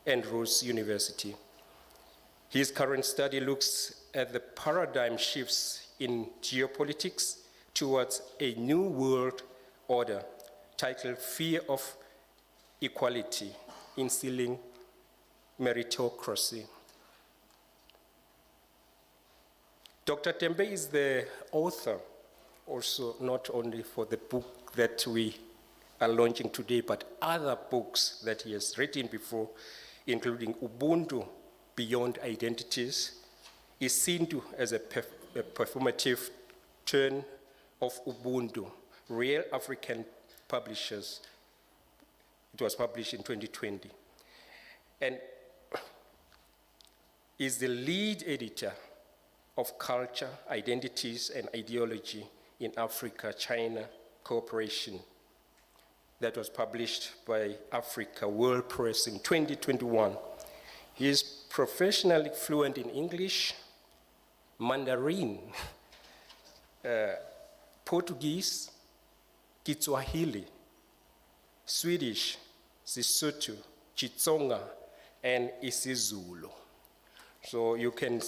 Andrews University. His current study looks at the paradigm shifts in geopolitics towards a new world order titled Fear of Equality, Instilling Meritocracy. Dr. Tembe is the author, also not only for the book that we are launching today, but other books that he has written before, including Ubuntu Beyond Identities, is seen to as a performative turn of Ubuntu, Real African Publishers. It was published in 2020. And is the lead editor of Culture, Identities, and Ideology in Africa, China Cooperation, that was published by Africa World Press in 2021. He is professionally fluent in English, Mandarin, Portuguese, Kiswahili, Swedish, Sesotho, Xitsonga, and isiZulu. So you can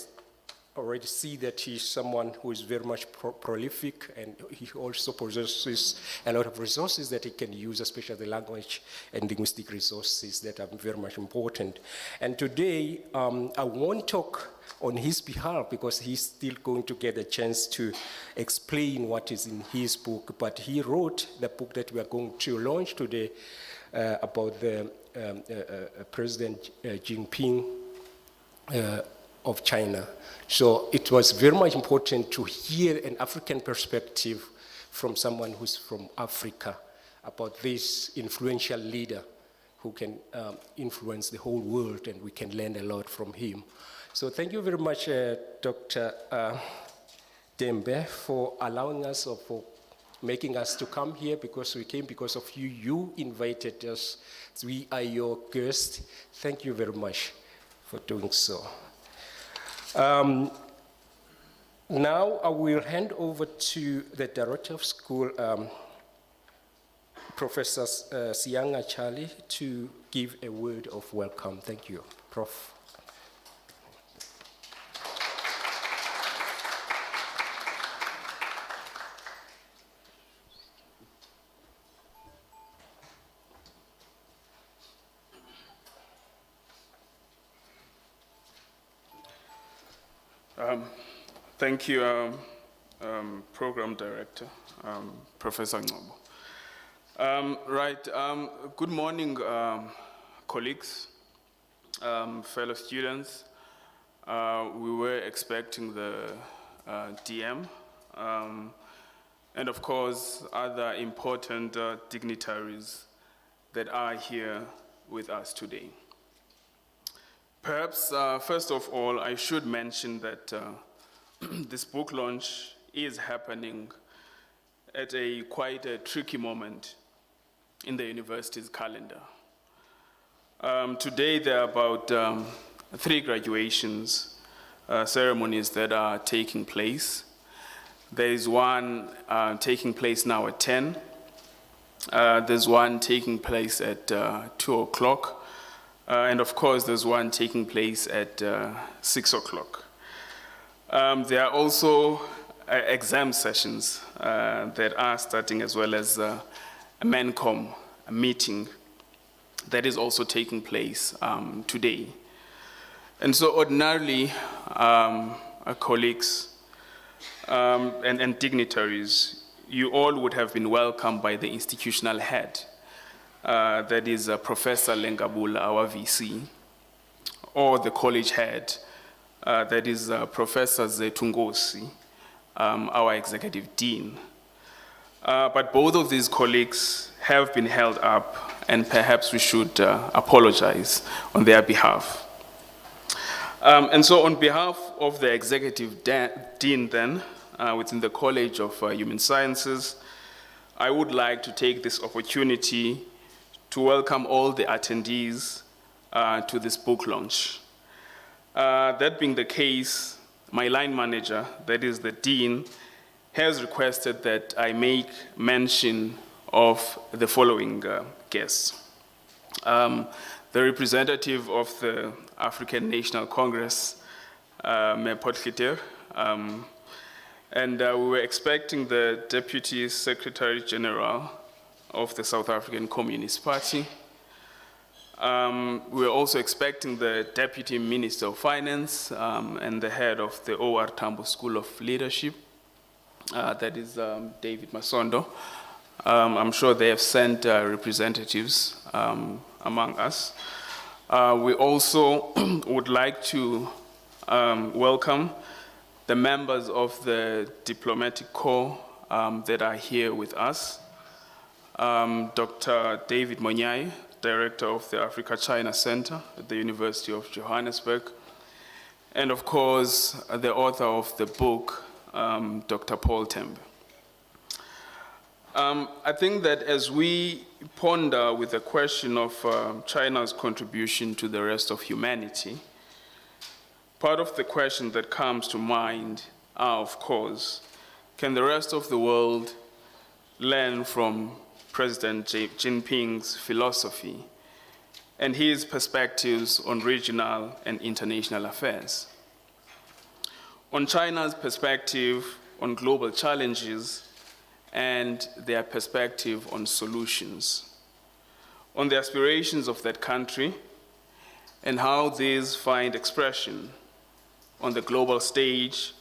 already see that he's someone who is very much prolific, and he also possesses a lot of resources that he can use, especially the language and linguistic resources that are very much important. And today, I won't talk on his behalf because he's still going to get a chance to explain what is in his book, but he wrote the book that we are going to launch today about the President Jinping of China. So it was very much important to hear an African perspective from someone who's from Africa about this influential leader who can influence the whole world, and we can learn a lot from him. So thank you very much, Dr. Tembe, for allowing us, or for making us to come here, because we came because of you. You invited us. We are your guests. Thank you very much for doing so. Now I will hand over to the Director of School, Professor Sianga Charlie, to give a word of welcome. Thank you, Prof. Thank you, Program Director, Professor Ngobo. Good morning, colleagues, fellow students. We were expecting the DM, and of course, other important dignitaries that are here with us today. Perhaps, first of all, I should mention that this book launch is happening at quite a tricky moment in the university's calendar. Today, there are about 3 graduations ceremonies that are taking place. There is one taking place now at 10. There's one taking place at 2 o'clock. And of course, there's one taking place at 6 o'clock. There are also exam sessions that are starting, as well as a MENCOM meeting that is also taking place today. And so ordinarily, colleagues and dignitaries, you all would have been welcomed by the institutional head, that is Professor Lengabula, our VC, or the college head, that is Professor Zetungosi, our executive dean. But both of these colleagues have been held up, and perhaps we should apologize on their behalf. And so on behalf of the executive dean then, within the College of Human Sciences, I would like to take this opportunity to welcome all the attendees to this book launch. That being the case, my line manager, that is the dean, has requested that I make mention of the following guests. The the representative of the African National Congress, Meritocracy, and we were expecting the Deputy Secretary General of the South African Communist Party. We were also expecting the Deputy Minister of Finance and the head of the O.R. Tambo School of Leadership, that is David Masondo. I'm sure they have sent representatives among us. We also would like to welcome the members of the diplomatic corps that are here with us. Dr. David Monier, Director of the Africa-China Center at the University of Johannesburg, and of course, the author of the book, Dr. Paul Tembe. I think that as we ponder with the question of China's contribution to the rest of humanity, part of the question that comes to mind are, of course, can the rest of the world learn from President Jinping's philosophy and his perspectives on regional and international affairs? On China's perspective on global challenges and their perspective on solutions, on the aspirations of that country and how these find expression on the global stage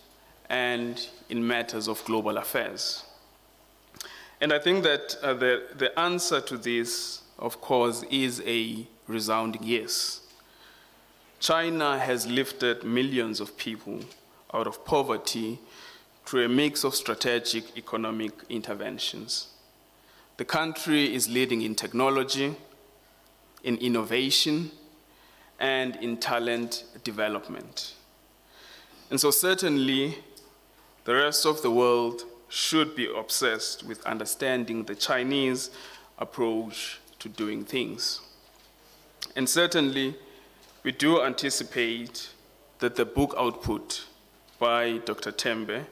and in matters of global affairs. And I think that the answer to this, of course, is a resounding yes. China has lifted millions of people out of poverty through a mix of strategic economic interventions. The country is leading in technology, in innovation, and in talent development. And so certainly, the rest of the world should be obsessed with understanding the Chinese approach to doing things. And certainly, we do anticipate that the book output by Dr. Tembe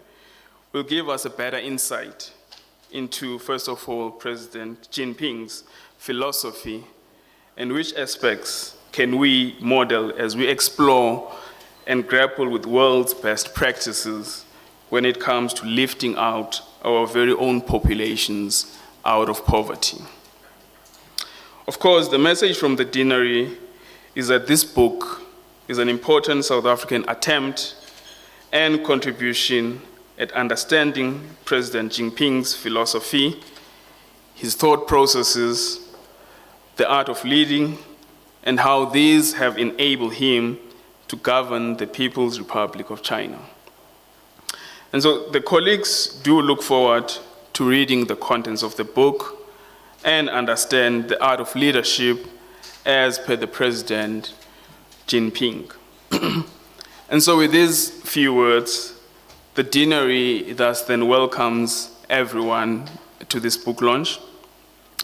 will give us a better insight into, first of all, President Jinping's philosophy and which aspects can we model as we explore and grapple with world's best practices when it comes to lifting out our very own populations out of poverty. Of course, the message from the deanery is that this book is an important South African attempt and contribution at understanding President Jinping's philosophy, his thought processes, the art of leading, and how these have enabled him to govern the People's Republic of China. And so the colleagues do look forward to reading the contents of the book and understand the art of leadership as per the President Jinping. And so with these few words, the deanery thus then welcomes everyone to this book launch,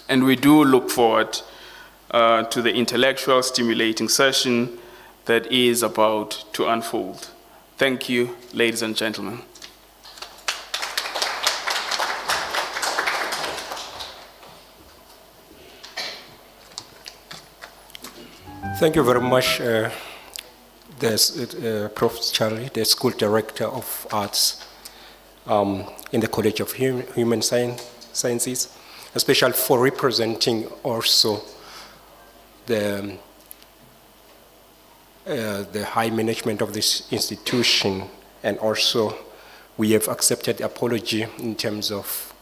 and we do look forward to the intellectual stimulating session that is about to unfold. Thank you, ladies and gentlemen. Thank you very much, Prof. Charlie, the School Director of Arts in the College of Human Sciences, especially for representing also the high management of this institution, and also we have accepted the apology in terms of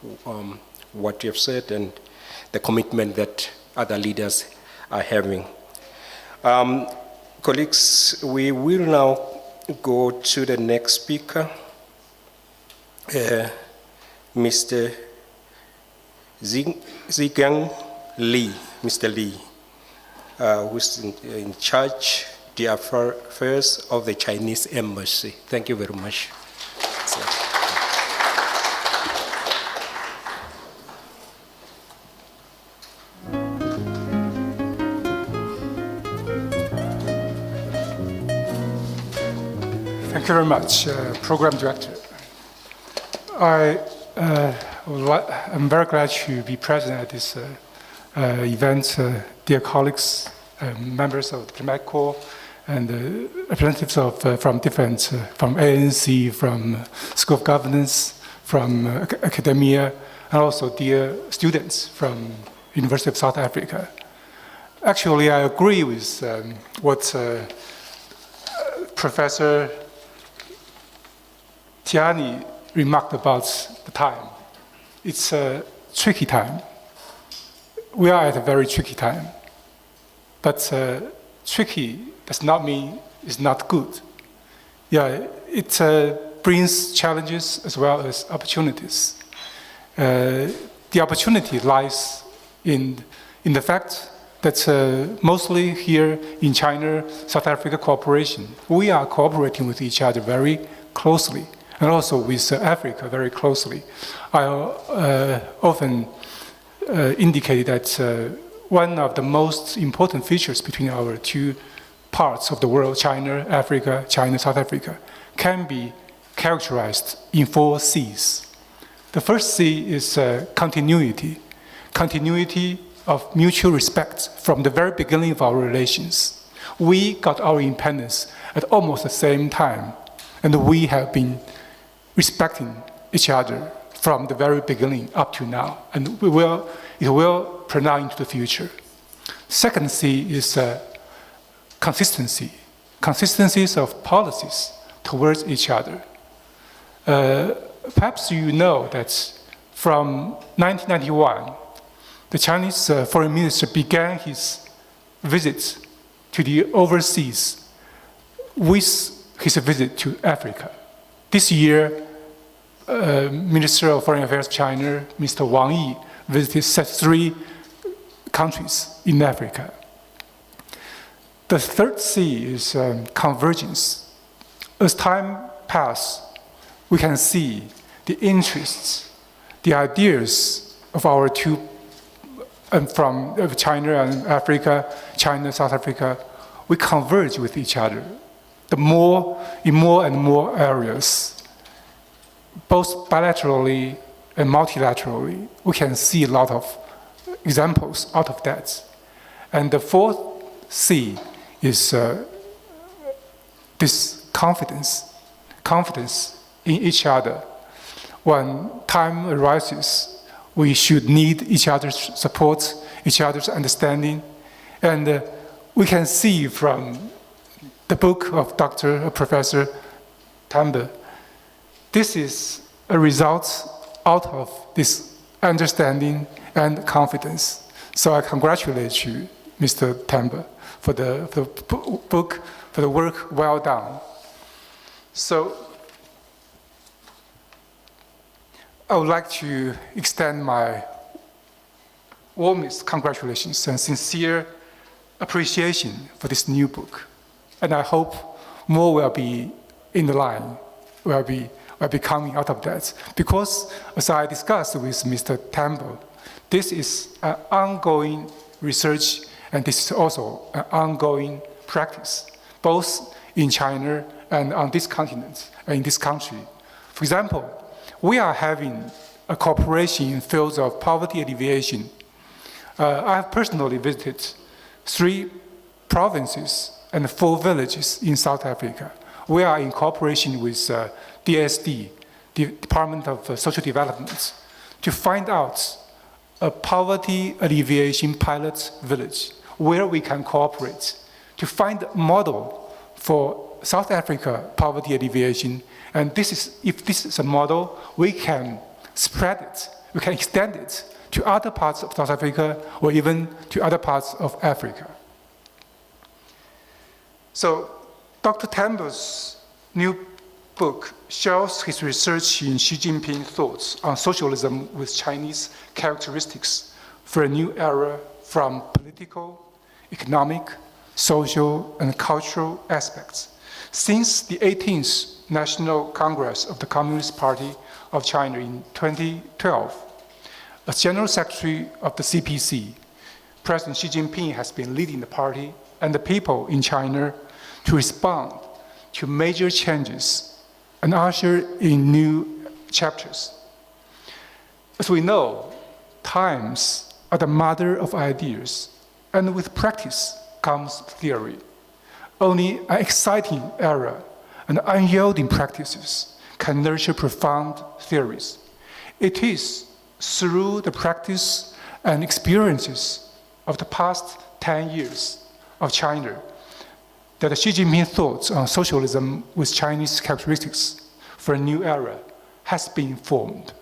what you have said and the commitment that other leaders are having. Colleagues, we will now go to the next speaker, Mr. Zigang Li, Mr. Li, who's in charge of the affairs of the Chinese embassy. Thank you very much. Thank you very much, Program Director. I'm very glad to be present at this event. Dear colleagues, members of the diplomatic corps, and representatives from different, from ANC, from School of Governance, from academia, and also dear students from University of South Africa. Actually, I agree with what Professor Tiani remarked about the time. It's a tricky time. We are at a very tricky time. But tricky does not mean it's not good. Yeah, it brings challenges as well as opportunities. The opportunity lies in the fact that mostly here in China, South Africa cooperation, we are cooperating with each other very closely, and also with Africa very closely. I often indicate that one of the most important features between our two parts of the world, China, Africa, China, South Africa, can be characterized in 4 C's. The first C is continuity. Continuity of mutual respect from the very beginning of our relations. We got our independence at almost the same time, and we have been respecting each other from the very beginning up to now, and it will pronounce into the future. Second C is consistency. Consistencies of policies towards each other. Perhaps you know that from 1991, the Chinese foreign minister began his visit to the overseas with his visit to Africa. This year, Minister of Foreign Affairs of China, Mr. Wang Yi, visited 3 countries in Africa. The third C is convergence. As time passes, we can see the interests, the ideas of our two, from China and Africa, China, South Africa, we converge with each other. In more and more areas, both bilaterally and multilaterally, we can see a lot of examples out of that. And the fourth C is this confidence in each other. When time arises, we should need each other's support, each other's understanding. And we can see from the book of Professor Tambo, this is a result out of this understanding and confidence. So I congratulate you, Mr. Tambo, for the book, for the work well done. So I would like to extend my warmest congratulations and sincere appreciation for this new book. And I hope more will be in the line, will be coming out of that. Because as I discussed with Mr. Tambo, this is an ongoing research, and this is also an ongoing practice, both in China and on this continent, and in this country. For example, we are having a cooperation in fields of poverty alleviation. I have personally visited 3 provinces and 4 villages in South Africa. We are in cooperation with DSD, the Department of Social Development, to find out a poverty alleviation pilot village where we can cooperate, to find a model for South Africa poverty alleviation. And if this is a model, we can spread it, we can extend it to other parts of South Africa or even to other parts of Africa. So Dr. Tambo's new book shows his research in Xi Jinping Thought on socialism with Chinese characteristics for a new era from political, economic, social, and cultural aspects. Since the 18th National Congress of the Communist Party of China in 2012, as General Secretary of the CPC, President Xi Jinping has been leading the party and the people in China to respond to major changes and usher in new chapters. As we know, times are the mother of ideas, and with practice becomes theory. Only an exciting era and unyielding practices can nurture profound theories. It is through the practice and experiences of the past 10 years of China that Xi Jinping thought on socialism with Chinese characteristics for a new era has been formed.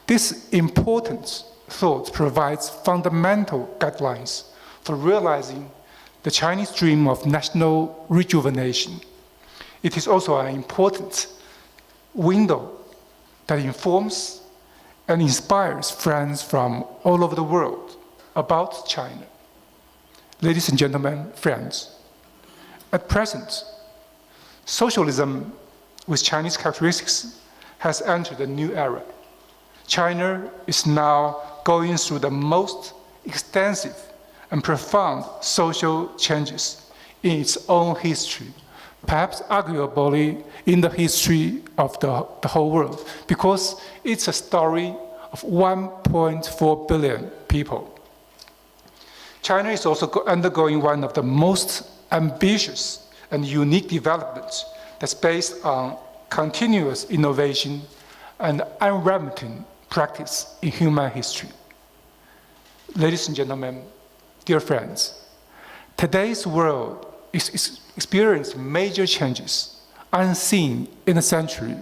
This important thought provides fundamental guidelines for realizing the Chinese dream of national rejuvenation. It is also an important window that informs and inspires friends from all over the world about China. Ladies and gentlemen, friends, at present, socialism with Chinese characteristics has entered a new era. China is now going through the most extensive and profound social changes in its own history, perhaps arguably in the history of the whole world, because it's a story of 1.4 billion people. China is also undergoing one of the most ambitious and unique developments that's based on continuous innovation and unremitting practice in human history. Ladies and gentlemen, dear friends, today's world is experiencing major changes unseen in a century.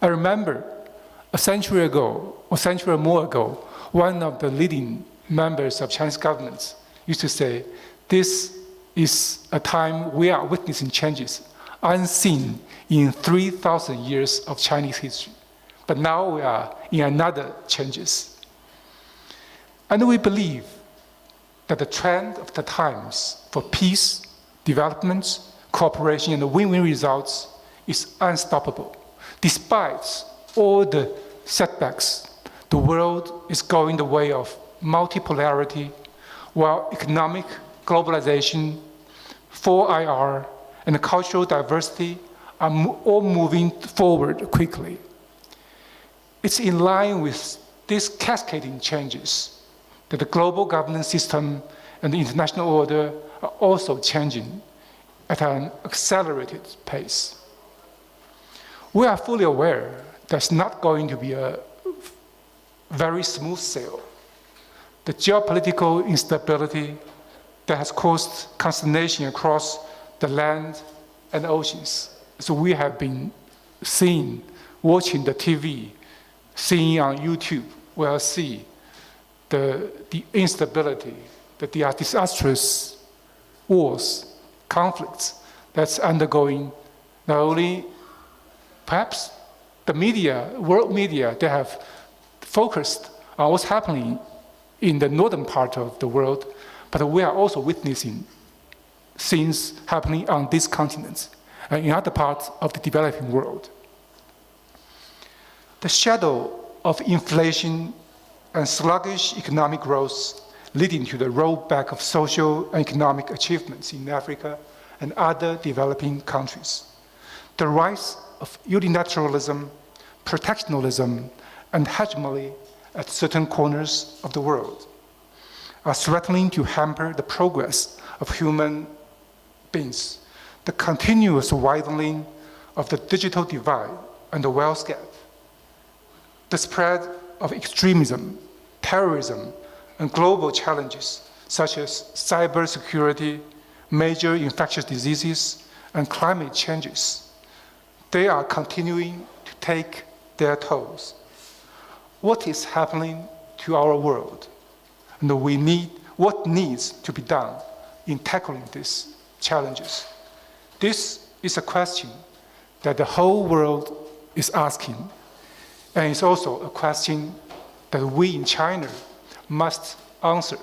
I remember a century ago, or a century or more ago, one of the leading members of Chinese government used to say, this is a time we are witnessing changes unseen in 3,000 years of Chinese history. But now we are in another changes. And we believe that the trend of the times for peace, development, cooperation, and win-win results is unstoppable. Despite all the setbacks, the world is going the way of multipolarity, while economic globalization, 4IR, and cultural diversity are all moving forward quickly. It's in line with these cascading changes that the global governance system and the international order are also changing at an accelerated pace. We are fully aware there's not going to be a very smooth sail. The geopolitical instability that has caused consternation across the land and oceans. So we have been seeing, watching the TV, seeing on YouTube, we'll see the instability, the disastrous wars, conflicts that's undergoing not only perhaps the media, world media, they have focused on what's happening in the northern part of the world, but we are also witnessing things happening on this continent and in other parts of the developing world. The shadow of inflation and sluggish economic growth leading to the rollback of social and economic achievements in Africa and other developing countries. The rise of unilateralism, protectionism, and hegemony at certain corners of the world are threatening to hamper the progress of human beings. The continuous widening of the digital divide and the wealth gap, the spread of extremism, terrorism, and global challenges such as cybersecurity, major infectious diseases, and climate changes. They are continuing to take their tolls. What is happening to our world? And what needs to be done in tackling these challenges? This is a question that the whole world is asking, and it's also a question that we in China must answer.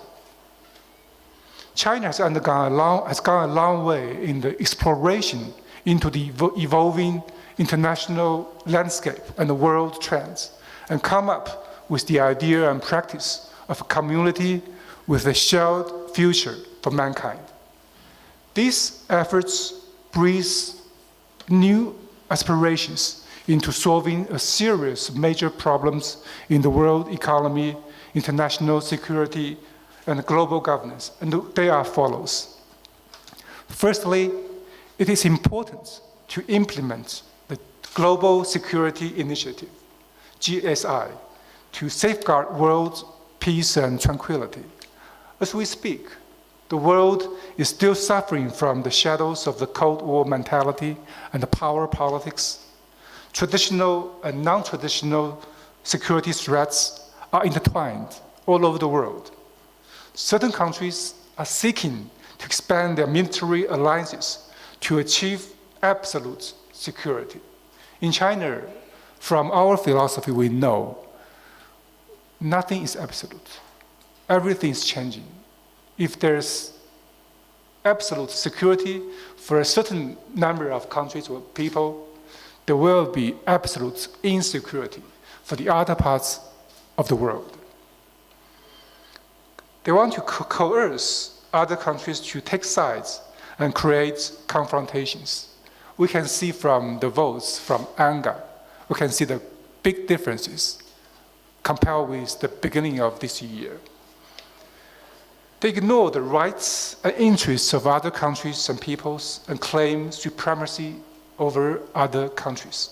China has gone a long way in the exploration into the evolving international landscape and the world trends, and come up with the idea and practice of a community with a shared future for mankind. These efforts breathe new aspirations into solving a series of major problems in the world economy, international security, and global governance, and they are follows. Firstly, it is important to implement the Global Security Initiative, GSI, to safeguard world peace and tranquility. As we speak, the world is still suffering from the shadows of the Cold War mentality and the power politics. Traditional and non-traditional security threats are intertwined all over the world. Certain countries are seeking to expand their military alliances to achieve absolute security. In China, from our philosophy, we know nothing is absolute. Everything is changing. If there's absolute security for a certain number of countries or people, there will be absolute insecurity for the other parts of the world. They want to coerce other countries to take sides and create confrontations. We can see from the votes from anger, we can see the big differences compared with the beginning of this year. They ignore the rights and interests of other countries and peoples and claim supremacy over other countries.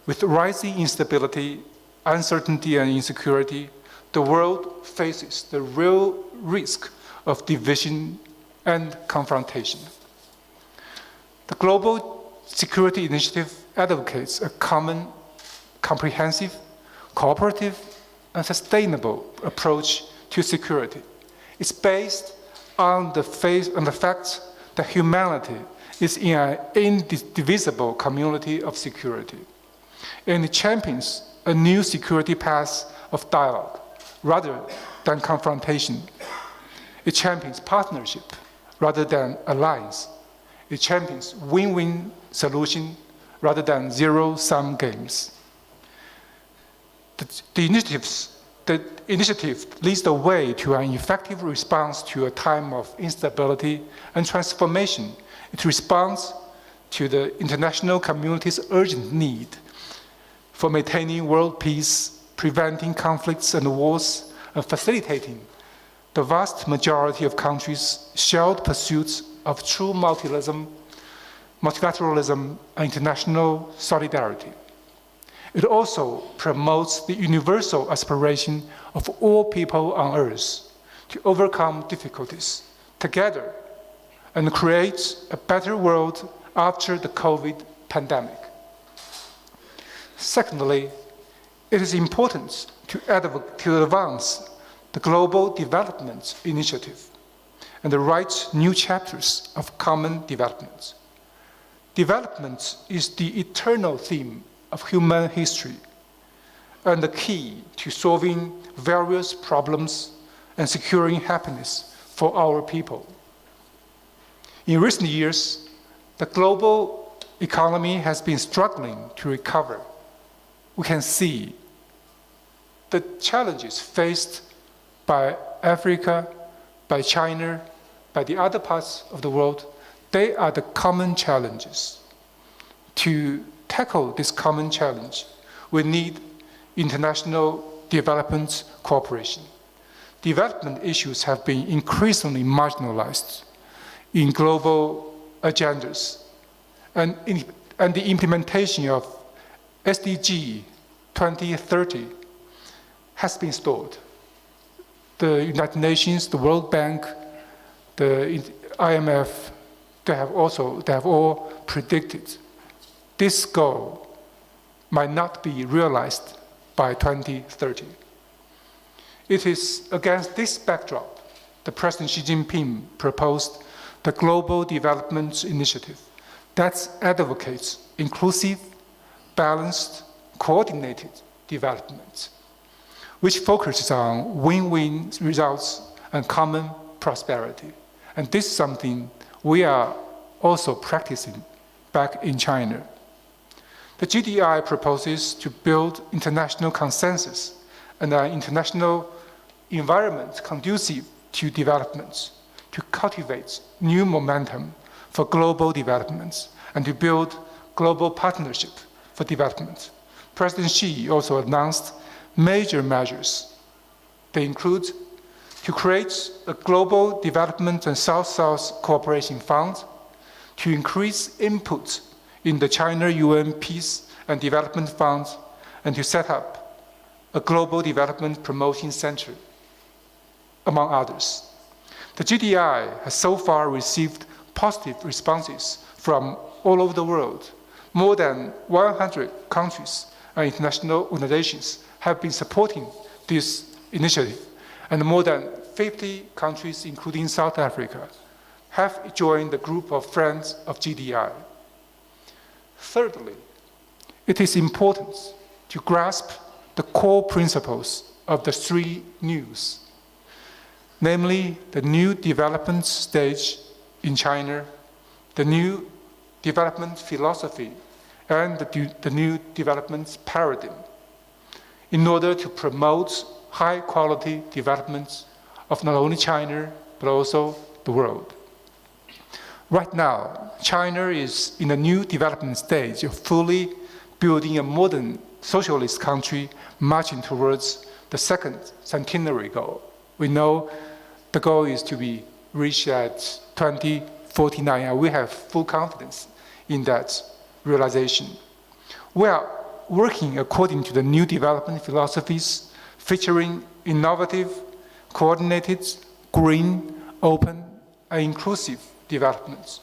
With rising instability, uncertainty, and insecurity, the world faces the real risk of division and confrontation. The Global Security Initiative advocates a common, comprehensive, cooperative, and sustainable approach to security. It's based on the fact that humanity is in an indivisible community of security. And it champions a new security path of dialogue rather than confrontation. It champions partnership rather than alliance. It champions win-win solution rather than zero-sum games. The initiative leads the way to an effective response to a time of instability and transformation. It responds to the international community's urgent need for maintaining world peace, preventing conflicts and wars, and facilitating the vast majority of countries' shared pursuits of true multilateralism and international solidarity. It also promotes the universal aspiration of all people on Earth to overcome difficulties together and create a better world after the COVID pandemic. Secondly, it is important to advance the Global Development Initiative and write new chapters of common development. Development is the eternal theme of human history and the key to solving various problems and securing happiness for our people. In recent years, the global economy has been struggling to recover. We can see the challenges faced by Africa, by China, by the other parts of the world. They are the common challenges. To tackle this common challenge, we need international development cooperation. Development issues have been increasingly marginalized in global agendas, and the implementation of SDG 2030 has been stalled. The United Nations, the World Bank, the IMF, they have all predicted this goal might not be realized by 2030. It is against this backdrop that President Xi Jinping proposed the Global Development Initiative that advocates inclusive, balanced, coordinated development, which focuses on win-win results and common prosperity. And this is something we are also practicing back in China. The GDI proposes to build international consensus and an international environment conducive to development, to cultivate new momentum for global development, and to build global partnership for development. President Xi also announced major measures. They include to create a global development and South-South cooperation fund to increase input in the China UN Peace and Development Fund and to set up a global development promotion center, among others. The GDI has so far received positive responses from all over the world. More than 100 countries and international organizations have been supporting this initiative, and more than 50 countries, including South Africa, have joined the group of friends of GDI. Thirdly, it is important to grasp the core principles of the three news, namely the new development stage in China, the new development philosophy, and the new development paradigm, in order to promote high-quality development of not only China, but also the world. Right now, China is in a new development stage of fully building a modern socialist country marching towards the second centenary goal. We know the goal is to be reached at 2049, and we have full confidence in that realization. We are working according to the new development philosophies, featuring innovative, coordinated, green, open, and inclusive development.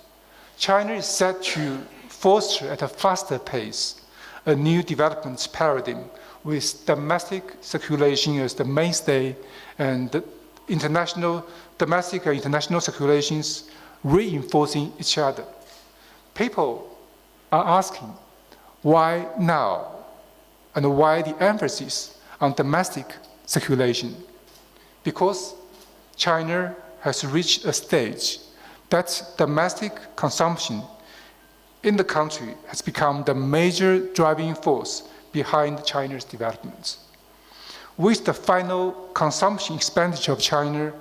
China is set to foster at a faster pace a new development paradigm with domestic circulation as the mainstay and the domestic and international circulations reinforcing each other. People are asking, why now? And why the emphasis on domestic circulation? Because China has reached a stage that domestic consumption in the country has become the major driving force behind China's development. With the final consumption expenditure of China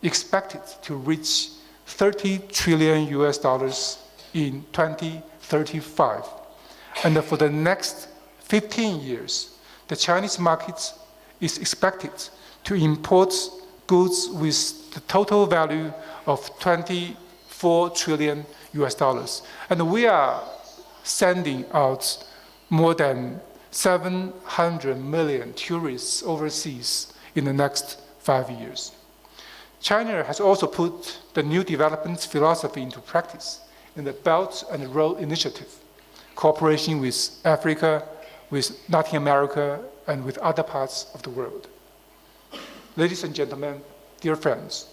expected to reach $30 trillion in 2035. And for the next 15 years, the Chinese market is expected to import goods with the total value of $24 trillion. And we are sending out more than 700 million tourists overseas in the next 5 years. China has also put the new development philosophy into practice in the Belt and Road Initiative, cooperation with Africa, with Latin America, and with other parts of the world. Ladies and gentlemen, dear friends,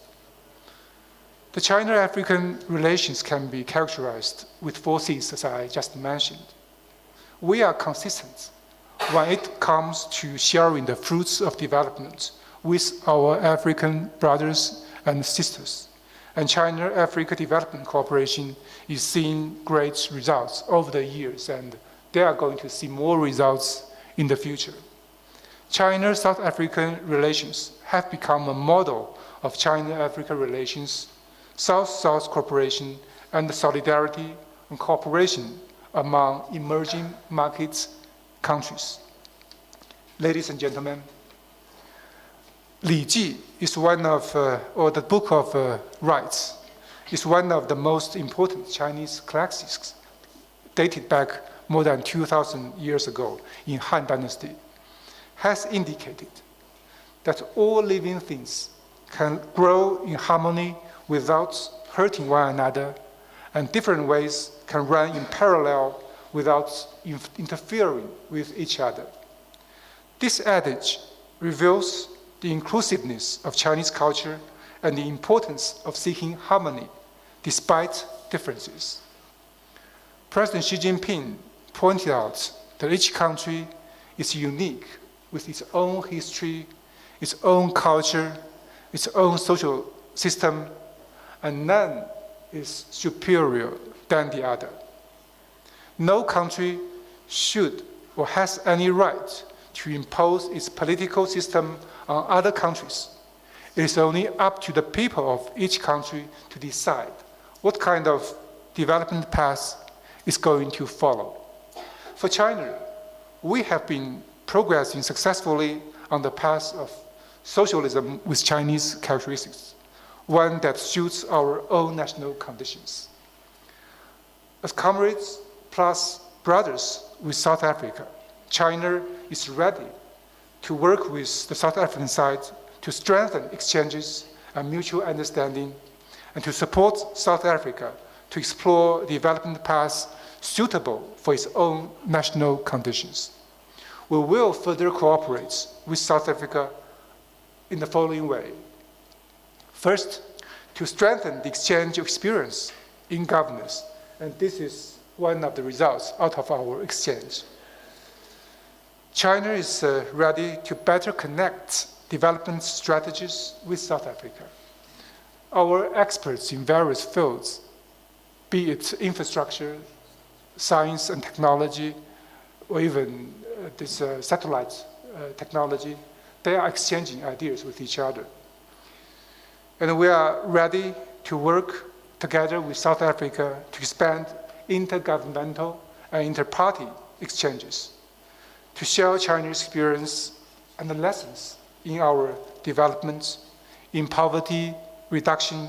the China-African relations can be characterized with 4 C's, as I just mentioned. We are consistent when it comes to sharing the fruits of development with our African brothers and sisters. And China-Africa Development Cooperation is seeing great results over the years, and they are going to see more results in the future. China-South African relations have become a model of China-Africa relations, South-South cooperation, and solidarity and cooperation among emerging market countries. Ladies and gentlemen, Li Ji is one of, or the Book of Rights, is one of the most important Chinese classics dated back more than 2,000 years ago in Han Dynasty, has indicated that all living things can grow in harmony without hurting one another, and different ways can run in parallel without interfering with each other. This adage reveals the inclusiveness of Chinese culture and the importance of seeking harmony despite differences. President Xi Jinping pointed out that each country is unique with its own history, its own culture, its own social system, and none is superior than the other. No country should or has any right to impose its political system on other countries. It is only up to the people of each country to decide what kind of development path is going to follow. For China, we have been progressing successfully on the path of socialism with Chinese characteristics, one that suits our own national conditions. As comrades plus brothers with South Africa, China is ready to work with the South African side to strengthen exchanges and mutual understanding, and to support South Africa to explore development paths suitable for its own national conditions. We will further cooperate with South Africa in the following way. First, to strengthen the exchange of experience in governance, and this is one of the results out of our exchange. China is ready to better connect development strategies with South Africa. Our experts in various fields, be it infrastructure, science and technology, or even this satellite technology, they are exchanging ideas with each other. And we are ready to work together with South Africa to expand intergovernmental and inter-party exchanges, to share Chinese experience and the lessons in our developments, in poverty reduction,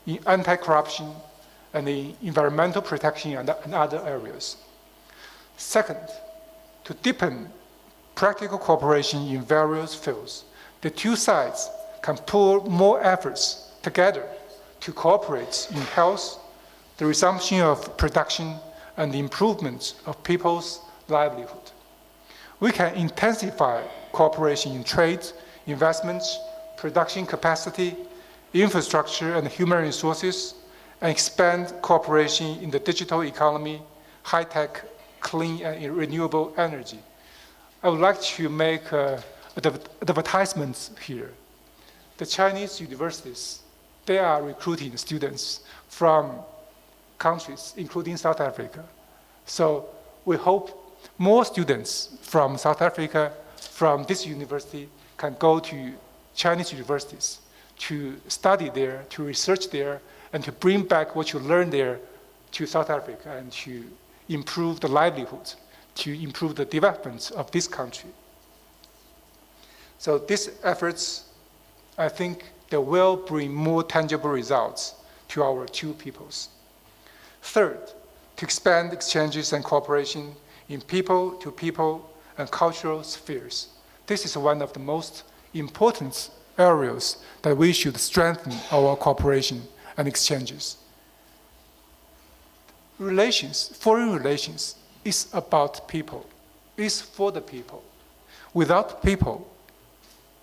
in anti-corruption, and in environmental protection and other areas. Second, to deepen practical cooperation in various fields. The two sides can pool more efforts together to cooperate in health, the resumption of production, and the improvement of people's livelihood. We can intensify cooperation in trade, investments, production capacity, infrastructure and human resources, and expand cooperation in the digital economy, high-tech, clean and renewable energy. I would like to make advertisements here. The Chinese universities, they are recruiting students from countries, including South Africa. So we hope more students from South Africa, from this university, can go to Chinese universities to study there, to research there, and to bring back what you learn there to South Africa and to improve the livelihood, to improve the development of this country. So these efforts, I think, they will bring more tangible results to our two peoples. Third, to expand exchanges and cooperation in people-to-people and cultural spheres. This is one of the most important areas that we should strengthen our cooperation and exchanges. Relations, foreign relations, is about people, is for the people. Without people,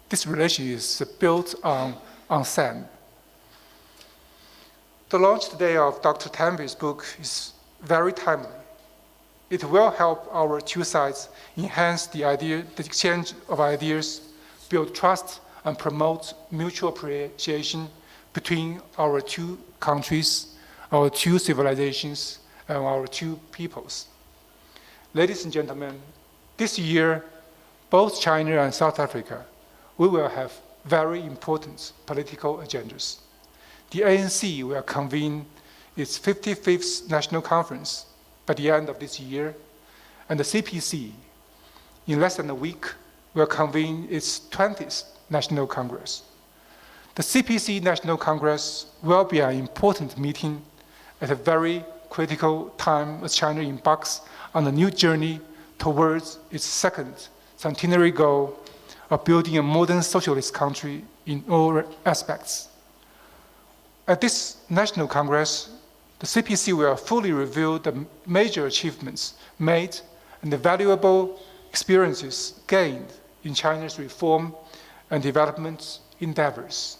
this relation is built on sand. The launch today of Dr. Tanvi's book is very timely. It will help our two sides enhance the exchange of ideas, build trust, and promote mutual appreciation between our two countries, our two civilizations, and our two peoples. Ladies and gentlemen, this year, both China and South Africa, we will have very important political agendas. The ANC will convene its 55th National Conference by the end of this year, and the CPC, in less than a week, will convene its 20th National Congress. The CPC National Congress will be an important meeting at a very critical time as China embarks on a new journey towards its second centenary goal of building a modern socialist country in all aspects. At this National Congress, the CPC will fully review the major achievements made and the valuable experiences gained in China's reform and development endeavors.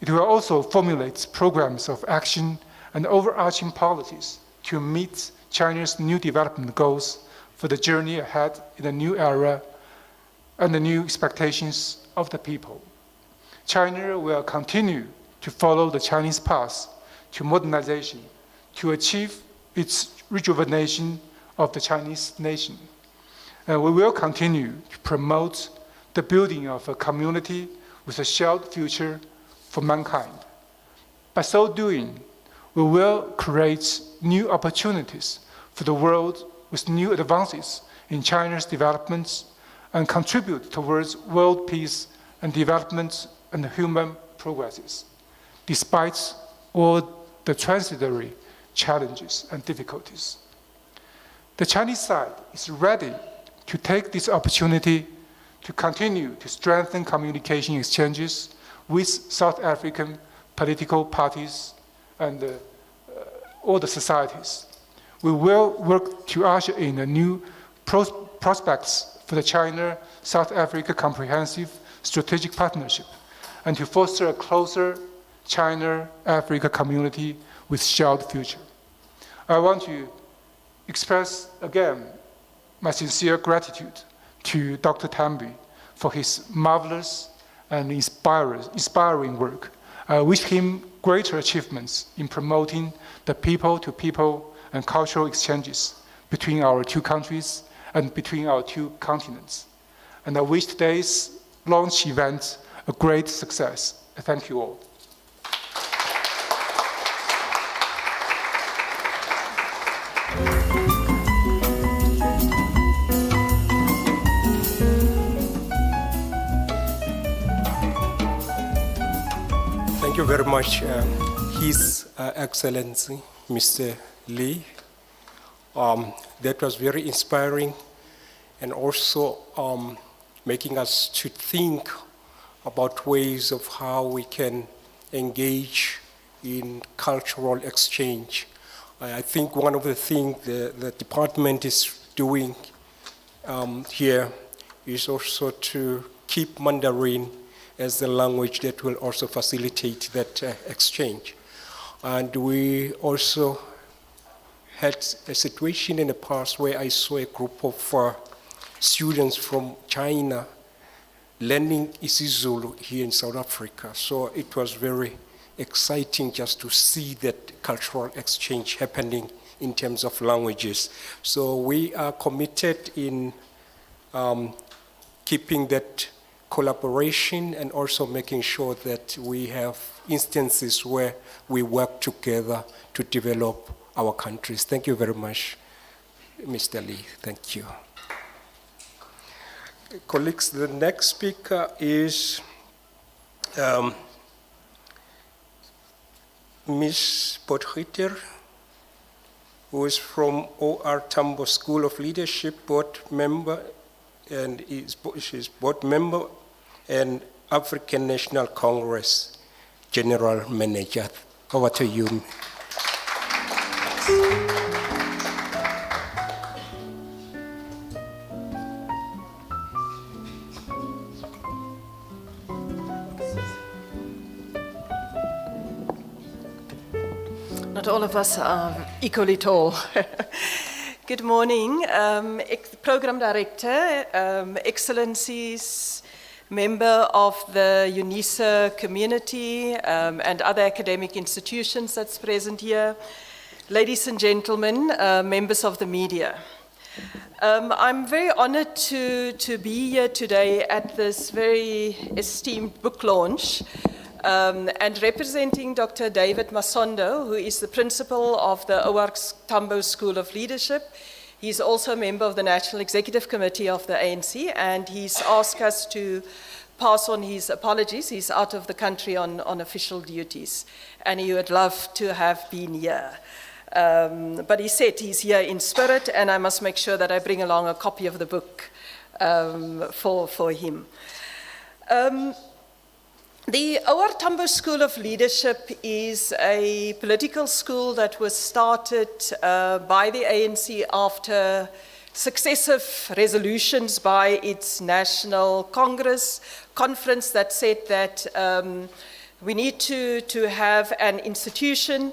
It will also formulate programs of action and overarching policies to meet China's new development goals for the journey ahead in the new era and the new expectations of the people. China will continue to follow the Chinese path to modernization, to achieve its rejuvenation of the Chinese nation. And we will continue to promote the building of a community with a shared future for mankind. By so doing, we will create new opportunities for the world with new advances in China's developments and contribute towards world peace and development and human progresses, despite all the transitory challenges and difficulties. The Chinese side is ready to take this opportunity to continue to strengthen communication exchanges with South African political parties and all the societies. We will work to usher in a new prospects for the China-South Africa Comprehensive Strategic Partnership and to foster a closer China-Africa community with shared future. I want to express again my sincere gratitude to Dr. Tambi for his marvelous and inspiring work. I wish him greater achievements in promoting the people-to-people and cultural exchanges between our two countries and between our two continents. And I wish today's launch event a great success. Thank you all. Thank you very much, His Excellency, Mr. Lee. That was very inspiring and also making us to think about ways of how we can engage in cultural exchange. I think one of the things the department is doing here is also to keep Mandarin as the language that will also facilitate that exchange. And we also had a situation in the past where I saw a group of students from China learning isiZulu here in South Africa. So it was very exciting just to see that cultural exchange happening in terms of languages. So we are committed in keeping that collaboration and also making sure that we have instances where we work together to develop our countries. Thank you very much, Mr. Lee. Thank you. Colleagues, the next speaker is Ms. Potgieter, who is from O.R. Tambo School of Leadership, board member, and she's board member and African National Congress General Manager. Over to you. Not all of us are equally tall. Good morning, Program Director, Excellencies, member of the UNISA community and other academic institutions that's present here, ladies and gentlemen, members of the media. I'm very honored to be here today at this very esteemed book launch and representing Dr. David Masondo, who is the principal of the O.R. Tambo School of Leadership. He's also a member of the National Executive Committee of the ANC, and he's asked us to pass on his apologies. He's out of the country on official duties, and he would love to have been here. But he said he's here in spirit, and I must make sure that I bring along a copy of the book for him. The O.R. Tambo School of Leadership is a political school that was started by the ANC after successive resolutions by its National Conference that said that we need to have an institution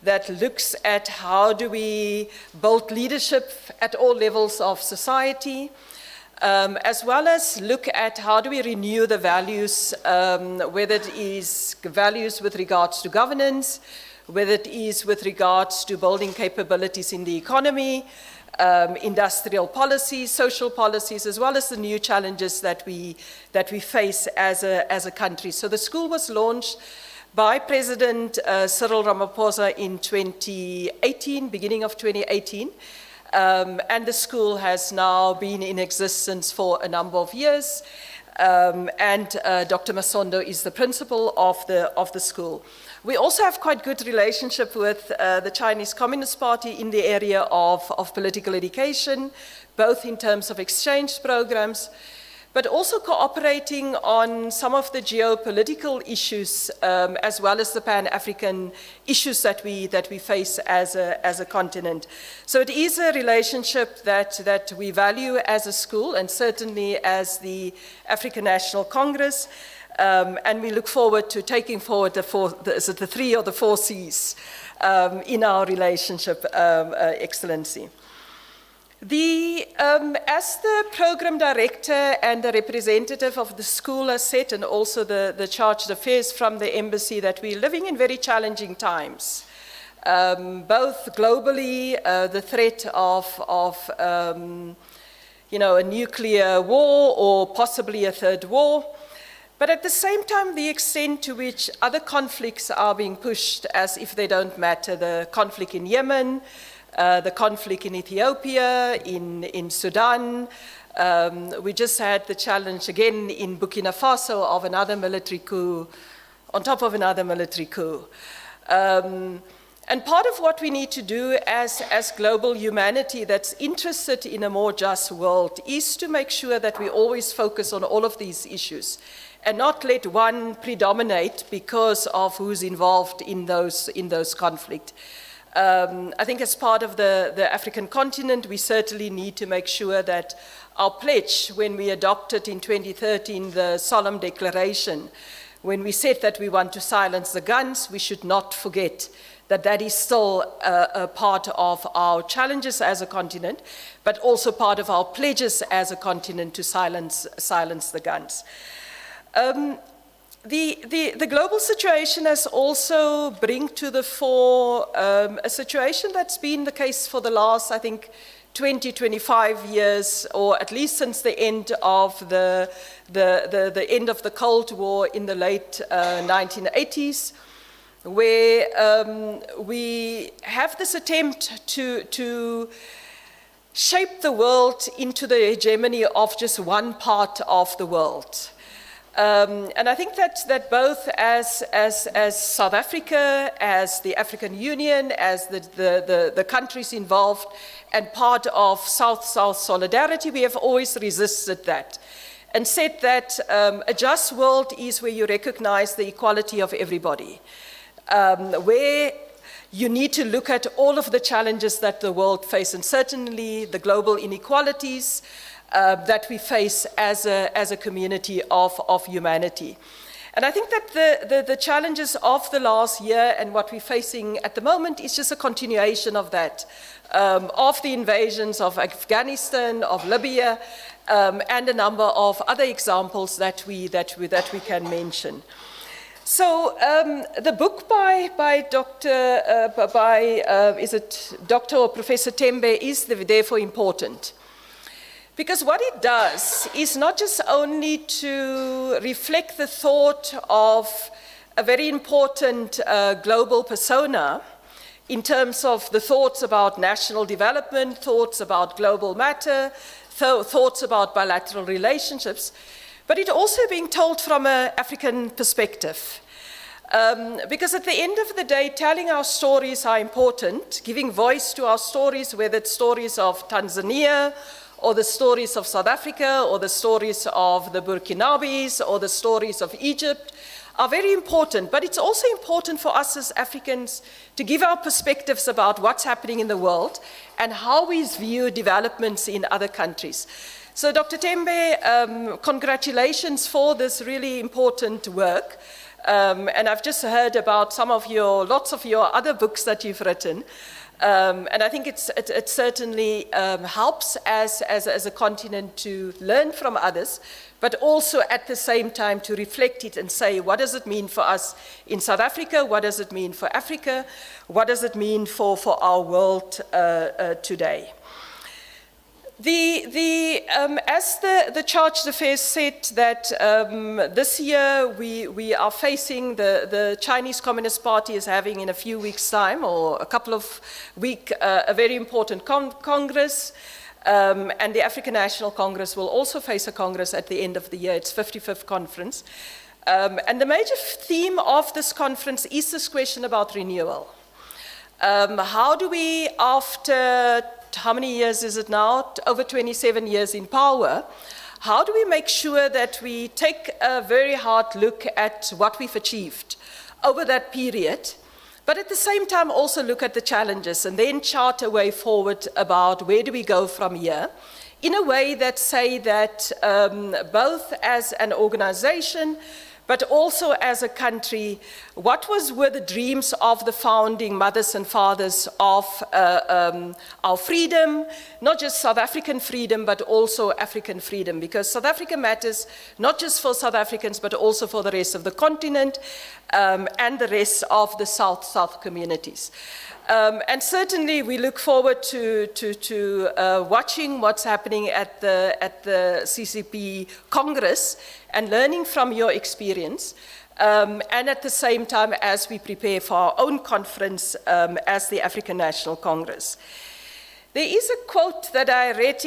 that looks at how do we build leadership at all levels of society, as well as look at how do we renew the values, whether it is values with regards to governance, whether it is with regards to building capabilities in the economy, industrial policies, social policies, as well as the new challenges that we face as a country. So the school was launched by President Cyril Ramaphosa in 2018, beginning of 2018. And the school has now been in existence for a number of years. And Dr. Masondo is the principal of the school. We also have quite good relationship with the Chinese Communist Party in the area of political education, both in terms of exchange programs, but also cooperating on some of the geopolitical issues, as well as the Pan-African issues that we face as a continent. So it is a relationship that we value as a school, and certainly as the African National Congress, and we look forward to taking forward the 3 or the 4 C's in our relationship, Excellency. As the program director and the representative of the school has said, and also the chargé d'affaires from the embassy, that we're living in very challenging times. Both globally, the threat of a nuclear war or possibly a third war, but at the same time, the extent to which other conflicts are being pushed as if they don't matter. The conflict in Yemen, the conflict in Ethiopia, in Sudan. We just had the challenge again in Burkina Faso of another military coup, on top of another military coup. And part of what we need to do as global humanity that's interested in a more just world is to make sure that we always focus on all of these issues and not let one predominate because of who's involved in those conflicts. I think as part of the African continent, we certainly need to make sure that our pledge, when we adopted in 2013 the solemn declaration, when we said that we want to silence the guns, we should not forget that that is still a part of our challenges as a continent, but also part of our pledges as a continent to silence the guns. The global situation has also bring to the fore a situation that's been the case for the last, I think, 20, 25 years, or at least since the end of the end of the Cold War in the late 1980s, where we have this attempt to shape the world into the hegemony of just one part of the world. And I think that both as South Africa, as the African Union, as the countries involved, and part of South-South solidarity, we have always resisted that and said that a just world is where you recognize the equality of everybody, where you need to look at all of the challenges that the world faces, and certainly the global inequalities that we face as a community of humanity. And I think that the challenges of the last year and what we're facing at the moment is just a continuation of that, of the invasions of Afghanistan, of Libya, and a number of other examples that we can mention. So the book by Dr. or Professor Tembe is therefore important. Because what it does is not just only to reflect the thought of a very important global persona in terms of the thoughts about national development, thoughts about global matter, thoughts about bilateral relationships, but it also being told from an African perspective. Because at the end of the day, telling our stories are important, giving voice to our stories, whether it's stories of Tanzania, or the stories of South Africa, or the stories of the Burkinabes, or the stories of Egypt, are very important. But it's also important for us as Africans to give our perspectives about what's happening in the world and how we view developments in other countries. So Dr. Tembe, congratulations for this really important work. And I've just heard about lots of your other books that you've written. And I think it certainly helps as a continent to learn from others, but also at the same time to reflect it and say, what does it mean for us in South Africa? What does it mean for Africa? What does it mean for our world today? As the chargé d'affaires said that this year we are facing the Chinese Communist Party is having in a few weeks' time, or a couple of weeks, a very important Congress, and the African National Congress will also face a Congress at the end of the year, its 55th conference. And the major theme of this conference is this question about renewal. How do we, after how many years is it now? Over 27 years in power. How do we make sure that we take a very hard look at what we've achieved over that period, but at the same time also look at the challenges and then chart a way forward about where do we go from here, in a way that say that both as an organization, but also as a country, what were the dreams of the founding mothers and fathers of our freedom, not just South African freedom, but also African freedom, because South Africa matters not just for South Africans, but also for the rest of the continent and the rest of the South communities. And certainly we look forward to watching what's happening at the CCP Congress and learning from your experience, and at the same time as we prepare for our own conference as the African National Congress. There is a quote that I read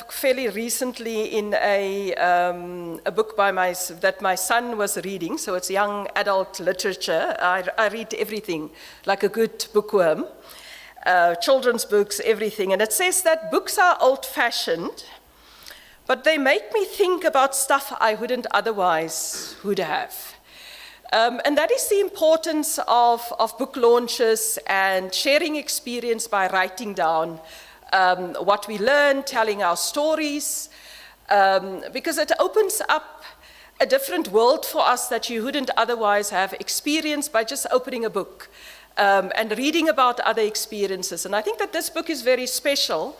fairly recently in a book that my son was reading, so it's young adult literature. I read everything like a good bookworm, children's books, everything. And it says that books are old-fashioned, but they make me think about stuff I wouldn't otherwise would have. And that is the importance of book launches and sharing experience by writing down what we learn, telling our stories, because it opens up a different world for us that you wouldn't otherwise have experienced by just opening a book and reading about other experiences. And I think that this book is very special,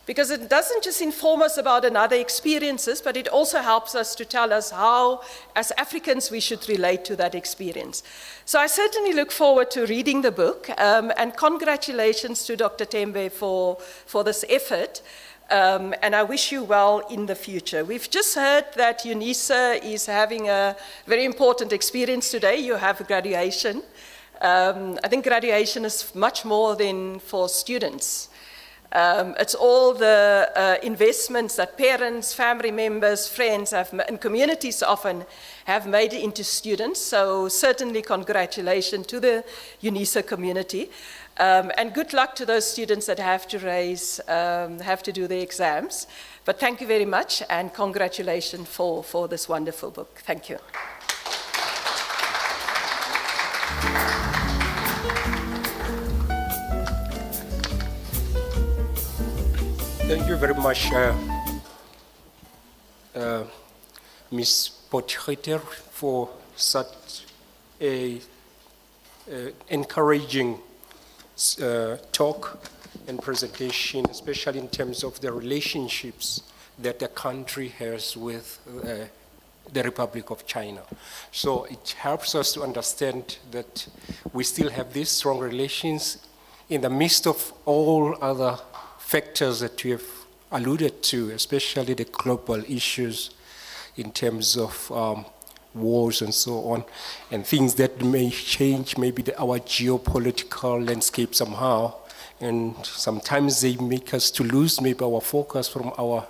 because it doesn't just inform us about another experiences, but it also helps us to tell us how, as Africans, we should relate to that experience. So I certainly look forward to reading the book, and congratulations to Dr. Tembe for this effort, and I wish you well in the future. We've just heard that UNISA is having a very important experience today. You have graduation. I think graduation is much more than for students. It's all the investments that parents, family members, friends and communities often have made into students. So certainly congratulations to the UNISA community. And good luck to those students that have to do the exams. But thank you very much, and congratulations for this wonderful book. Thank you. Thank you very much, Ms. Potgieter, for such a encouraging talk and presentation, especially in terms of the relationships that the country has with the Republic of China. So it helps us to understand that we still have these strong relations in the midst of all other factors that we have alluded to, especially the global issues in terms of wars and so on, and things that may change maybe our geopolitical landscape somehow, and sometimes they make us to lose maybe our focus from our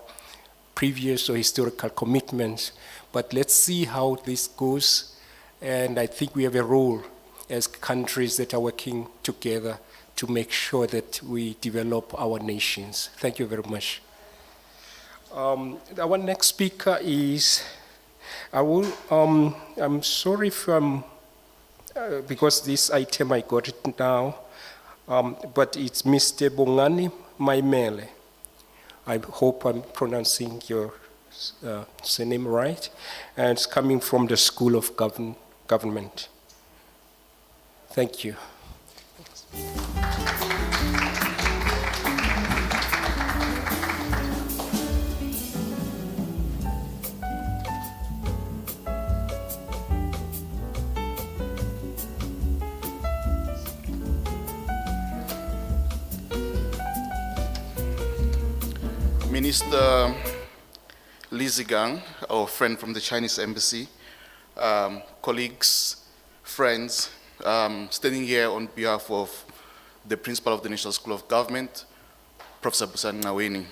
previous or historical commitments. But let's see how this goes, and I think we have a role as countries that are working together to make sure that we develop our nations. Thank you very much. Our next speaker is, I'm sorry if because this item I got it now, but it's Mr. Bongani Maimele. I hope I'm pronouncing your surname right, and it's coming from the School of Government. Thank you. Minister Li Zigang, our friend from the Chinese Embassy, colleagues, friends, standing here on behalf of the Principal of the National School of Government, Professor Busan Naweni.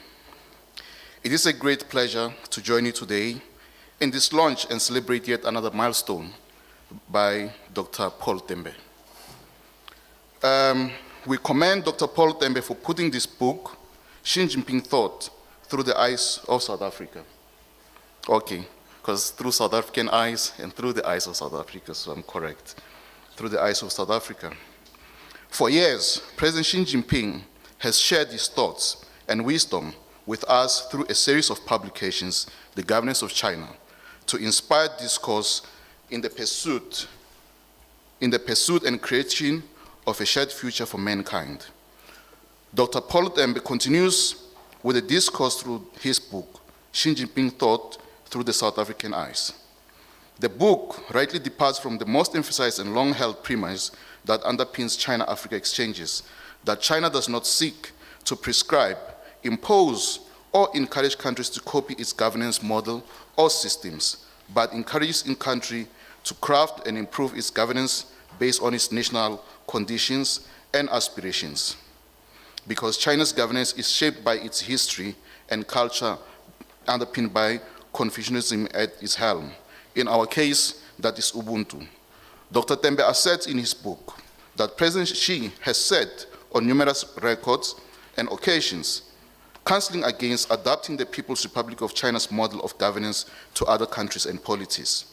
It is a great pleasure to join you today in this launch and celebrate yet another milestone by Dr. Paul Tembe. We commend Dr. Paul Tembe for putting this book, Jinping Thought, through the eyes of South Africa. Okay, because through South African eyes and through the eyes of South Africa, so I'm correct. Through the eyes of South Africa. For years, President Xi Jinping has shared his thoughts and wisdom with us through a series of publications, The Governance of China, to inspire discourse in the pursuit and creation of a shared future for mankind. Dr. Paul Tembe continues with the discourse through his book, Jinping Thought Through the South African Eyes. The book rightly departs from the most emphasized and long-held premise that underpins China-Africa exchanges, that China does not seek to prescribe, impose, or encourage countries to copy its governance model or systems, but encourages in country to craft and improve its governance based on its national conditions and aspirations. Because China's governance is shaped by its history and culture, underpinned by Confucianism at its helm. In our case, that is Ubuntu. Dr. Tembe asserts in his book that President Xi has said on numerous records and occasions, counseling against adapting the People's Republic of China's model of governance to other countries and polities.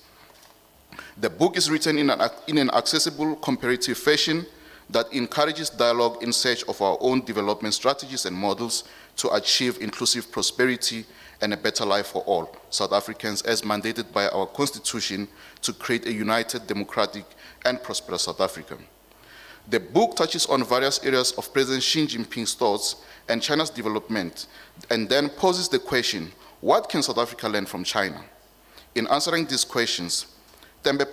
The book is written in an accessible, comparative fashion that encourages dialogue in search of our own development strategies and models to achieve inclusive prosperity and a better life for all South Africans, as mandated by our Constitution to create a united, democratic, and prosperous South Africa. The book touches on various areas of President Xi Jinping's thoughts and China's development, and then poses the question, what can South Africa learn from China? In answering these questions, Tembe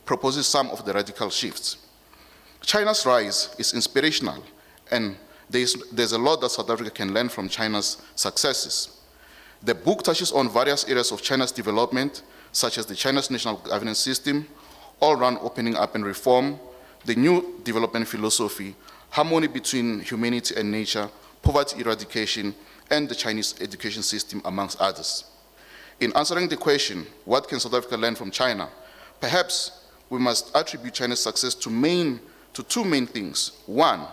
proposes some of the radical shifts. China's rise is inspirational, and there's a lot that South Africa can learn from China's successes. The book touches on various areas of China's development, such as China's national governance system, all-round opening up and reform, the new development philosophy, harmony between humanity and nature, poverty eradication, and the Chinese education system, amongst others. In answering the question, what can South Africa learn from China? Perhaps we must attribute China's success to two main things. One,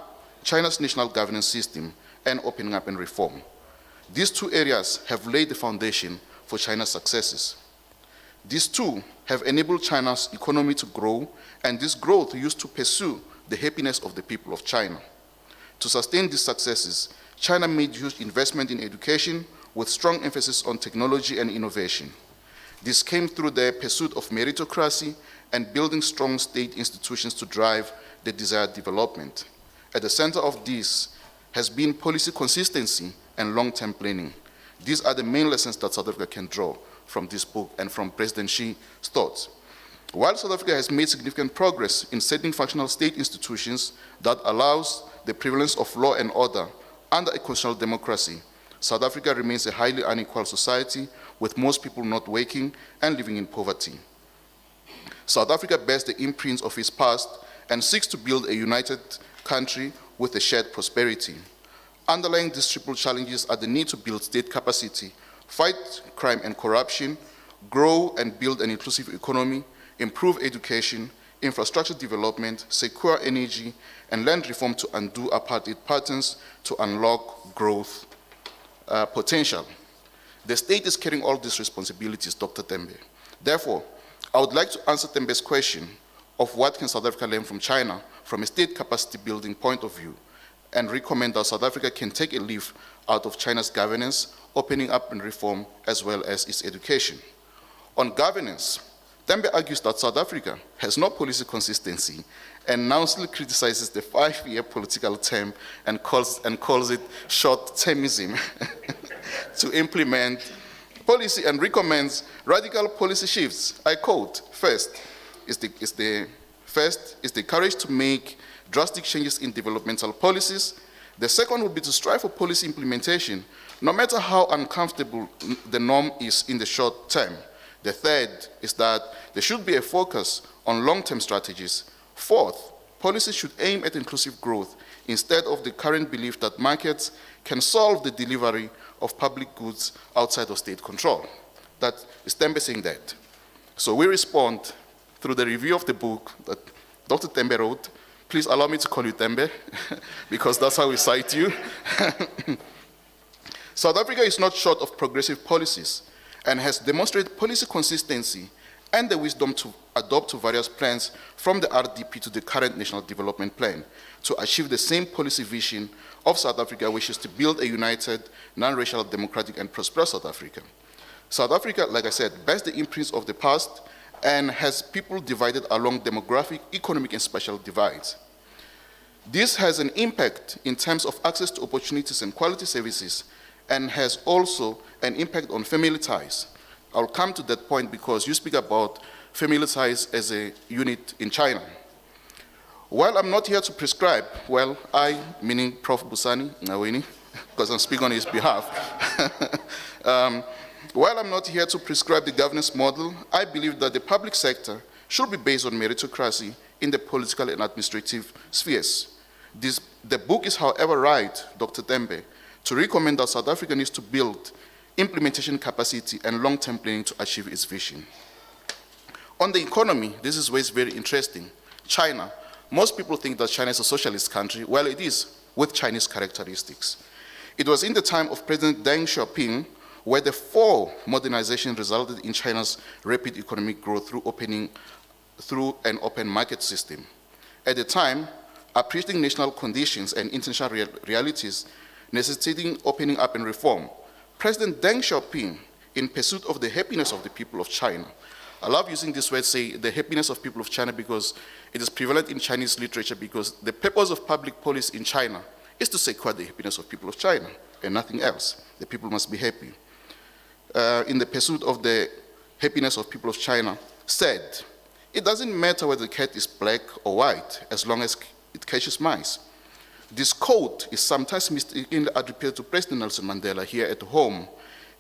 China's national governance system and opening up and reform. These two areas have laid the foundation for China's successes. These two have enabled China's economy to grow, and this growth used to pursue the happiness of the people of China. To sustain these successes, China made huge investment in education with strong emphasis on technology and innovation. This came through the pursuit of meritocracy and building strong state institutions to drive the desired development. At the center of this has been policy consistency and long-term planning. These are the main lessons that South Africa can draw from this book and from President Xi's thoughts. While South Africa has made significant progress in setting functional state institutions that allows the prevalence of law and order under a constitutional democracy, South Africa remains a highly unequal society with most people not working and living in poverty. South Africa bears the imprints of its past and seeks to build a united country with a shared prosperity. Underlying these triple challenges are the need to build state capacity, fight crime and corruption, grow and build an inclusive economy, improve education, infrastructure development, secure energy, and land reform to undo apartheid patterns to unlock growth potential. The state is carrying all these responsibilities, Dr. Tembe. Therefore, I would like to answer Tembe's question of what can South Africa learn from China from a state capacity building point of view, and recommend that South Africa can take a leaf out of China's governance, opening up and reform, as well as its education. On governance, Tembe argues that South Africa has no policy consistency and now still criticizes the 5-year political term and calls it short-termism to implement policy, and recommends radical policy shifts. I quote, first is the courage to make drastic changes in developmental policies. The second would be to strive for policy implementation, no matter how uncomfortable the norm is in the short term. The third is that there should be a focus on long-term strategies. Fourth, policies should aim at inclusive growth instead of the current belief that markets can solve the delivery of public goods outside of state control. that is Tembe saying that? So we respond through the review of the book that Dr. Tembe wrote. Please allow me to call you Tembe, because that's how we cite you. South Africa is not short of progressive policies and has demonstrated policy consistency and the wisdom to adopt various plans from the RDP to the current National Development Plan to achieve the same policy vision of South Africa, which is to build a united, non-racial, democratic, and prosperous South Africa. South Africa, like I said, bears the imprints of the past and has people divided along demographic, economic, and spatial divides. This has an impact in terms of access to opportunities and quality services, and has also an impact on family ties. I'll come to that point because you speak about family ties as a unit in China. While I'm not here to prescribe, well, I, meaning Prof. Busani Naweni, because I'm speaking on his behalf, while I'm not here to prescribe the governance model, I believe that the public sector should be based on meritocracy in the political and administrative spheres. The book is, however, right, Dr. Tembe, to recommend that South Africa needs to build implementation capacity and long-term planning to achieve its vision. On the economy, this is where it's very interesting. China, most people think that China is a socialist country. Well, it is, with Chinese characteristics. It was in the time of President Deng Xiaoping where the 4 modernization resulted in China's rapid economic growth through an open market system. At the time, appreciating national conditions and international realities necessitating opening up and reform, President Deng Xiaoping, in pursuit of the happiness of the people of China, I love using this word, say, the happiness of people of China, because it is prevalent in Chinese literature, because the purpose of public policy in China is to secure the happiness of people of China and nothing else. The people must be happy. In the pursuit of the happiness of people of China, said, it doesn't matter whether the cat is black or white, as long as it catches mice. This quote is sometimes mistakenly attributed to President Nelson Mandela here at home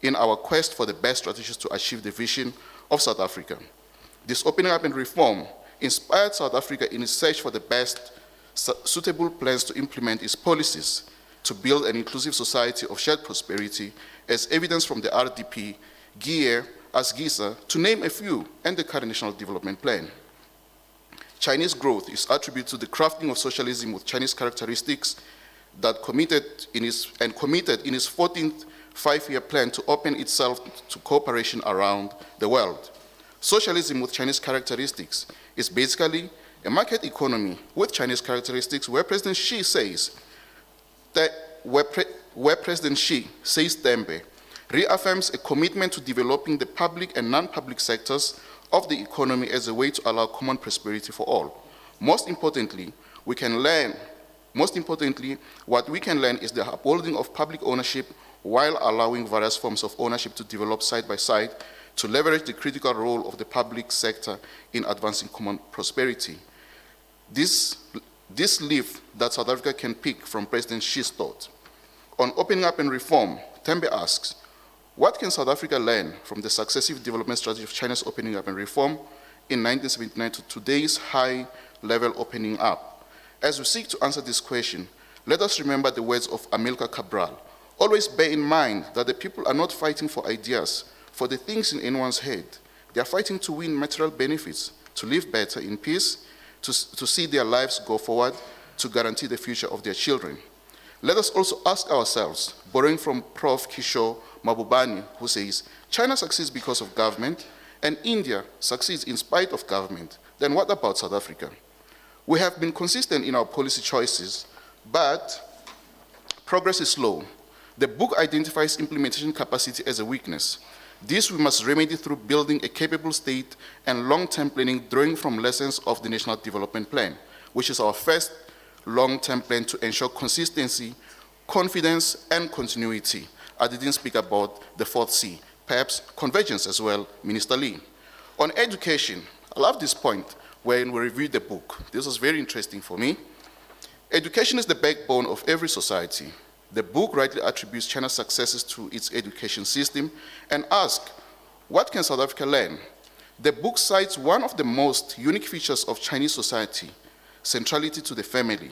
in our quest for the best strategies to achieve the vision of South Africa. This opening up and reform inspired South Africa in its search for the best suitable plans to implement its policies to build an inclusive society of shared prosperity, as evidenced from the RDP, GIA, ASGISA, to name a few, and the current National Development Plan. Chinese growth is attributed to the crafting of socialism with Chinese characteristics that committed in its 14th five-year plan to open itself to cooperation around the world. Socialism with Chinese characteristics is basically a market economy with Chinese characteristics where President Xi says that where President Xi says Tembe reaffirms a commitment to developing the public and non-public sectors of the economy as a way to allow common prosperity for all. Most importantly, what we can learn is the upholding of public ownership while allowing various forms of ownership to develop side by side to leverage the critical role of the public sector in advancing common prosperity. This leaf that South Africa can pick from President Xi's thought. On opening up and reform, Tembe asks, what can South Africa learn from the successive development strategy of China's opening up and reform in 1979 to today's high-level opening up? As we seek to answer this question, let us remember the words of Amilcar Cabral. Always bear in mind that the people are not fighting for ideas, for the things in anyone's head. They are fighting to win material benefits, to live better in peace, to see their lives go forward, to guarantee the future of their children. Let us also ask ourselves, borrowing from Prof. Kishore Mabubani, who says, China succeeds because of government, and India succeeds in spite of government. Then what about South Africa? We have been consistent in our policy choices, but progress is slow. The book identifies implementation capacity as a weakness. This we must remedy through building a capable state and long-term planning drawing from lessons of the National Development Plan, which is our first long-term plan to ensure consistency, confidence, and continuity. I didn't speak about the 4th C, perhaps convergence as well, Minister Lee. On education, I love this point when we reviewed the book. This was very interesting for me. Education is the backbone of every society. The book rightly attributes China's successes to its education system and asks, what can South Africa learn? The book cites one of the most unique features of Chinese society, centrality to the family.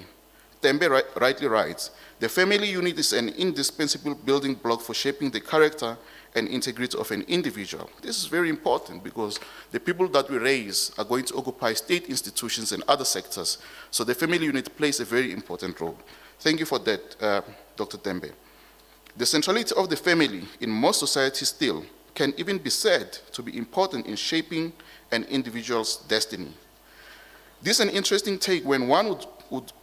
Tembe rightly writes, the family unit is an indispensable building block for shaping the character and integrity of an individual. This is very important because the people that we raise are going to occupy state institutions and other sectors, so the family unit plays a very important role. Thank you for that, Dr. Tembe. The centrality of the family in most societies still can even be said to be important in shaping an individual's destiny. This is an interesting take when one would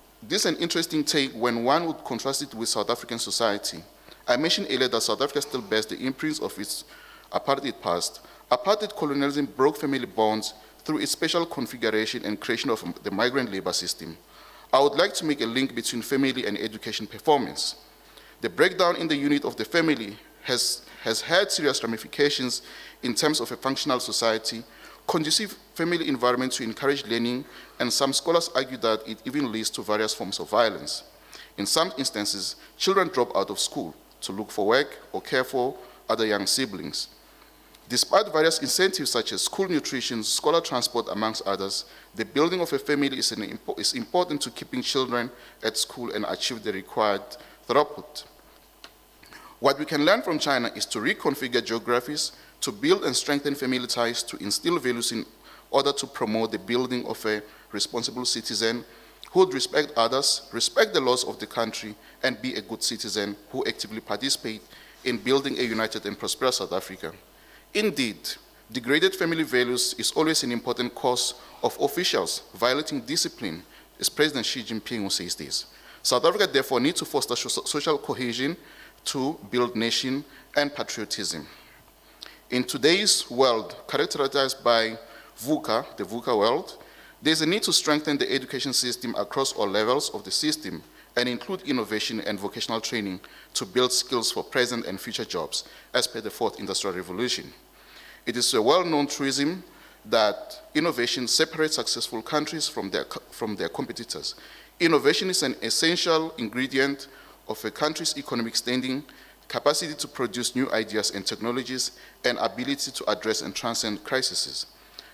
contrast it with South African society. I mentioned earlier that South Africa still bears the imprints of its apartheid past. Apartheid colonialism broke family bonds through its special configuration and creation of the migrant labor system. I would like to make a link between family and education performance. The breakdown in the unit of the family has had serious ramifications in terms of a functional society, conducive family environment to encourage learning, and some scholars argue that it even leads to various forms of violence. In some instances, children drop out of school to look for work or care for other young siblings. Despite various incentives such as school nutrition, scholar transport, amongst others, the building of a family is important to keeping children at school and achieve the required throughput. What we can learn from China is to reconfigure geographies, to build and strengthen family ties, to instill values in order to promote the building of a responsible citizen who would respect others, respect the laws of the country, and be a good citizen who actively participate in building a united and prosperous South Africa. Indeed, degraded family values is always an important cause of officials violating discipline, as President Xi Jinping who says this. South Africa therefore needs to foster social cohesion to build nation and patriotism. In today's world, characterized by VUCA, the VUCA world, there's a need to strengthen the education system across all levels of the system and include innovation and vocational training to build skills for present and future jobs, as per the Fourth Industrial Revolution. It is a well-known truism that innovation separates successful countries from their competitors. Innovation is an essential ingredient of a country's economic standing, capacity to produce new ideas and technologies, and ability to address and transcend crises.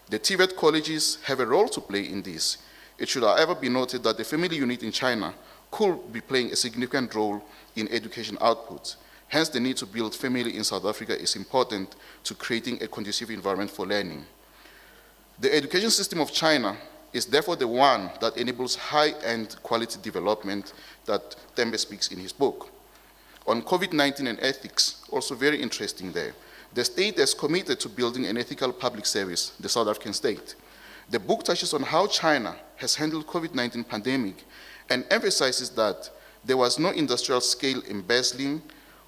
The TVET colleges have a role to play in this. It should, however, be noted that the family unit in China could be playing a significant role in education outputs. Hence, the need to build family in South Africa is important to creating a conducive environment for learning. The education system of China is therefore the one that enables high-end quality development that Tembe speaks in his book. On COVID-19 and ethics, also very interesting there. The state is committed to building an ethical public service, the South African state. The book touches on how China has handled COVID-19 pandemic and emphasizes that there was no industrial scale embezzling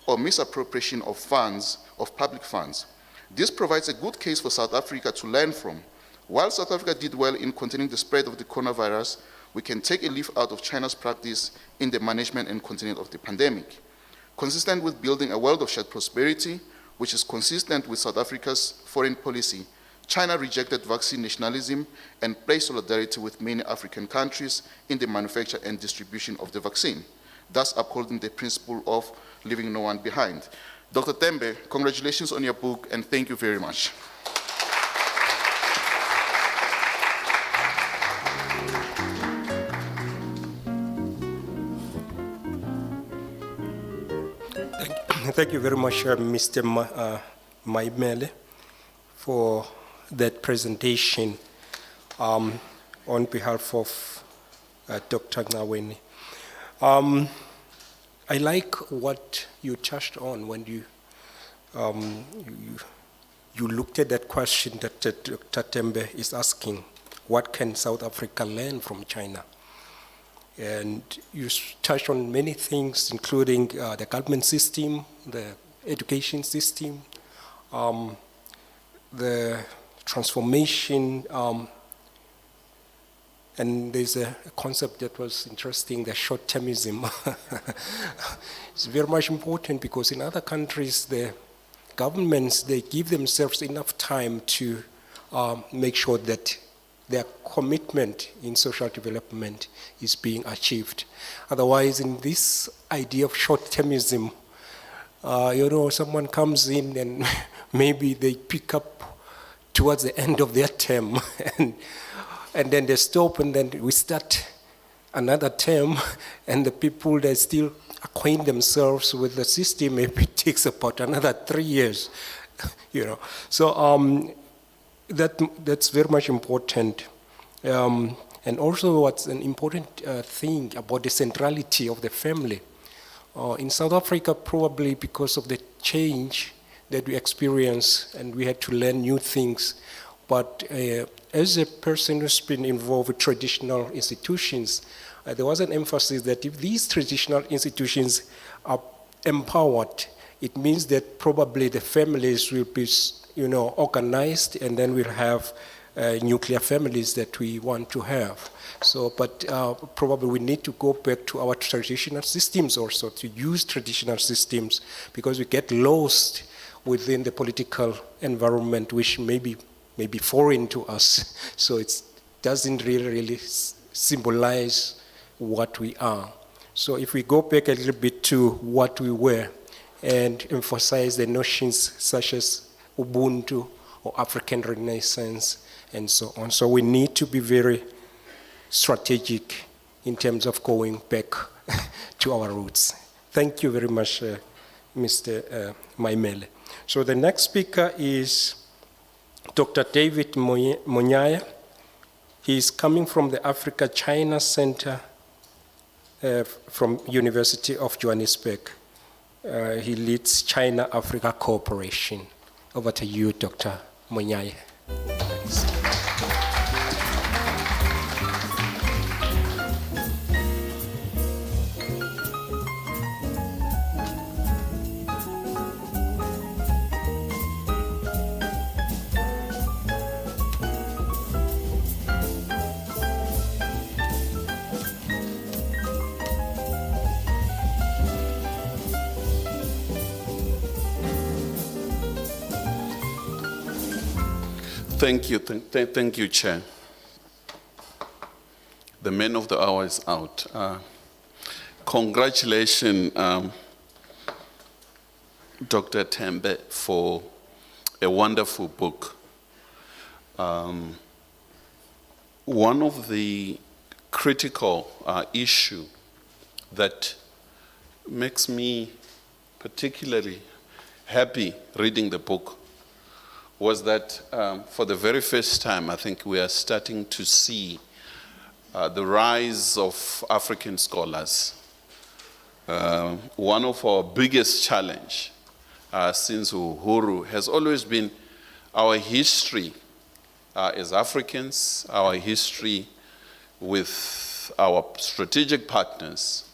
or misappropriation of funds, of public funds. This provides a good case for South Africa to learn from. While South Africa did well in containing the spread of the coronavirus, we can take a leaf out of China's practice in the management and containment of the pandemic. Consistent with building a world of shared prosperity, which is consistent with South Africa's foreign policy, China rejected vaccine nationalism and pledged solidarity with many African countries in the manufacture and distribution of the vaccine, thus upholding the principle of leaving no one behind. Dr. Tembe, congratulations on your book, and thank you very much. Thank you very much, Mr. Maimele, for that presentation on behalf of Dr. Ngaweni. I like what you touched on when you looked at that question that Dr. Tembe is asking. What can South Africa learn from China? And you touched on many things, including the government system, the education system, the transformation, and there's a concept that was interesting, the short-termism. It's very much important because in other countries, the governments, they give themselves enough time to make sure that their commitment in social development is being achieved. Otherwise, in this idea of short-termism, someone comes in and maybe they pick up towards the end of their term and then they stop and then we start another term and the people, they're still acquaint themselves with the system, maybe it takes about another 3 years, you know. So that's very much important. And also what's an important thing about the centrality of the family. In South Africa, probably because of the change that we experienced and we had to learn new things. But as a person who's been involved with traditional institutions, there was an emphasis that if these traditional institutions are empowered, it means that probably the families will be, you know, organized, and then we'll have nuclear families that we want to have. So, but probably we need to go back to our traditional systems also, to use traditional systems, because we get lost within the political environment, which may be foreign to us. So it doesn't really symbolize what we are. So if we go back a little bit to what we were and emphasize the notions such as Ubuntu or African Renaissance and so on. So we need to be very strategic in terms of going back to our roots. Thank you very much, Mr. Maimele. So the next speaker is Dr. David Monier. He is coming from the Africa-China Center from University of Johannesburg. He leads China-Africa Cooperation. Over to you, Dr. Monier. Thank you, Chair. The man of the hour is out. Congratulations, Dr. Tembe, for a wonderful book. One of the critical issue that makes me particularly happy reading the book was that for the very first time, I think we are starting to see the rise of African scholars. One of our biggest challenge since Uhuru has always been our history as Africans, our history with our strategic partners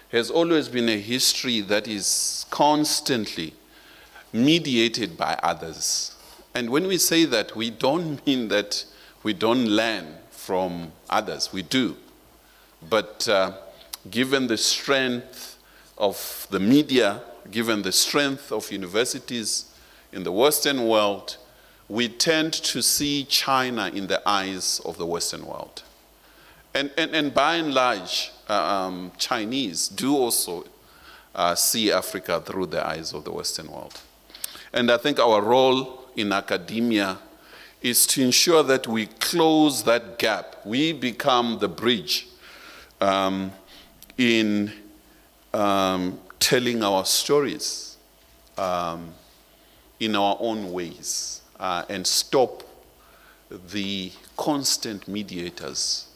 has always been a history that is constantly mediated by others. And when we say that, we don't mean that we don't learn from others, we do. But given the strength of the media, given the strength of universities in the Western world, we tend to see China in the eyes of the Western world. And by and large, Chinese do also see Africa through the eyes of the Western world. And I think our role in academia is to ensure that we close that gap. We become the bridge in telling our stories in our own ways and stop the constant mediators.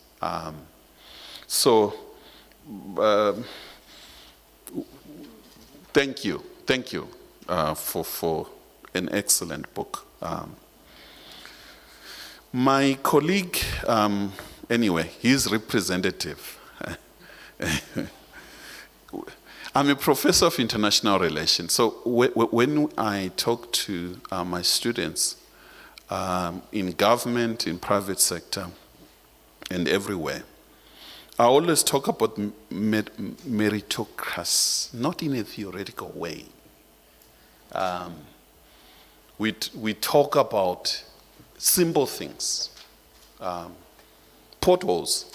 Thank you for an excellent book. My colleague, anyway, his representative. I'm a professor of international relations, so when I talk to my students in government, in private sector, and everywhere, I always talk about meritocracy, not in a theoretical way. We talk about simple things, potholes,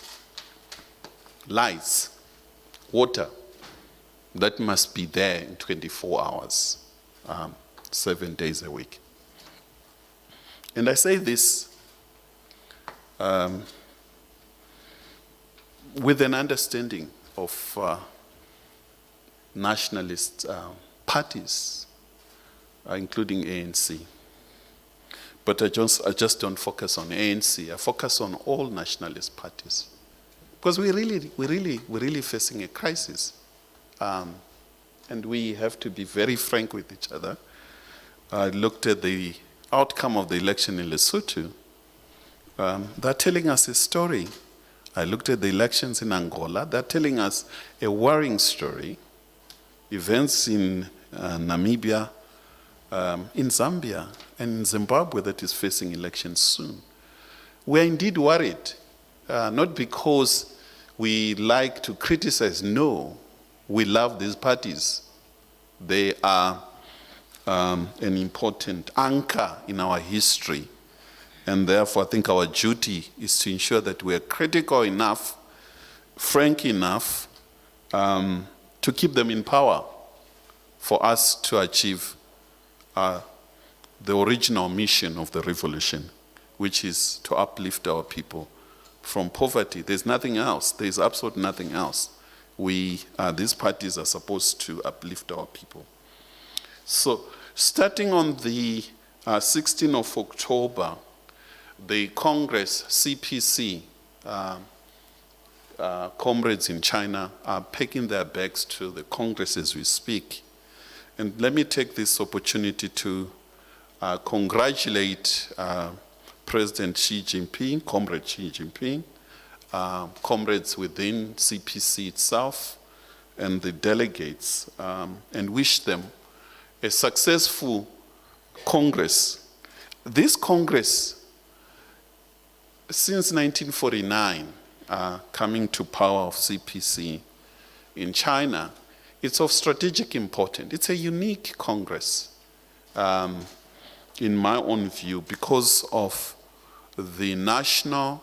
lights, water, that must be there in 24 hours, 7 days a week. And I say this with an understanding of nationalist parties, including ANC. But I just don't focus on ANC. I focus on all nationalist parties, because we're really facing a crisis, and we have to be very frank with each other. I looked at the outcome of the election in Lesotho. They're telling us a story. I looked at the elections in Angola. They're telling us a worrying story. Events in Namibia, in Zambia, and in Zimbabwe that is facing elections soon. We're indeed worried, not because we like to criticize. No, we love these parties. They are an important anchor in our history. And therefore, I think our duty is to ensure that we are critical enough, frank enough, to keep them in power for us to achieve the original mission of the revolution, which is to uplift our people from poverty. There's nothing else. There's absolutely nothing else. These parties are supposed to uplift our people. So, starting on the 16th of October, the Congress, CPC, comrades in China are packing their bags to the Congress as we speak. And let me take this opportunity to congratulate President Xi Jinping, Comrade Xi Jinping, comrades within CPC itself, and the delegates, and wish them a successful Congress. This Congress, since 1949, coming to power of CPC in China, it's of strategic importance. It's a unique Congress, in my own view, because of the national,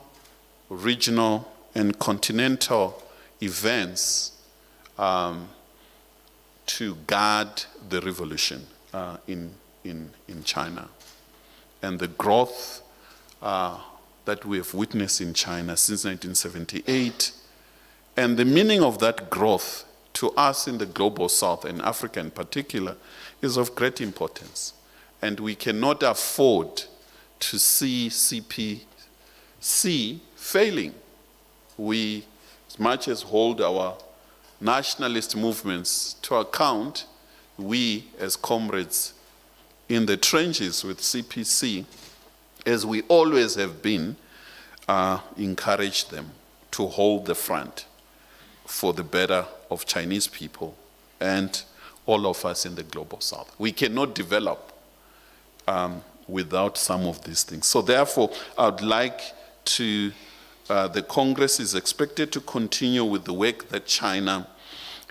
regional, and continental events to guard the revolution in China. And the growth that we have witnessed in China since 1978, and the meaning of that growth to us in the global south, and Africa in particular, is of great importance. And we cannot afford to see CPC failing. We, as much as hold our nationalist movements to account, we as comrades in the trenches with CPC, as we always have been, encourage them to hold the front for the better of Chinese people and all of us in the global south. We cannot develop without some of these things. So therefore, I would like to, the Congress is expected to continue with the work that China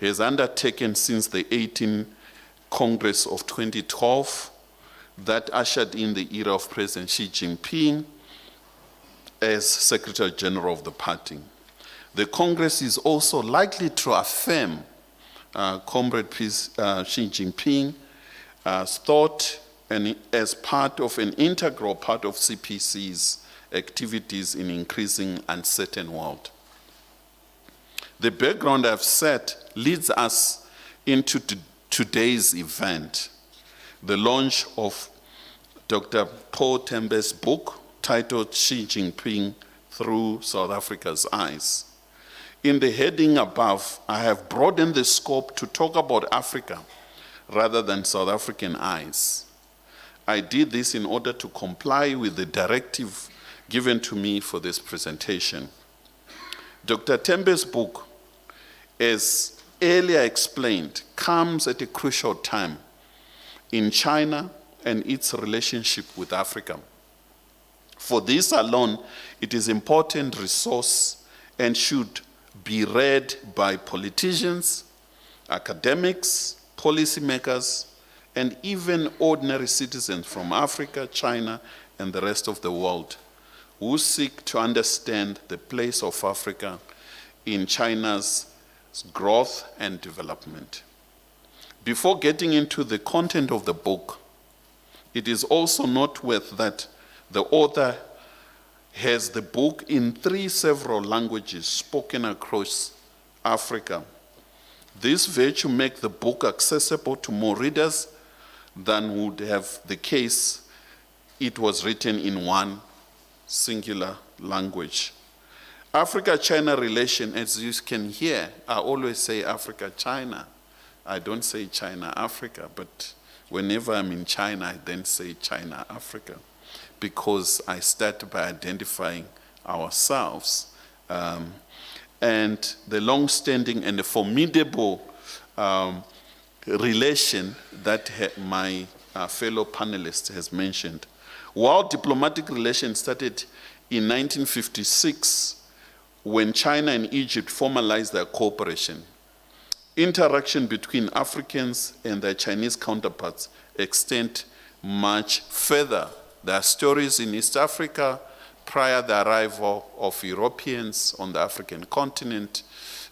has undertaken since the 18th Congress of 2012, that ushered in the era of President Xi Jinping as Secretary General of the party. The Congress is also likely to affirm Comrade Xi Jinping's thought, and as part of an integral part of CPC's activities in increasing uncertain world. The background I've set leads us into today's event, the launch of Dr. Paul Tembe's book titled Xi Jinping Through South Africa's Eyes. In the heading above, I have broadened the scope to talk about Africa rather than South African eyes. I did this in order to comply with the directive given to me for this presentation. Dr. Tembe's book, as earlier explained, comes at a crucial time in China and its relationship with Africa. For this alone, it is an important resource and should be read by politicians, academics, policymakers, and even ordinary citizens from Africa, China, and the rest of the world who seek to understand the place of Africa in China's growth and development. Before getting into the content of the book, it is also noteworthy that the author has the book in 3 several languages spoken across Africa, This virtue makes the book accessible to more readers than would have the case it was written in one singular language. Africa-China relation, as you can hear, I always say Africa-China. I don't say China-Africa, but whenever I'm in China, I then say China-Africa, because I start by identifying ourselves. And the long-standing and the formidable relation that my fellow panelist has mentioned. While diplomatic relations started in 1956, when China and Egypt formalized their cooperation, interaction between Africans and their Chinese counterparts extend much further. There are stories in East Africa prior to the arrival of Europeans on the African continent.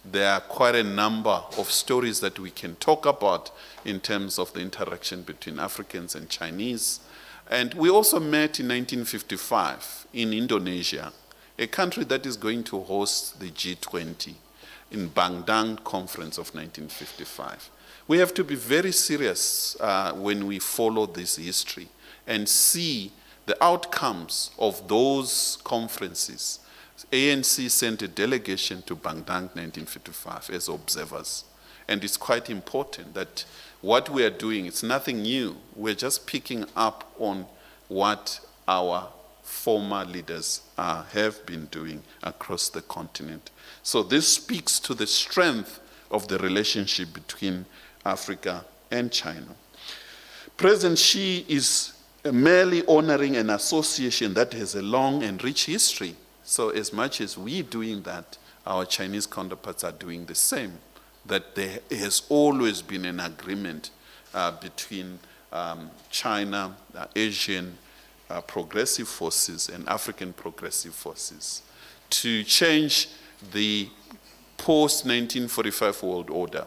There are quite a number of stories that we can talk about in terms of the interaction between Africans and Chinese. And we also met in 1955 in Indonesia, a country that is going to host the G20 in Bandung Conference of 1955. We have to be very serious when we follow this history and see the outcomes of those conferences. ANC sent a delegation to Bandung 1955 as observers. And it's quite important that what we are doing, it's nothing new. We're just picking up on what our former leaders have been doing across the continent. So this speaks to the strength of the relationship between Africa and China. President Xi is merely honoring an association that has a long and rich history. So as much as we're doing that, our Chinese counterparts are doing the same, that there has always been an agreement between China, Asian progressive forces and African progressive forces to change the post-1945 world order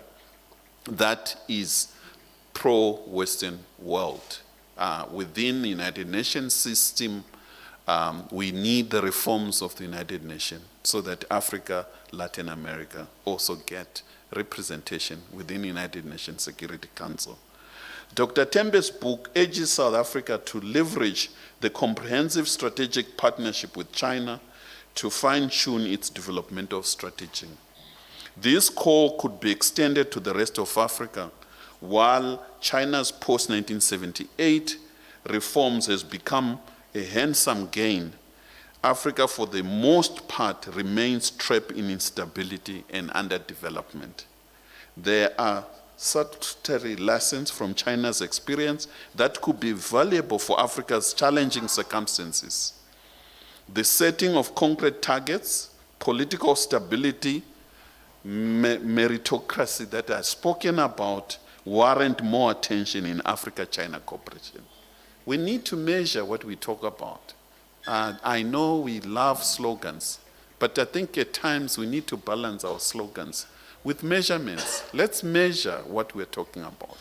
that is pro-Western world. Within the United Nations system, we need the reforms of the United Nations so that Africa, Latin America also get representation within the United Nations Security Council. Dr. Tembe's book urges South Africa to leverage the comprehensive strategic partnership with China to fine-tune its developmental strategy. This call could be extended to the rest of Africa, while China's post-1978 reforms has become a handsome gain. Africa, for the most part, remains trapped in instability and underdevelopment. There are salutary lessons from China's experience that could be valuable for Africa's challenging circumstances. The setting of concrete targets, political stability, meritocracy that are spoken about warrant more attention in Africa-China cooperation. We need to measure what we talk about. I know we love slogans, but I think at times we need to balance our slogans with measurements. Let's measure what we're talking about.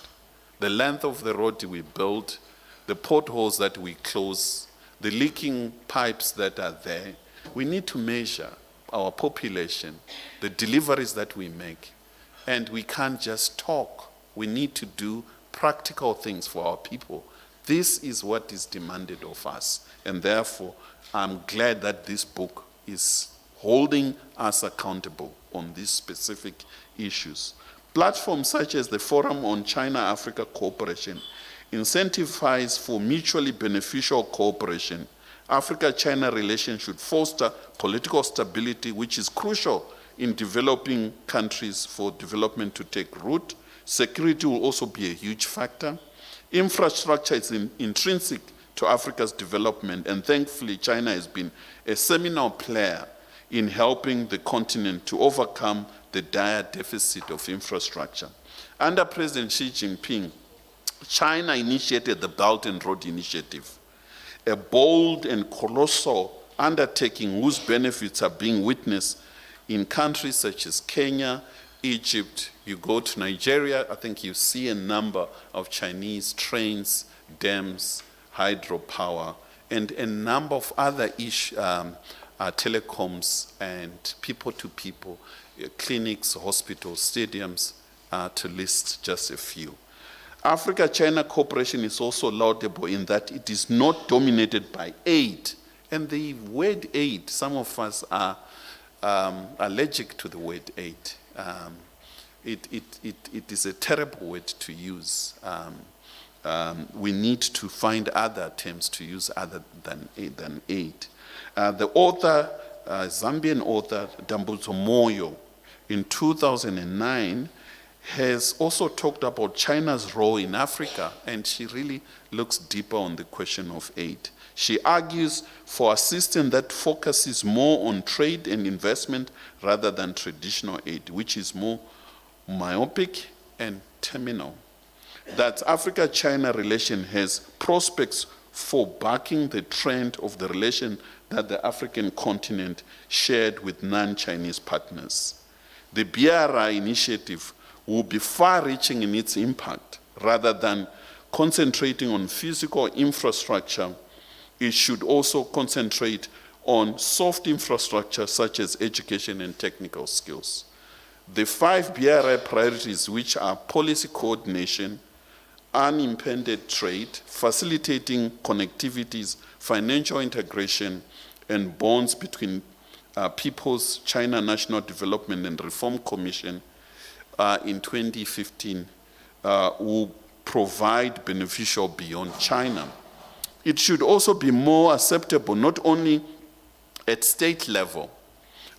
The length of the road we build, the potholes that we close, the leaking pipes that are there. We need to measure our population, the deliveries that we make. And we can't just talk. We need to do practical things for our people. This is what is demanded of us. And therefore, I'm glad that this book is holding us accountable on these specific issues. Platforms such as the Forum on China-Africa Cooperation incentivize for mutually beneficial cooperation. Africa-China relations should foster political stability, which is crucial in developing countries for development to take root. Security will also be a huge factor. Infrastructure is intrinsic to Africa's development, and thankfully China has been a seminal player in helping the continent to overcome the dire deficit of infrastructure. Under President Xi Jinping, China initiated the Belt and Road Initiative, a bold and colossal undertaking whose benefits are being witnessed in countries such as Kenya, Egypt. You go to Nigeria, I think you see a number of Chinese trains, dams, hydropower, and a number of other telecoms and people-to-people, clinics, hospitals, stadiums, to list just a few. Africa-China cooperation is also laudable in that it is not dominated by aid. And the word aid, some of us are allergic to the word aid. It is a terrible word to use. We need to find other terms to use other than aid. The author, Zambian author, Dambudzo Moyo, in 2009, has also talked about China's role in Africa, and she really looks deeper on the question of aid. She argues for a system that focuses more on trade and investment rather than traditional aid, which is more myopic and terminal. That Africa-China relation has prospects for backing the trend of the relation that the African continent shared with non-Chinese partners. The BRI initiative will be far-reaching in its impact. Rather than concentrating on physical infrastructure, it should also concentrate on soft infrastructure such as education and technical skills. The 5 BRI priorities, which are policy coordination, unimpeded trade, facilitating connectivities, financial integration, and bonds between People's China National Development and Reform Commission in 2015 will provide beneficial beyond China. It should also be more acceptable, not only at state level,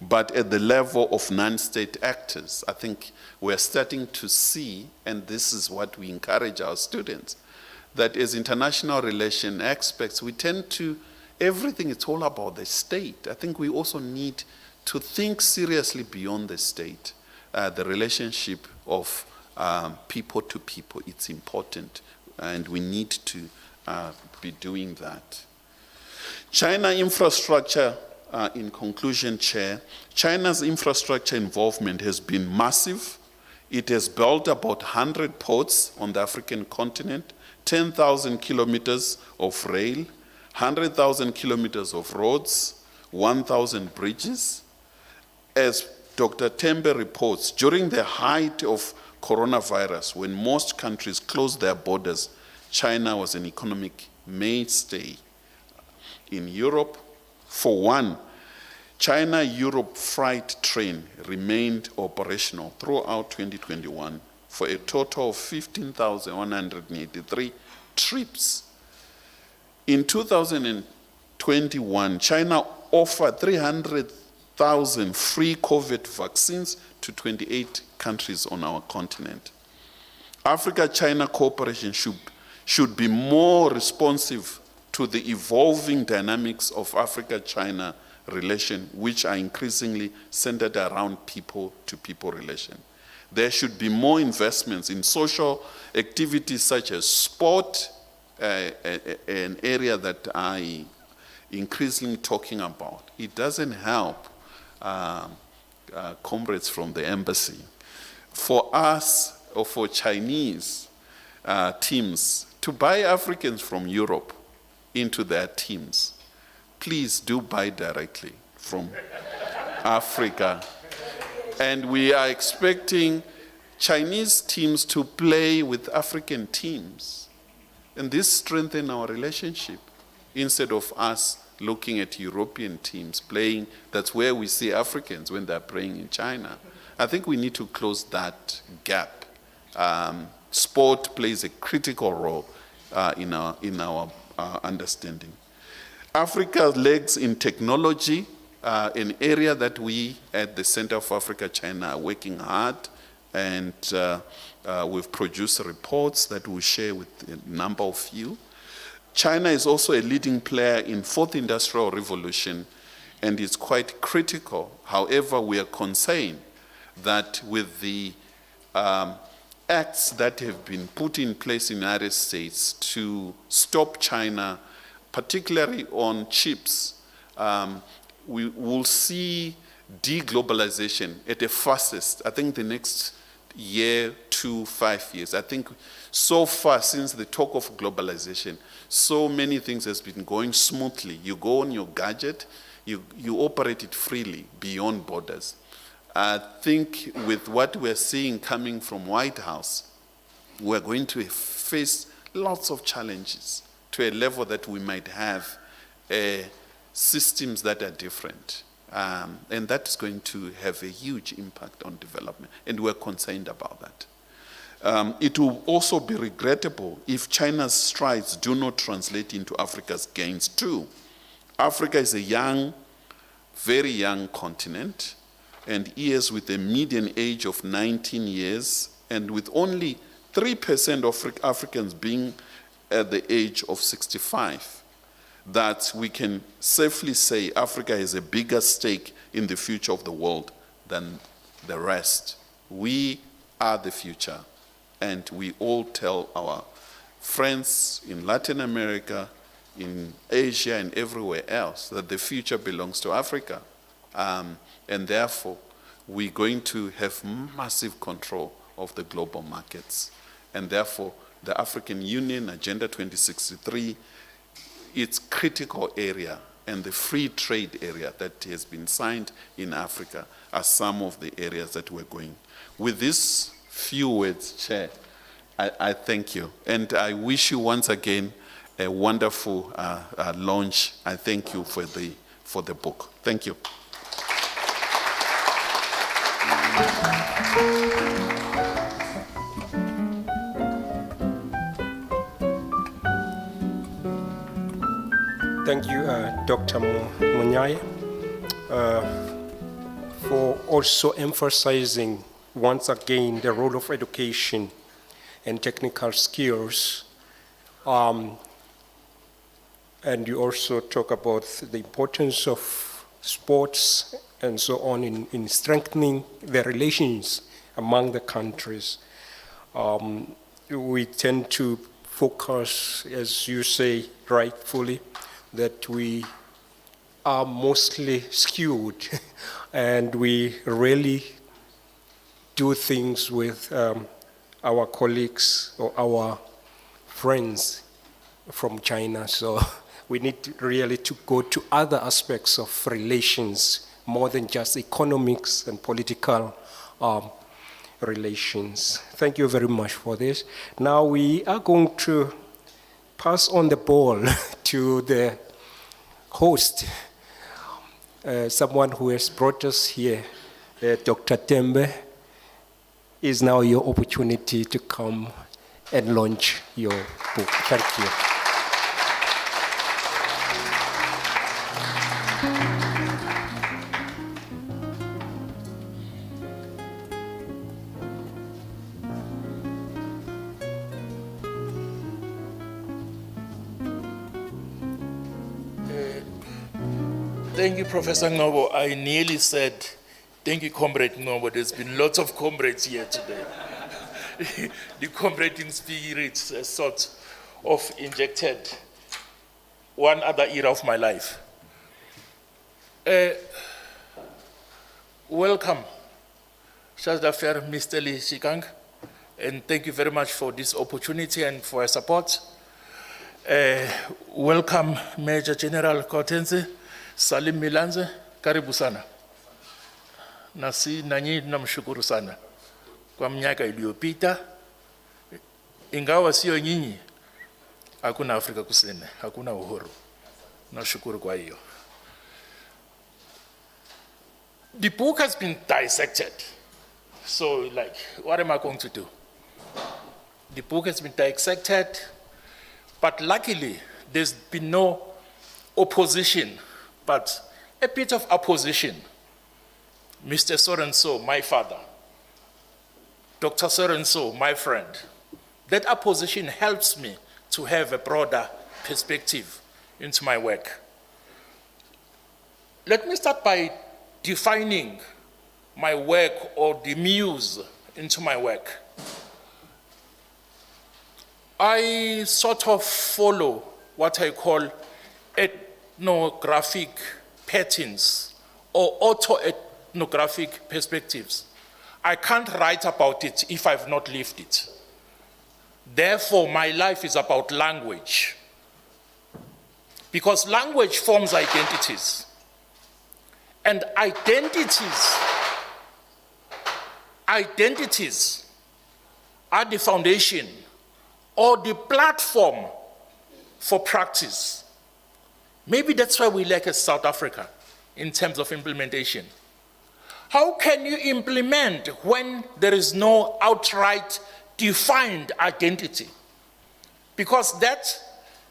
but at the level of non-state actors. I think we're starting to see, and this is what we encourage our students, that as international relation experts, we tend to, everything is all about the state. I think we also need to think seriously beyond the state. The relationship of people to people, it's important, and we need to be doing that. China infrastructure, in conclusion, Chair, China's infrastructure involvement has been massive. It has built about 100 ports on the African continent, 10,000 kilometers of rail, 100,000 kilometers of roads, 1,000 bridges. As Dr. Tembe reports, during the height of coronavirus, when most countries closed their borders, China was an economic mainstay. In Europe, for one, China-Europe freight train remained operational throughout 2021 for a total of 15,183 trips. In 2021, China offered 300,000 free COVID vaccines to 28 countries on our continent. Africa-China cooperation should be more responsive to the evolving dynamics of Africa-China relation, which are increasingly centered around people-to-people relation. There should be more investments in social activities such as sport, an area that I increasingly talking about. It doesn't help comrades from the embassy. For us, or for Chinese teams, to buy Africans from Europe into their teams, please do buy directly from Africa. And we are expecting Chinese teams to play with African teams. And this strengthens our relationship. Instead of us looking at European teams playing, that's where we see Africans when they're playing in China. I think we need to close that gap. Sport plays a critical role in our understanding. Africa's legs in technology, an area that we at the Center for Africa-China are working hard, and we've produced reports that we'll share with a number of you. China is also a leading player in fourth industrial revolution, and it's quite critical. However, we are concerned that with the acts that have been put in place in the United States to stop China, particularly on chips, we will see deglobalization at the fastest. I think the next year to 5 years. I think so far since the talk of globalization, so many things has been going smoothly. You go on your gadget, you operate it freely beyond borders. I think with what we're seeing coming from White House, we're going to face lots of challenges to a level that we might have systems that are different. And that is going to have a huge impact on development, and we're concerned about that. It will also be regrettable if China's strides do not translate into Africa's gains too. Africa is a young, very young continent, and years with a median age of 19 years, and with only 3% of Africans being at the age of 65, that we can safely say Africa has a bigger stake in the future of the world than the rest. We are the future, and we all tell our friends in Latin America, in Asia, and everywhere else that the future belongs to Africa. And therefore, we're going to have massive control of the global markets. And therefore, the African Union, Agenda 2063, its critical area and the free trade area that has been signed in Africa are some of the areas that we're going. With these few words, Chair, I thank you. And I wish you once again a wonderful launch. I thank you for the book. Thank you. Thank you, Dr. Monier, for also emphasizing once again the role of education and technical skills. And you also talk about the importance of sports and so on in strengthening the relations among the countries. We tend to focus, as you say rightfully, that we are mostly skewed and we really do things with our colleagues or our friends from China. So we need really to go to other aspects of relations more than just economics and political relations. Thank you very much for this. Now we are going to pass on the ball to the host, someone who has brought us here, Dr. Tembe. Is now your opportunity to come and launch your book. Thank you. Thank you, Professor Ngobo. I nearly said, thank you, Comrade Ngobo. There's been lots of comrades here today. The comrading spirit sort of injected one other era of my life. Welcome, Shazda Fair, Mr. Lee Shikang, and thank you very much for this opportunity and for your support. Welcome, Major General Kortenze, Salim Milanze, karibu sana. Nasi nanyi namshukuru sana. Kwa miaka iliyopita, ingawa sio nyinyi, hakuna Afrika Kusini, hakuna uhuru. Nashukuru kwa hiyo. The book has been dissected. So, like, what am I going to do? The book has been dissected, but luckily, there's been no opposition, but a bit of opposition. Mr. So-and-so, my father. Dr. So-and-so, my friend. That opposition helps me to have a broader perspective into my work. Let me start by defining my work or the muse into my work. I sort of follow what I call ethnographic patterns or auto-ethnographic perspectives. I can't write about it if I've not lived it. Therefore, my life is about language. Because language forms identities. And identities identities are the foundation or the platform for practice. Maybe that's why we lack as South Africa in terms of implementation. How can you implement when there is no outright defined identity? Because that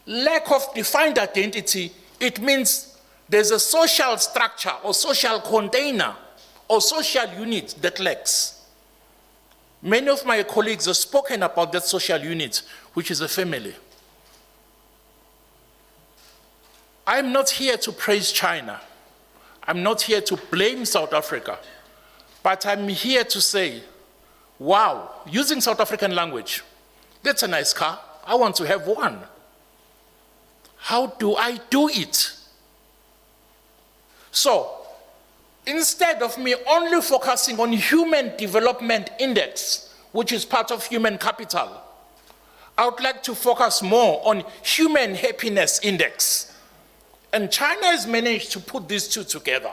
lack of defined identity, it means there's a social structure or social container or social unit that lacks. Many of my colleagues have spoken about that social unit, which is a family. I'm not here to praise China. I'm not here to blame South Africa. But I'm here to say, wow, using South African language, that's a nice car. I want to have one. How do I do it? So, instead of me only focusing on Human Development Index, which is part of human capital, I would like to focus more on Human Happiness Index. And China has managed to put these two together.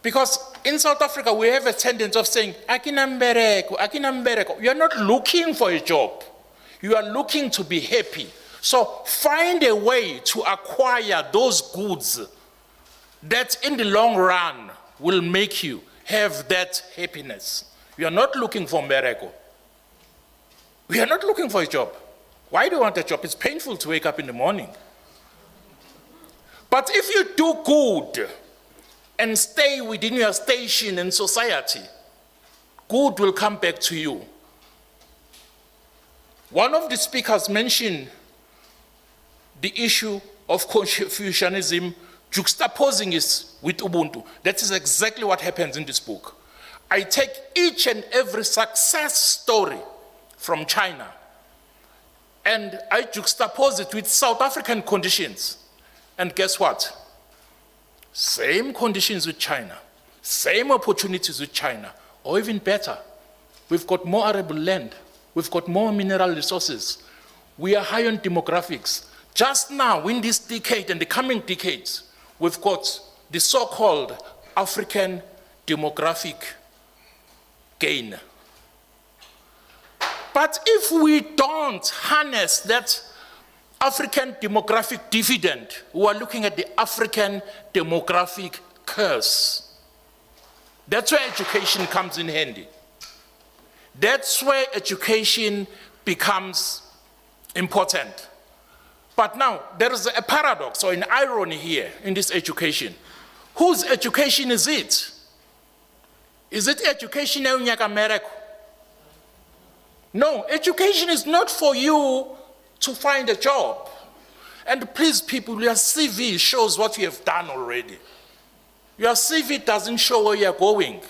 Because in South Africa, we have a tendency of saying, "Akina mbereko, akina mbereko." You are not looking for a job. You are looking to be happy. So find a way to acquire those goods that in the long run will make you have that happiness. You are not looking for mbereko. We are not looking for a job. Why do you want a job? It's painful to wake up in the morning. But if you do good and stay within your station in society, good will come back to you. One of the speakers mentioned the issue of Confucianism, juxtaposing it with Ubuntu. That is exactly what happens in this book. I take each and every success story from China and I juxtapose it with South African conditions. And guess what? Same conditions with China, same opportunities with China, or even better. We've got more arable land, we've got more mineral resources, we are high on demographics. Just now, in this decade and the coming decades, we've got the so-called African demographic gain. But if we don't harness that African demographic dividend, we are looking at the African demographic curse. That's where education comes in handy. That's where education becomes important. But now, there is a paradox or an irony here in this education. Whose education is it? Is it education in America? No, education is not for you to find a job. And please, people, your CV shows what you have done already. Your CV doesn't show where you're going.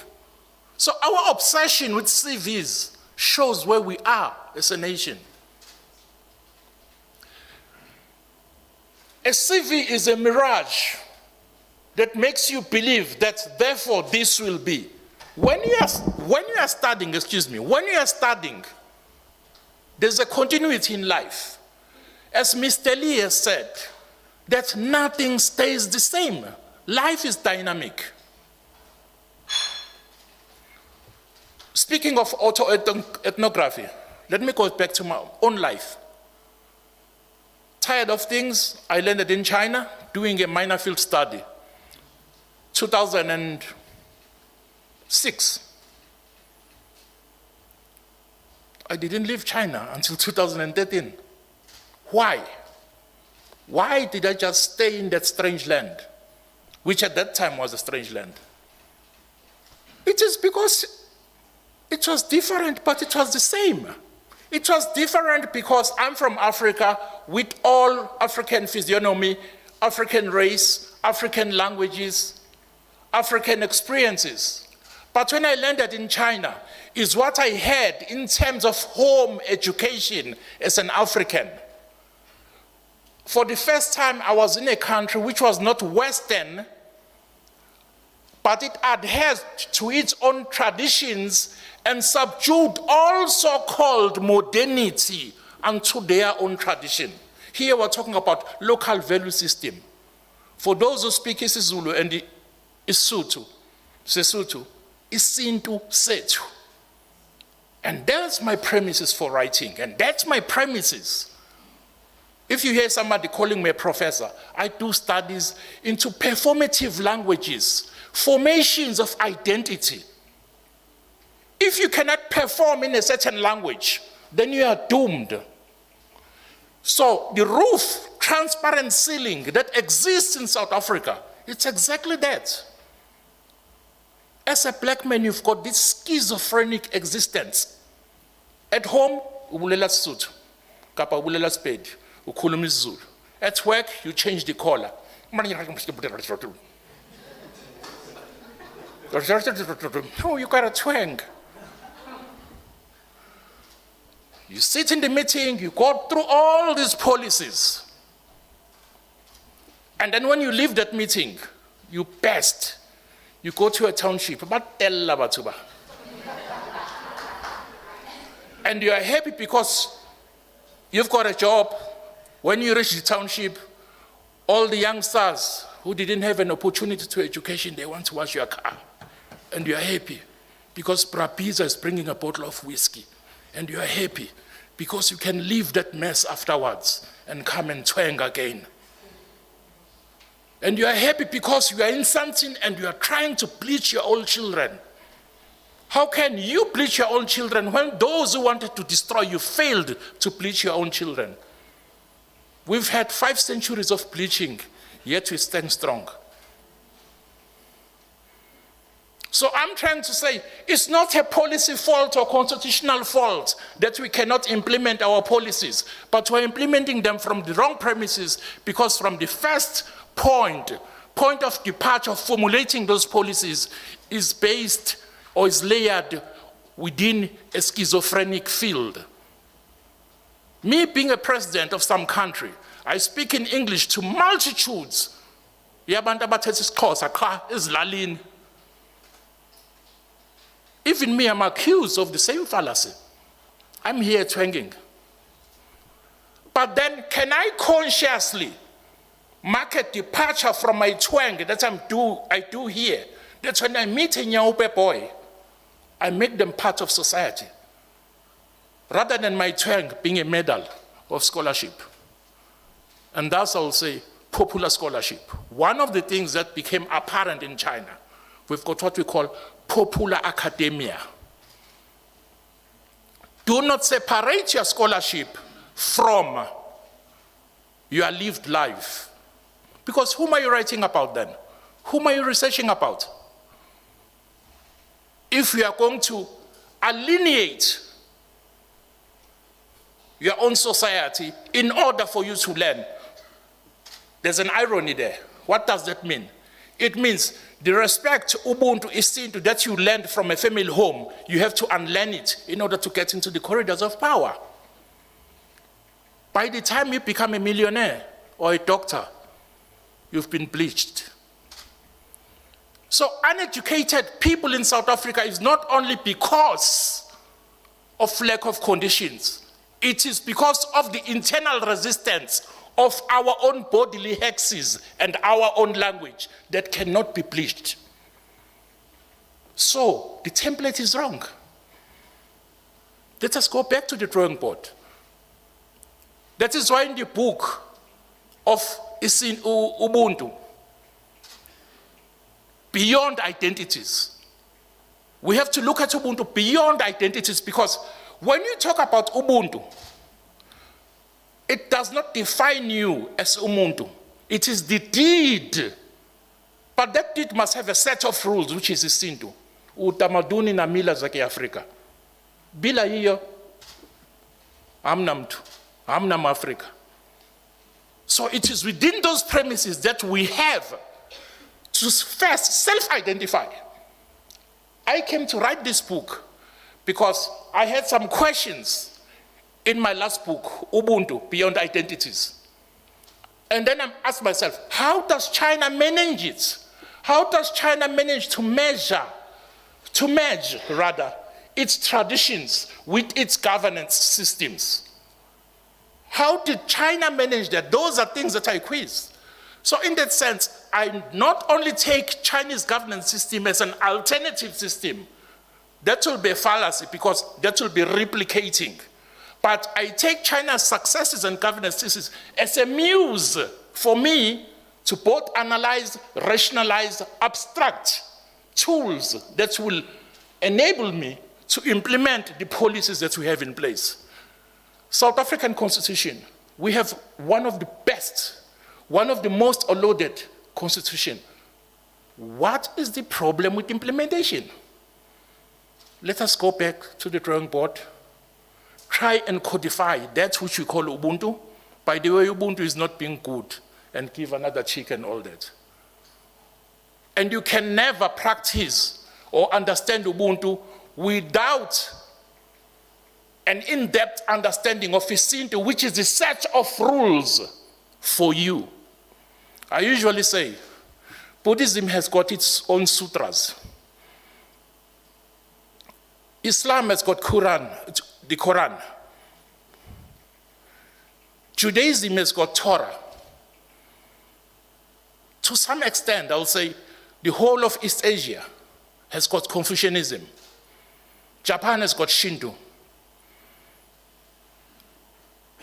So our obsession with CVs shows where we are as a nation. A CV is a mirage that makes you believe that therefore this will be. When you are studying, there's a continuity in life. As Mr. Lee has said, that nothing stays the same. Life is dynamic. Speaking of autoethnography, let me go back to my own life. Tired of things, I landed in China doing a minor field study. 2006. I didn't leave China until 2013. Why? Why did I just stay in that strange land, which at that time was a strange land? It is because it was different, but it was the same. It was different because I'm from Africa with all African physiognomy, African race, African languages, African experiences. But when I landed in China, is what I had in terms of home education as an African. For the first time, I was in a country which was not Western, but it adhered to its own traditions and subdued all so-called modernity unto their own tradition. Here we're talking about local value system. For those who speak isiZulu and Sesotho, isintu sethu. And that's my premises for writing, and that's my premises. If you hear somebody calling me a professor, I do studies into performative languages, formations of identity. If you cannot perform in a certain language, then you are doomed. So the roof, transparent ceiling that exists in South Africa, it's exactly that. As a black man, you've got this schizophrenic existence. At home, ubulela Sotho, kapa ubulela Sepedi, ukhuluma isiZulu. At work, you change the collar. Oh, you got a twang. You sit in the meeting, you go through all these policies. And then when you leave that meeting, you best. You go to a township, and you are happy because you've got a job. When you reach the township, all the youngsters who didn't have an opportunity to education, they want to wash your car. And you are happy because Prapiza is bringing a bottle of whiskey. And you are happy because you can leave that mess afterwards and come and twang again. And you are happy because you are in something and you are trying to bleach your own children. How can you bleach your own children when those who wanted to destroy you failed to bleach your own children? We've had 5 centuries of bleaching, yet we stand strong. So I'm trying to say, it's not a policy fault or constitutional fault that we cannot implement our policies, but we're implementing them from the wrong premises, because from the first point of departure of formulating those policies is based or is layered within a schizophrenic field. Me being a president of some country, I speak in English to multitudes. Even me, I'm accused of the same fallacy. I'm here twanging. But then, can I consciously mark a departure from my twang that I do here? That's when I meet a Nyaupe boy, I make them part of society, rather than my twang being a medal of scholarship. And thus I'll say popular scholarship. One of the things that became apparent in China, we've got what we call popular academia. Do not separate your scholarship from your lived life. Because whom are you writing about then? Whom are you researching about? If you are going to alienate your own society in order for you to learn, there's an irony there. What does that mean? It means the respect, Ubuntu, Isintu that you learned from a family home, you have to unlearn it in order to get into the corridors of power. By the time you become a millionaire or a doctor, you've been bleached. So uneducated people in South Africa is not only because of lack of conditions, it is because of the internal resistance of our own bodily hexes and our own language that cannot be bleached. So the template is wrong. Let us go back to the drawing board. That is why in the book of Ubuntu, Beyond Identities, we have to look at Ubuntu beyond identities, because when you talk about Ubuntu, it does not define you as umuntu. It is the deed. But that deed must have a set of rules, which is isintu. Utamaduni na mila za Kiafrika. Bila hiyo, hamna mtu, hamna Mwafrika. So it is within those premises that we have to first self-identify. I came to write this book because I had some questions in my last book, Ubuntu, Beyond Identities. And then I asked myself, how does China manage it? How does China manage to merge its traditions with its governance systems? How did China manage that? Those are things that I quiz. So in that sense, I not only take Chinese governance system as an alternative system, that will be a fallacy because that will be replicating. But I take China's successes and governance systems as a muse for me to both analyze, rationalize, abstract tools that will enable me to implement the policies that we have in place. South African Constitution, we have one of the best, one of the most lauded constitution. What is the problem with implementation? Let us go back to the drawing board, try and codify that which we call Ubuntu. By the way, Ubuntu is not being good and give another cheek and all that. And you can never practice or understand Ubuntu without an in-depth understanding of Isintu, which is the set of rules for you. I usually say, Buddhism has got its own sutras. Islam has got the Quran. Judaism has got Torah. To some extent, I'll say, the whole of East Asia has got Confucianism. Japan has got Shinto.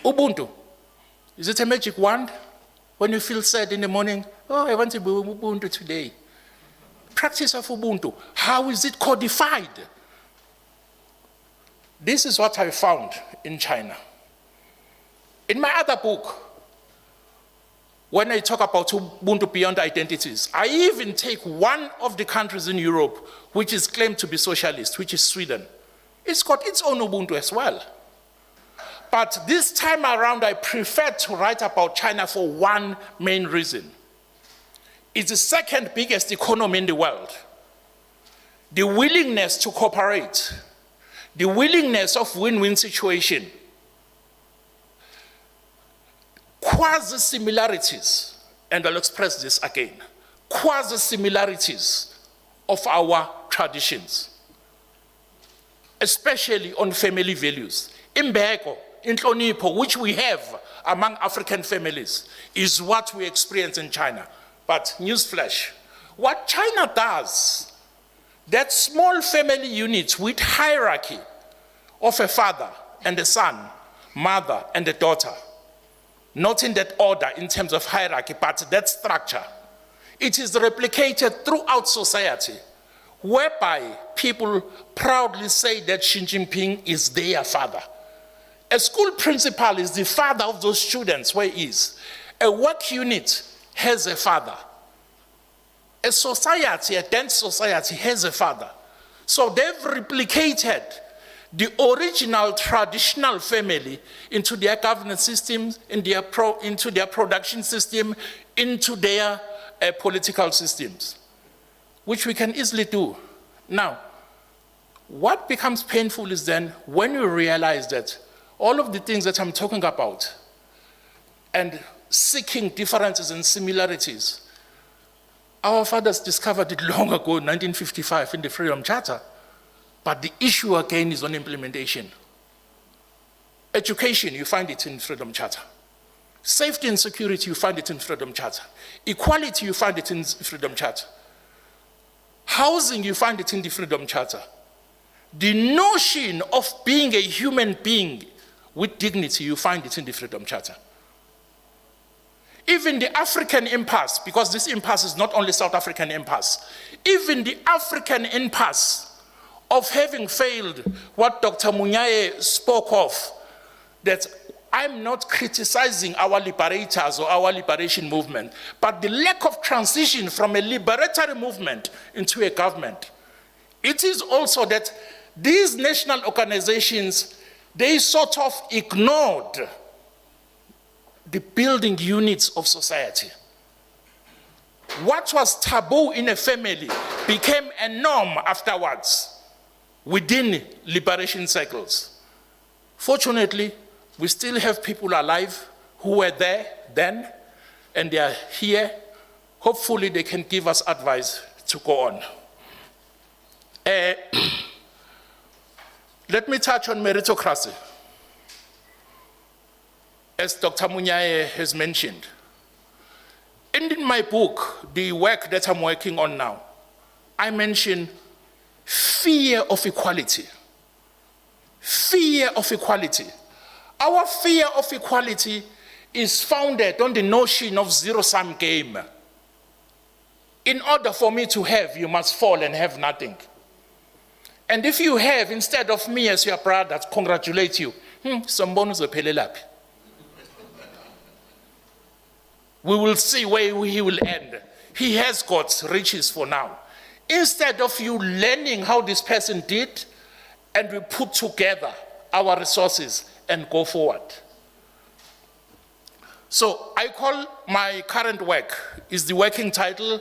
Ubuntu, is it a magic wand? When you feel sad in the morning, oh, I want to be Ubuntu today. Practice of Ubuntu, how is it codified? This is what I found in China. In my other book, when I talk about Ubuntu beyond identities, I even take one of the countries in Europe which is claimed to be socialist, which is Sweden. It's got its own Ubuntu as well. But this time around, I prefer to write about China for one main reason. It's the second biggest economy in the world. The willingness to cooperate, the willingness of win-win situation, quasi-similarities, and I'll express this again, quasi-similarities of our traditions, especially on family values. Imbeko, inhlonipho, which we have among African families, is what we experience in China. But newsflash, what China does, that small family units with hierarchy of a father and a son, mother and a daughter, not in that order in terms of hierarchy, but that structure, it is replicated throughout society, whereby people proudly say that Xi Jinping is their father. A school principal is the father of those students where he is. A work unit has a father. A society, a dense society, has a father. So they've replicated the original traditional family into their governance systems, into their production system, into their political systems, which we can easily do. Now, what becomes painful is then when you realize that all of the things that I'm talking about and seeking differences and similarities, our fathers discovered it long ago, 1955, in the Freedom Charter. But the issue again is on implementation. Education, you find it in Freedom Charter. Safety and security, you find it in Freedom Charter. Equality, you find it in Freedom Charter. Housing, you find it in the Freedom Charter. The notion of being a human being with dignity, you find it in the Freedom Charter. Even the African impasse, because this impasse is not only South African impasse, even the African impasse of having failed what Dr. Monier spoke of, that I'm not criticizing our liberators or our liberation movement, but the lack of transition from a liberatory movement into a government. It is also that these national organizations, they sort of ignored the building units of society. What was taboo in a family became a norm afterwards within liberation cycles. Fortunately, we still have people alive who were there then, and they are here. Hopefully, they can give us advice to go on. Let me touch on meritocracy. As Dr. Monier has mentioned, In my book, the work that I'm working on now, I mention fear of equality. Fear of equality. Our fear of equality is founded on the notion of zero-sum game. In order for me to have, you must fall and have nothing. And if you have, instead of me as your brother, congratulate you, someone we will see where he will end. He has got riches for now. Instead of you learning how this person did, and we put together our resources and go forward. So I call my current work, is the working title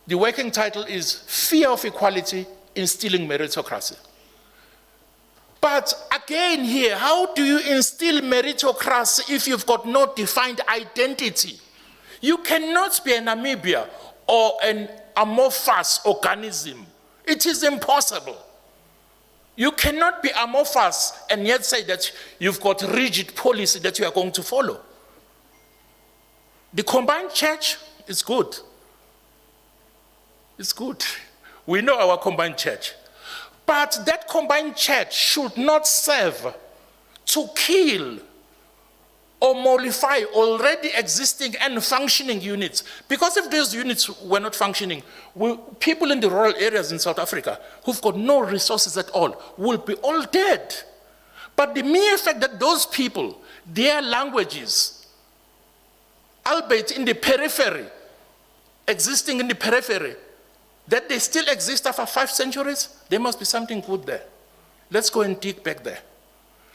is Fear of Equality, Instilling Meritocracy. But again here, how do you instill meritocracy if you've got no defined identity? You cannot be a Namibia or an amorphous organism. It is impossible. You cannot be amorphous and yet say that you've got rigid policy that you are going to follow. The combined church is good. It's good. We know our combined church. But that combined church should not serve to kill or mollify already existing and functioning units. Because if those units were not functioning, people in the rural areas in South Africa who've got no resources at all will be all dead. But the mere fact that those people, their languages, albeit in the periphery, existing in the periphery, that they still exist after 5 centuries, there must be something good there. Let's go and dig back there.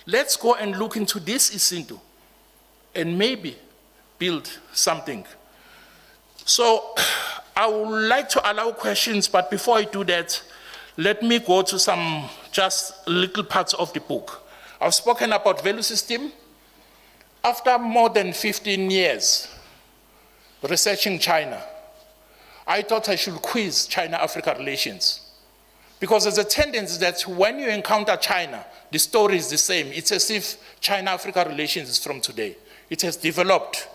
Let's go and look into this Isintu and maybe build something. So I would like to allow questions, but before I do that, let me go to some just little parts of the book. I've spoken about value system. After more than 15 years researching China, I thought I should quiz China-Africa relations. Because there's a tendency that when you encounter China, the story is the same. It's as if China-Africa relations is from today. It has developed.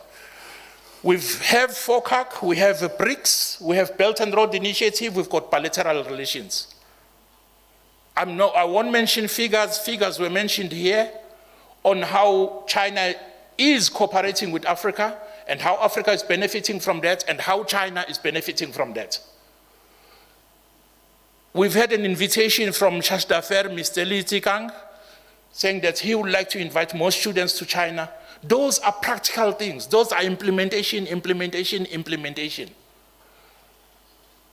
We have FOCAC, we have BRICS, we have Belt and Road Initiative, we've got bilateral relations. I won't mention figures. Figures were mentioned here on how China is cooperating with Africa, and how Africa is benefiting from that, and how China is benefiting from that. We've had an invitation from Charge d'Affaires, Mr. Li Zikang, saying that he would like to invite more students to China. Those are practical things. Those are implementation.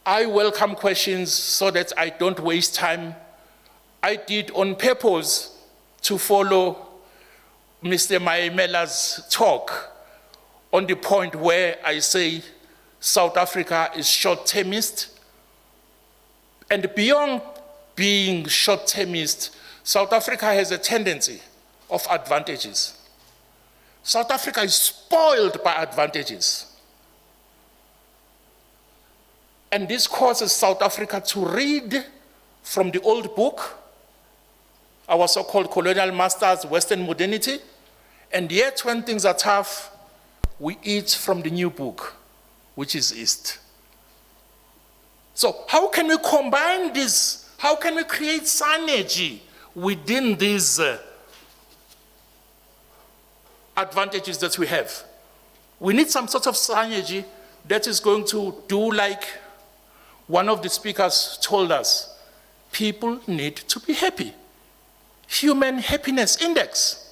I welcome questions so that I don't waste time. I did on purpose to follow Mr. Maimela's talk on the point where I say South Africa is short-termist. And beyond being short-termist, South Africa has a tendency of advantages. South Africa is spoiled by advantages. And this causes South Africa to read from the old book, our so-called colonial masters, Western modernity, and yet when things are tough, we eat from the new book, which is East. So how can we combine this? How can we create synergy within these advantages that we have? We need some sort of synergy that is going to do like one of the speakers told us, people need to be happy. Human happiness index.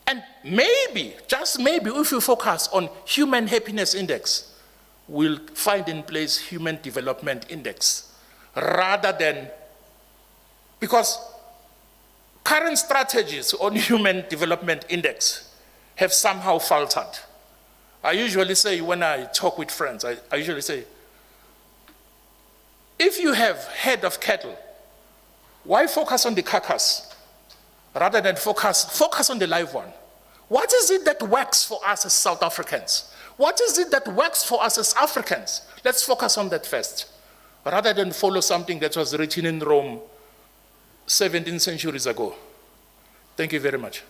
And maybe, just maybe, if you focus on human happiness index, we'll find in place human development index, rather than, because current strategies on human development index have somehow faltered. I usually say, when I talk with friends, I usually say, if you have head of cattle, why focus on the carcass rather than focus on the live one? What is it that works for us as South Africans? What is it that works for us as Africans? Let's focus on that first, rather than follow something that was written in Rome 17 centuries ago. Thank you very much.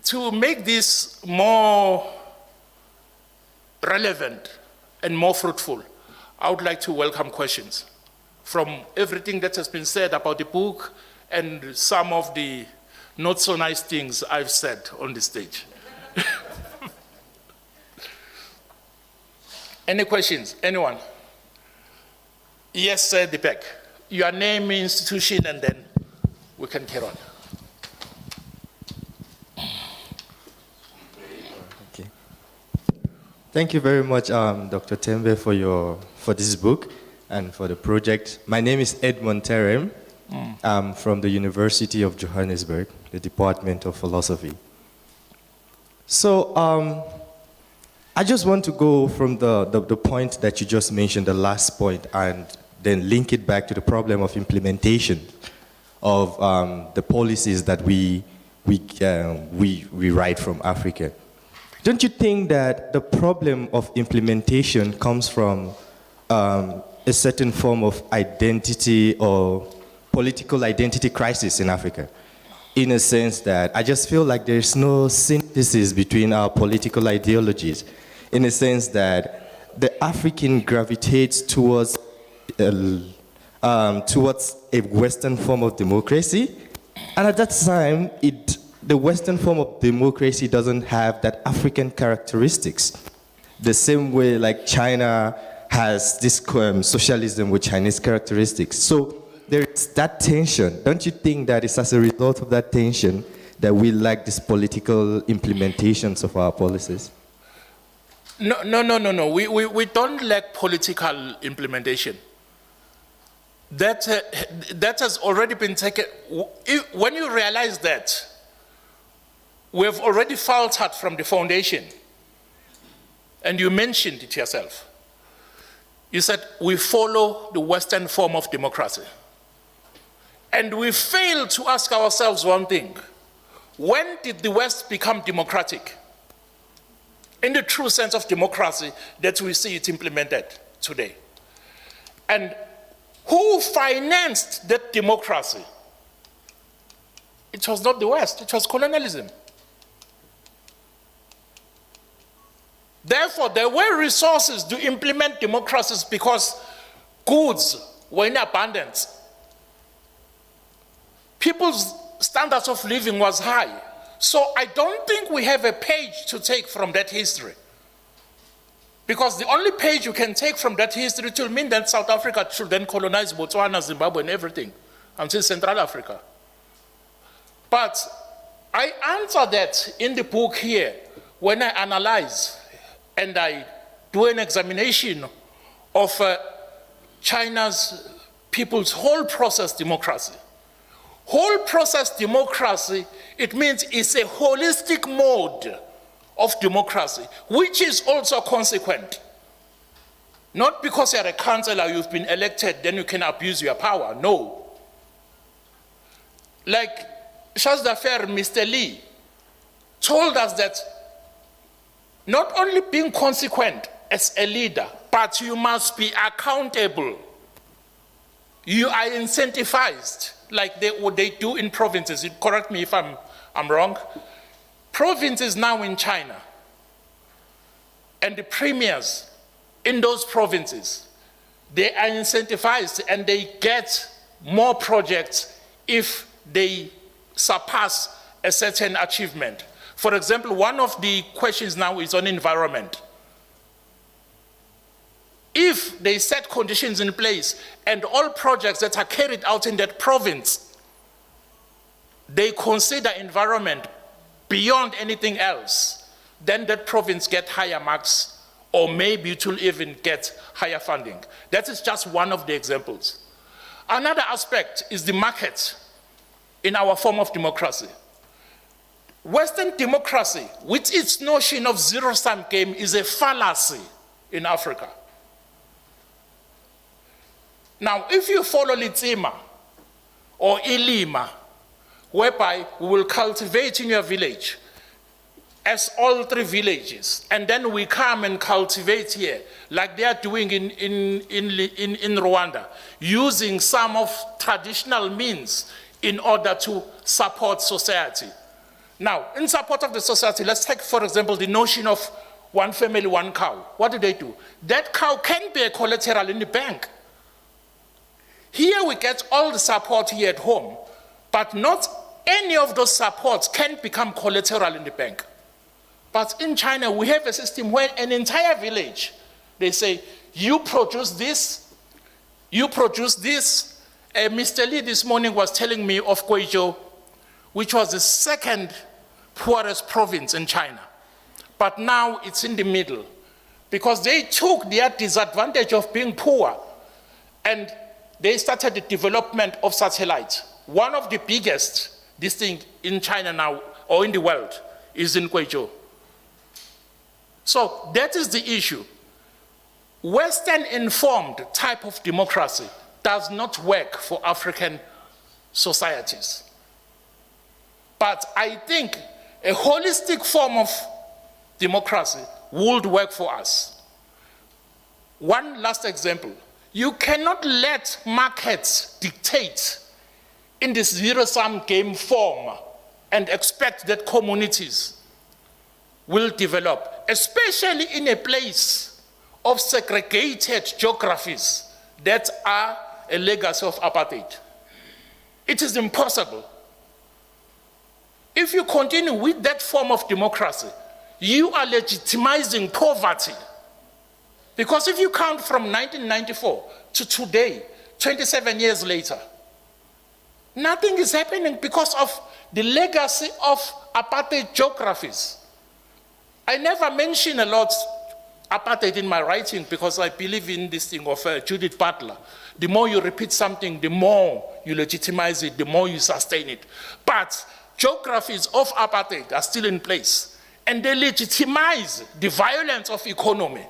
To make this more relevant and more fruitful, I would like to welcome questions from everything that has been said about the book and some of the not so nice things I've said on the stage. Any questions? Anyone? Yes, sir, the back. Your name, institution, and then we can carry on. Okay. Thank you very much, Dr. Tembe, for this book and for the project. My name is Ed Monterem. I'm from the University of Johannesburg, the Department of Philosophy. So I just want to go from the point that you just mentioned, the last point, and then link it back to the problem of implementation of the policies that we write from Africa. Don't you think that the problem of implementation comes from a certain form of identity or political identity crisis in Africa? In a sense that I just feel like there's no synthesis between our political ideologies, in a sense that the African gravitates towards a Western form of democracy, and at that time, the Western form of democracy doesn't have that African characteristics. The same way like China has this socialism with Chinese characteristics. So there is that tension. Don't you think that it's as a result of that tension that we lack these political implementations of our policies? No. We don't lack political implementation. That has already been taken. When you realize that, we have already faltered from the foundation, and you mentioned it yourself. You said we follow the Western form of democracy. And we fail to ask ourselves one thing. When did the West become democratic? In the true sense of democracy that we see it implemented today. And who financed that democracy? It was not the West, it was colonialism. Therefore, there were resources to implement democracies because goods were in abundance. People's standards of living was high. So I don't think we have a page to take from that history. Because the only page you can take from that history will mean that South Africa should then colonize Botswana, Zimbabwe, and everything until Central Africa. But I answer that in the book here when I analyze and I do an examination of China's people's whole process democracy. Whole process democracy, it means it's a holistic mode of democracy, which is also consequent. Not because you're a councillor, you've been elected, then you can abuse your power. No. Like Charles d'Affaires, Mr. Lee, told us that not only being consequent as a leader, but you must be accountable. You are incentivized, like what they do in provinces. Correct me if I'm wrong. Provinces now in China, and the premiers in those provinces, they are incentivized and they get more projects if they surpass a certain achievement. For example, one of the questions now is on environment. If they set conditions in place and all projects that are carried out in that province, they consider environment beyond anything else, then that province get higher marks, or maybe it will even get higher funding. That is just one of the examples. Another aspect is the market in our form of democracy. Western democracy, with its notion of zero-sum game, is a fallacy in Africa. Now, if you follow Litsima or Ilima, whereby we will cultivate in your village as all three villages, and then we come and cultivate here, like they are doing in Rwanda, using some of traditional means in order to support society. Now, in support of the society, let's take, for example, the notion of one family, one cow. What do? That cow can be a collateral in the bank. Here we get all the support here at home, but not any of those supports can become collateral in the bank. But in China, we have a system where an entire village, they say, you produce this, you produce this. Mr. Lee this morning was telling me of Guizhou, which was the second poorest province in China. But now it's in the middle, because they took their disadvantage of being poor and they started the development of satellites. One of the biggest, this thing in China now, or in the world, is in Guizhou. So that is the issue. Western informed type of democracy does not work for African societies. But I think a holistic form of democracy would work for us. One last example. You cannot let markets dictate in this zero-sum game form and expect that communities will develop, especially in a place of segregated geographies that are a legacy of apartheid. It is impossible. If you continue with that form of democracy, you are legitimizing poverty. Because if you count from 1994 to today, 27 years later, nothing is happening because of the legacy of apartheid geographies. I never mention a lot apartheid in my writing because I believe in this thing of Judith Butler. The more you repeat something, the more you legitimize it, the more you sustain it. But geographies of apartheid are still in place, and they legitimize the violence of economy.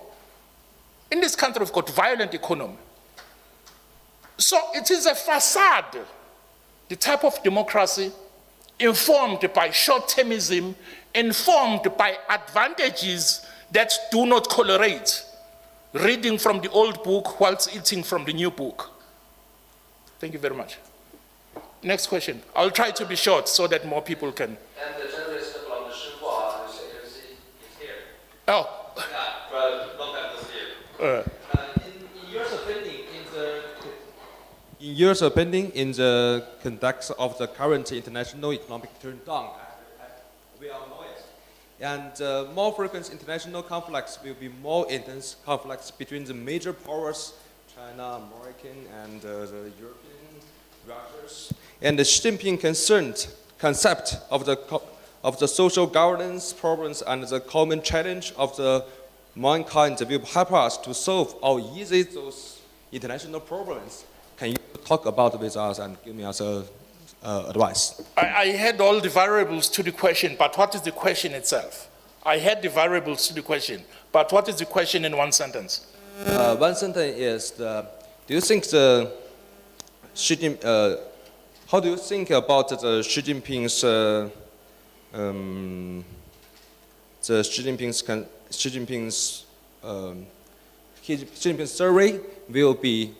In this country, we've got violent economy. So it is a facade, the type of democracy informed by short-termism, informed by advantages that do not correlate, reading from the old book whilst eating from the new book. Thank you very much. Next question. I'll try to be short so that more people can. And the journalist from the Xinhua secrecy is here. Oh. Yeah, but not that was here. In years of pending in the context of the current international economic turndown, we all know it. And more frequent international conflicts will be more intense conflicts between the major powers, China, American, and the European Russians. And the Xi Jinping concept of the social governance problems and the common challenge of the mankind will help us to solve or ease those international problems. Can you talk about it with us and give me us advice? I had all the variables to the question, but what is the question itself? I had the variables to the question, but what is the question in one sentence? One sentence is, do you think how do you think about the Xi Jinping's survey will be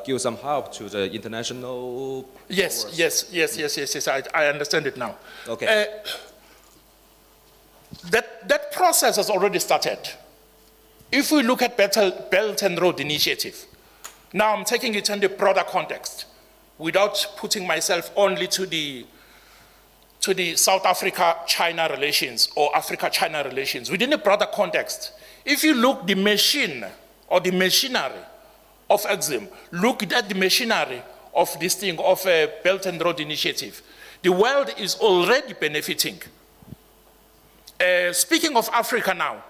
give some help to the international powers? Yes. I understand it now. Okay. That process has already started. If we look at Belt and Road Initiative, now I'm taking it in the broader context, without putting myself only to the South Africa-China relations or Africa-China relations. Within the broader context, if you look the machine or the machinery of EXIM, look at the machinery of this thing, of a Belt and Road Initiative, the world is already benefiting. Speaking of Africa now,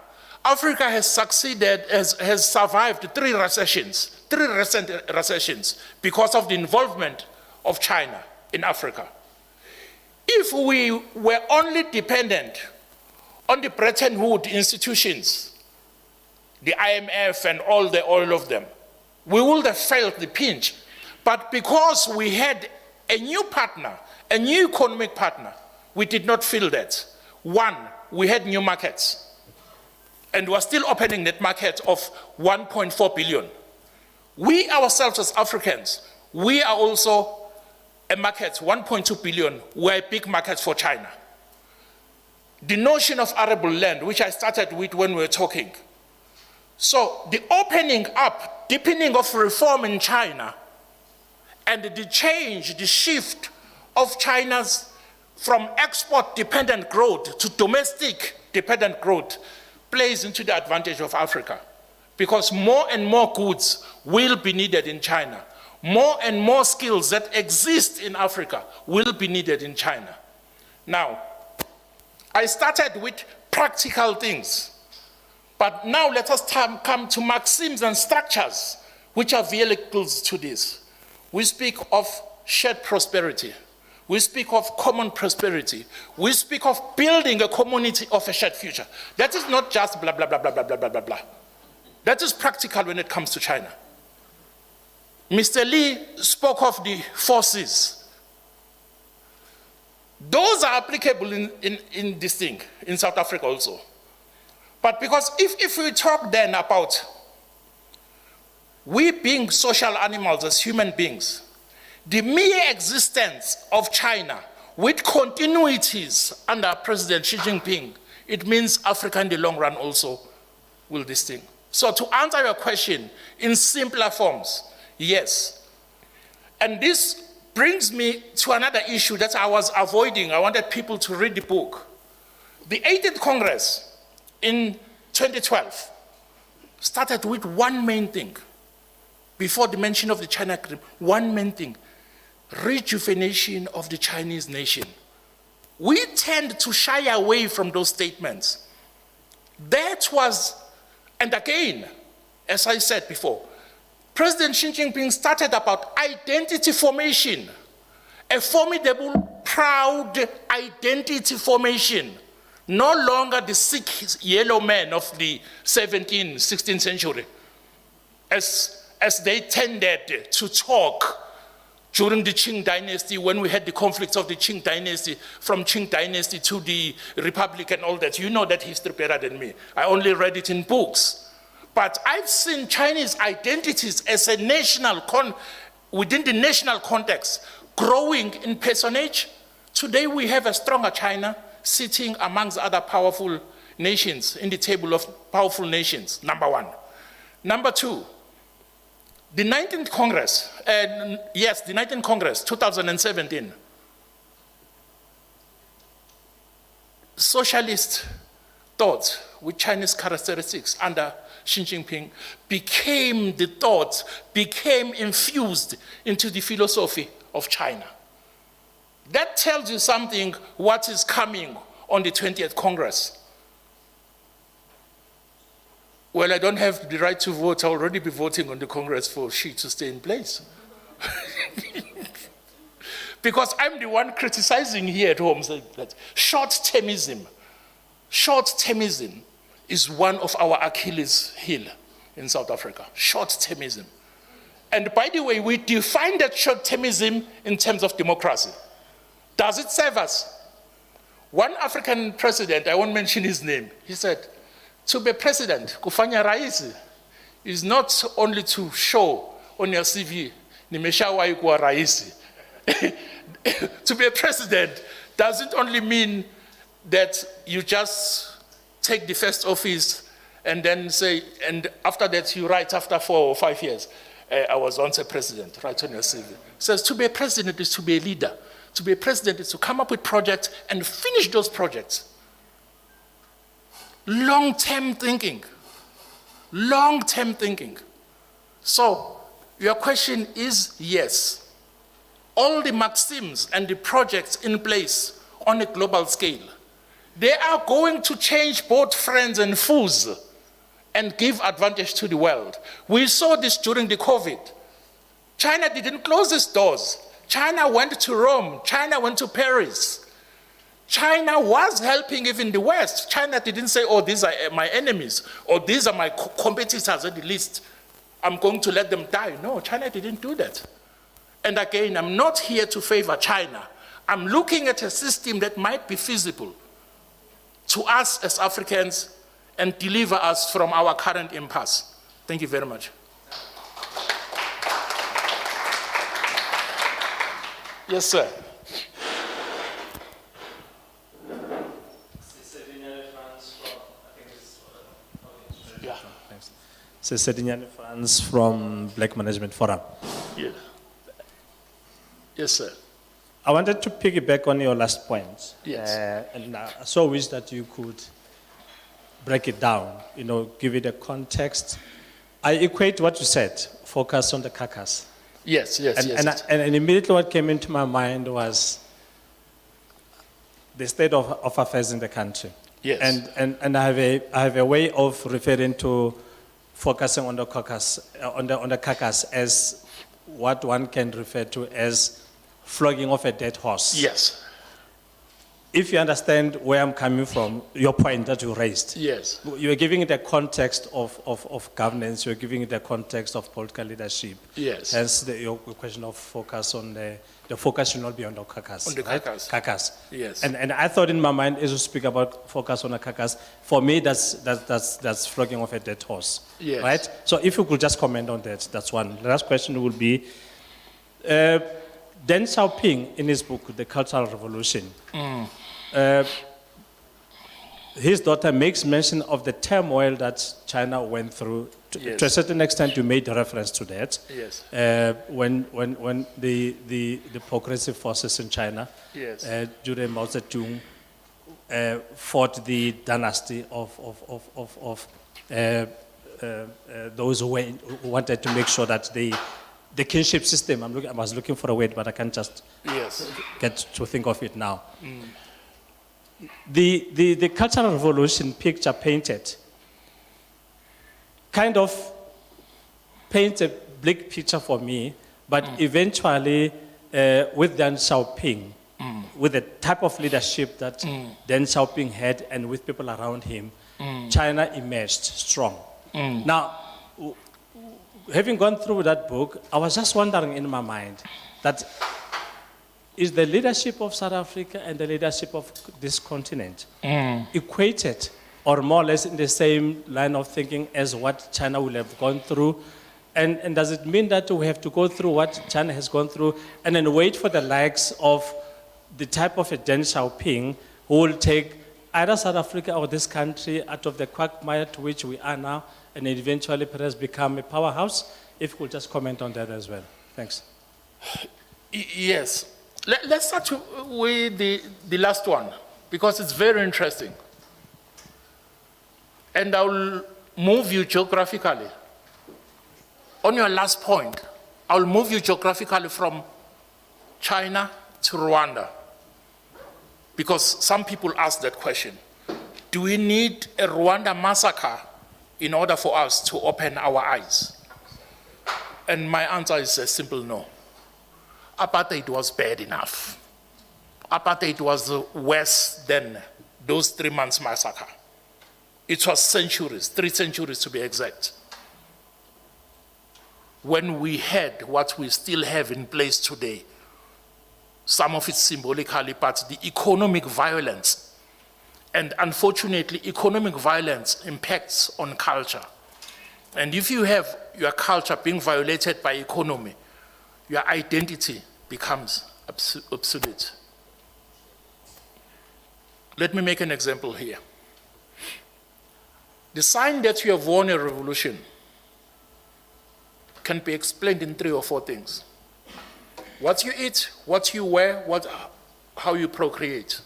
Africa has succeeded, has survived three recent recessions because of the involvement of China in Africa. If we were only dependent on the Bretton Woods institutions, the IMF and all of them, we would have felt the pinch. But because we had a new partner, a new economic partner, we did not feel that. One, we had new markets. And we're still opening that market of 1.4 billion. We ourselves as Africans, we are also a market, 1.2 billion, were a big market for China. The notion of arable land, which I started with when we were talking. So the opening up, deepening of reform in China, and the change, the shift of China's from export-dependent growth to domestic-dependent growth plays into the advantage of Africa, because more and more goods will be needed in China. More and more skills that exist in Africa will be needed in China. Now, I started with practical things, but now let us come to maxims and structures which are vehicles to this. We speak of shared prosperity. We speak of common prosperity. We speak of building a community of a shared future. That is not just blah, blah, blah, blah, blah, blah, blah, blah, blah. That is practical when it comes to China. Mr. Lee spoke of the forces. Those are applicable in this thing, in South Africa also. But because if we talk then about we being social animals as human beings, the mere existence of China with continuities under President Xi Jinping, it means Africa in the long run also will this thing. So to answer your question in simpler forms, yes. And this brings me to another issue that I was avoiding. I wanted people to read the book. The 18th Congress in 2012 started with one main thing. Before the mention of the China Agreement, one main thing: rejuvenation of the Chinese nation. We tend to shy away from those statements. That was, and again, as I said before, President Xi Jinping started about identity formation, a formidable, proud identity formation, no longer the sick yellow man of the 17th, 16th century, as they tended to talk during the Qing dynasty, when we had the conflicts of the Qing dynasty, from Qing dynasty to the Republic and all that. You know that history better than me. I only read it in books. But I've seen Chinese identities as a national, within the national context, growing in personage. Today we have a stronger China sitting amongst other powerful nations in the table of powerful nations, number one. Number two, the 19th Congress, yes, the 19th Congress, 2017, socialist thought with Chinese characteristics under Xi Jinping became the thought, became infused into the philosophy of China. That tells you something what is coming on the 20th Congress. Well, I don't have the right to vote. I'll already be voting on the Congress for Xi to stay in place. Because I'm the one criticizing here at home, saying that short-termism is one of our Achilles' heel in South Africa. Short-termism. And by the way, we define that short-termism in terms of democracy. Does it serve us? One African president, I won't mention his name, he said, to be president, kufanya raisi, is not only to show on your CV, nimeshawahi kuwa raisi. To be a president doesn't only mean that you just take the first office and then say, and after that you write after 4 or 5 years, I was once a president, right on your CV. It says to be a president is to be a leader. To be a president is to come up with projects and finish those projects. Long-term thinking. Long-term thinking. So, your question is yes. All the maxims and the projects in place on a global scale, they are going to change both friends and foes and give advantage to the world. We saw this during the COVID. China didn't close its doors. China went to Rome. China went to Paris. China was helping even the West. China didn't say, oh, these are my enemies, or these are my competitors at the least. I'm going to let them die. No, China didn't do that. And again, I'm not here to favor China. I'm looking at a system that might be feasible to us as Africans and deliver us from our current impasse. Thank you very much. Yes, sir. Yeah. C'est Cédric France from Black Management Forum. Yeah. Yes, sir. I wanted to piggyback on your last point. Yes. And I so wish that you could break it down, give it a context. I equate what you said, focus on the carcass. Yes, yes, yes. And immediately what came into my mind was the state of affairs in the country. Yes. And I have a way of referring to focusing on the carcass, on the carcass as what one can refer to as flogging of a dead horse. Yes. If you understand where I'm coming from, your point that you raised. Yes. You're giving it a context of governance, you're giving it a context of political leadership. Yes. Hence your question of focus on the focus should not be on the carcass. On the right? carcass. Carcass. Yes. And I thought in my mind, as you speak about focus on the carcass, for me that's flogging of a dead horse. Yes. Right? So if you could just comment on that, that's one. The last question would be, Deng Xiaoping, in his book, The Cultural Revolution, his daughter makes mention of the turmoil that China went through. Yes. To a certain extent, you made reference to that. Yes. When the progressive forces in China, Yes. during Mao Zedong, fought the dynasty of those who wanted to make sure that the kinship system, I was looking for a word, but I can't just Yes. get to think of it now. The Cultural Revolution picture painted kind of paints a bleak picture for me, but eventually with Deng Xiaoping, with the type of leadership that Deng Xiaoping had and with people around him, China emerged strong. Now, having gone through that book, I was just wondering in my mind that is the leadership of South Africa and the leadership of this continent equated or more or less in the same line of thinking as what China will have gone through? And does it mean that we have to go through what China has gone through and then wait for the likes of the type of a Deng Xiaoping who will take either South Africa or this country out of the quagmire to which we are now and eventually perhaps become a powerhouse? If you could just comment on that as well. Thanks. Yes. Let's start with the last one, because it's very interesting. And I'll move you geographically. On your last point, I'll move you geographically from China to Rwanda. Because some people ask that question. Do we need a Rwanda massacre in order for us to open our eyes? And my answer is a simple no. Apartheid was bad enough. Apartheid was worse than those 3 months massacre. It was centuries, 3 centuries to be exact. When we had what we still have in place today, some of it symbolically, but the economic violence, and unfortunately, economic violence impacts on culture. And if you have your culture being violated by economy, your identity becomes obsolete. Let me make an example here. The sign that you have won a revolution can be explained in 3 or 4 things. What you eat, what you wear, how you procreate.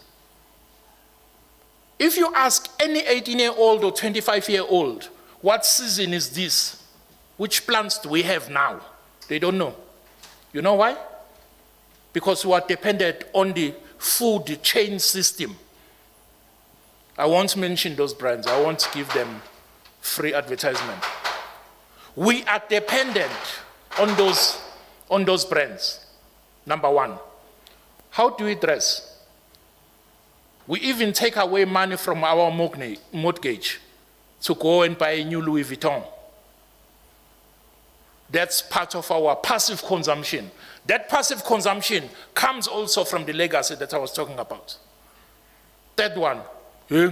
If you ask any 18-year-old or 25-year-old, what season is this? Which plants do we have now? They don't know. You know why? Because we are dependent on the food chain system. I won't mention those brands. I won't give them free advertisement. We are dependent on those brands. Number one, how do we dress? We even take away money from our mortgage to go and buy a new Louis Vuitton. That's part of our passive consumption. That passive consumption comes also from the legacy that I was talking about. Third one, you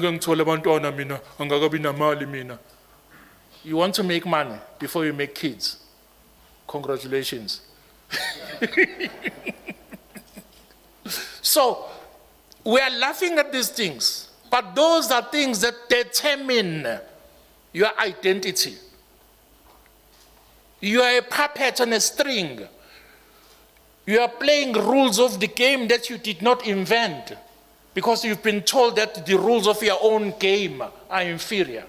want to make money before you make kids. Congratulations. So we are laughing at these things, but those are things that determine your identity. You are a puppet on a string. You are playing rules of the game that you did not invent because you've been told that the rules of your own game are inferior.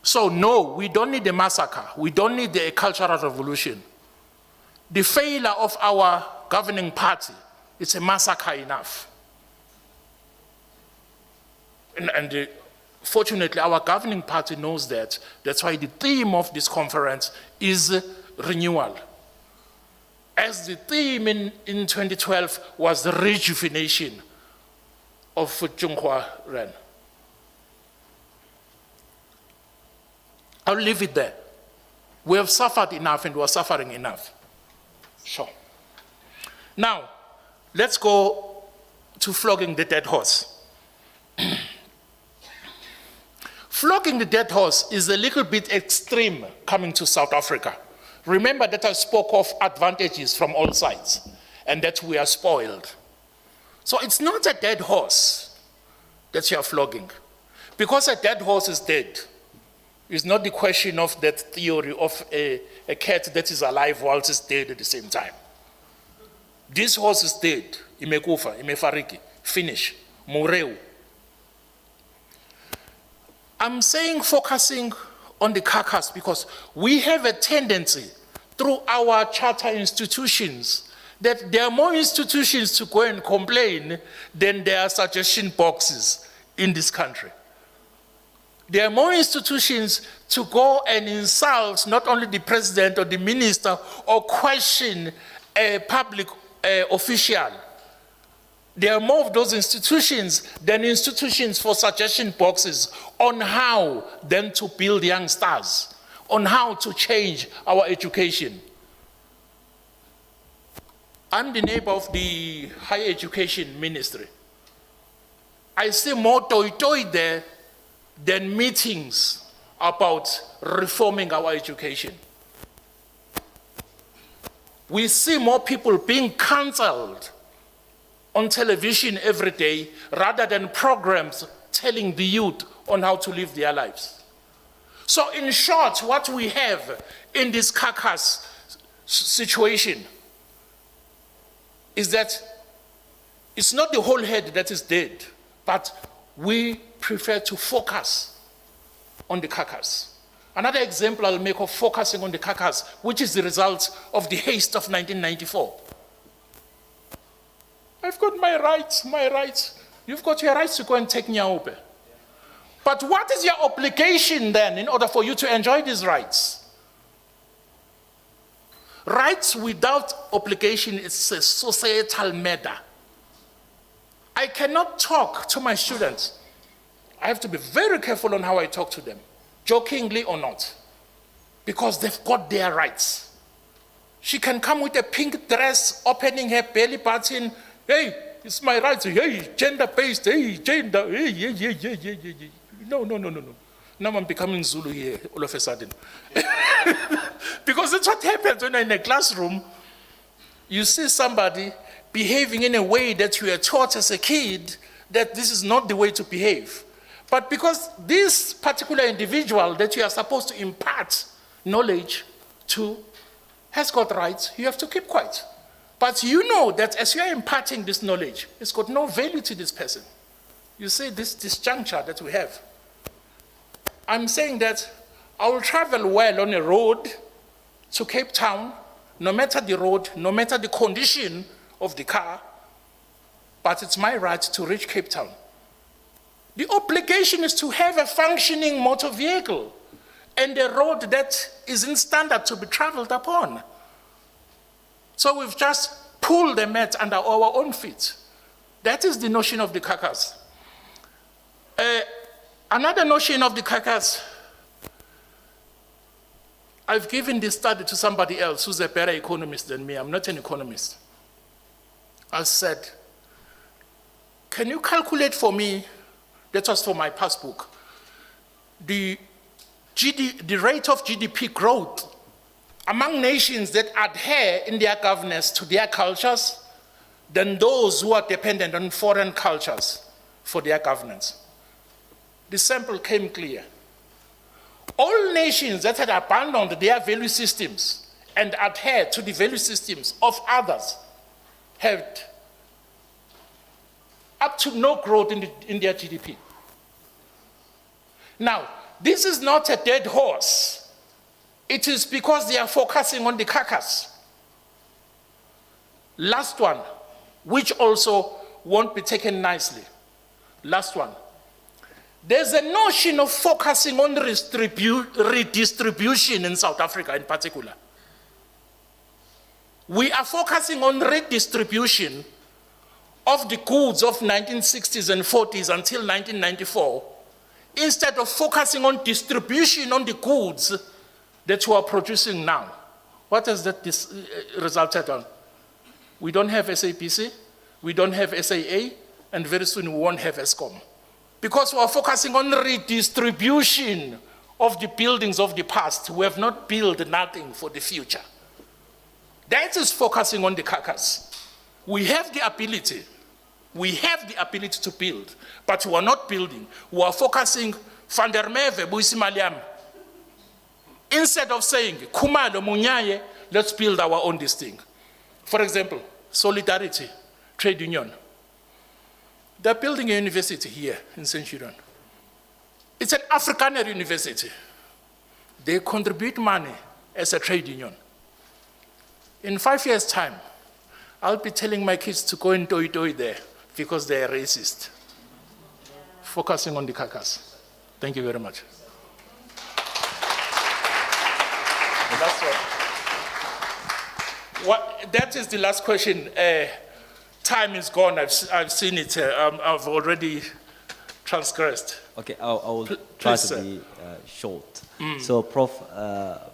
So no, we don't need a massacre. We don't need a cultural revolution. The failure of our governing party is a massacre enough. And fortunately, our governing party knows that. That's why the theme of this conference is renewal. As the theme in 2012 was the rejuvenation of Zhonghua Ren. I'll leave it there. We have suffered enough and we're suffering enough. Sure. Now, let's go to flogging the dead horse. Flogging the dead horse is a little bit extreme coming to South Africa. Remember that I spoke of advantages from all sides and that we are spoiled. So it's not a dead horse that you are flogging, because a dead horse is dead. It's not the question of that theory of a cat that is alive whilst it's dead at the same time. This horse is dead. Imekufa, imefariki, finish, mureu. I'm saying focusing on the carcass because we have a tendency through our charter institutions that there are more institutions to go and complain than there are suggestion boxes in this country. There are more institutions to go and insult not only the president or the minister or question a public official. There are more of those institutions than institutions for suggestion boxes on how then to build young stars, on how to change our education. I'm the neighbor of the higher education ministry. I see more toy there than meetings about reforming our education. We see more people being cancelled on television every day rather than programs telling the youth on how to live their lives. So in short, what we have in this carcass situation is that it's not the whole head that is dead, but we prefer to focus on the carcass. Another example I'll make of focusing on the carcass, which is the result of the haste of 1994. I've got my rights. You've got your rights to go and take Nyaope. But what is your obligation then in order for you to enjoy these rights? Rights without obligation is a societal matter. I cannot talk to my students. I have to be very careful on how I talk to them, jokingly or not, because they've got their rights. She can come with a pink dress, opening her belly button. Hey, it's my rights. Hey, gender-based. Hey, gender. Hey, yeah. No. Now I'm becoming Zulu here all of a sudden. Because that's what happens when you're in a classroom. You see somebody behaving in a way that you were taught as a kid that this is not the way to behave. But because this particular individual that you are supposed to impart knowledge to has got rights, you have to keep quiet. But you know that as you are imparting this knowledge, it's got no value to this person. You see this disjuncture that we have. I'm saying that I will travel well on a road to Cape Town, no matter the road, no matter the condition of the car, but it's my right to reach Cape Town. The obligation is to have a functioning motor vehicle and a road that is in standard to be traveled upon. So we've just pulled the mat under our own feet. That is the notion of the carcass. Another notion of the carcass, I've given this study to somebody else who's a better economist than me. I'm not an economist. I said, can you calculate for me, that was for my passbook, the rate of GDP growth among nations that adhere in their governance to their cultures, than those who are dependent on foreign cultures for their governance. The sample came clear. All nations that had abandoned their value systems and adhered to the value systems of others had up to no growth in their GDP. Now, this is not a dead horse. It is because they are focusing on the carcass. Last one, which also won't be taken nicely. Last one. There's a notion of focusing on redistribution in South Africa in particular. We are focusing on redistribution of the goods of 1960s and 40s until 1994, instead of focusing on distribution on the goods that we are producing now. What has that resulted on? We don't have SAPC, we don't have SAA, and very soon we won't have ESCOM. Because we are focusing on redistribution of the buildings of the past. We have not built nothing for the future. That is focusing on the carcass. We have the ability to build, but we are not building. We are focusing, van der Merwe, Buisimaliam. Instead of saying, Kumalo, Munyaye, let's build our own this thing. For example, Solidarity, Trade Union. They're building a university here in Centurion. It's an Afrikaner university. They contribute money as a trade union. In 5 years' time, I'll be telling my kids to go and toy there because they're racist. Focusing on the carcass. Thank you very much. That's what. That is the last question. Time is gone. I've seen it. I've already transgressed. Okay, I will try to be short. So, Prof,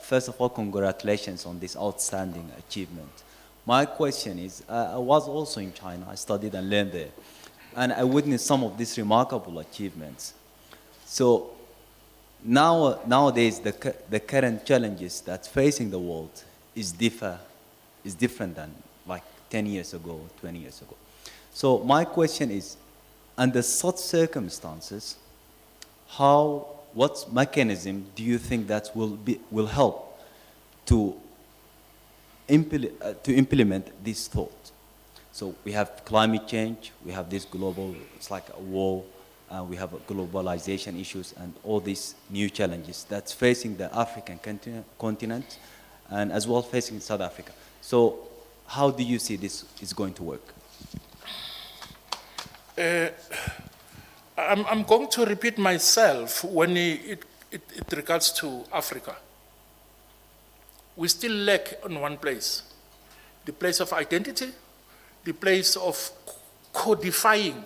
first of all, congratulations on this outstanding achievement. My question is, I was also in China. I studied and learned there. And I witnessed some of these remarkable achievements. So, nowadays, the current challenges that's facing the world is different than like 10 years ago, 20 years ago. So my question is, under such circumstances, what mechanism do you think that will help to implement this thought? So we have climate change, we have this global, it's like a war, we have globalization issues and all these new challenges that's facing the African continent and as well facing South Africa. So how do you see this is going to work? I'm going to repeat myself when it regards to Africa. We still lack on one place, the place of identity, the place of codifying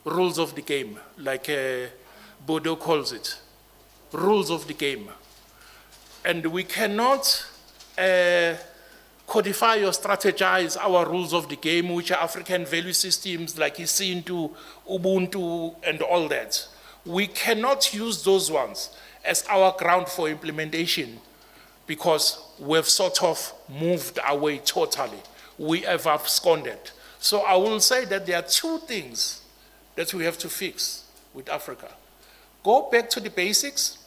rules of the game, like Bodo calls it, rules of the game. And we cannot codify or strategize our rules of the game, which are African value systems like Isintu, Ubuntu, and all that. We cannot use those ones as our ground for implementation because we've sort of moved away totally. We have absconded. So I will say that there are two things that we have to fix with Africa. Go back to the basics,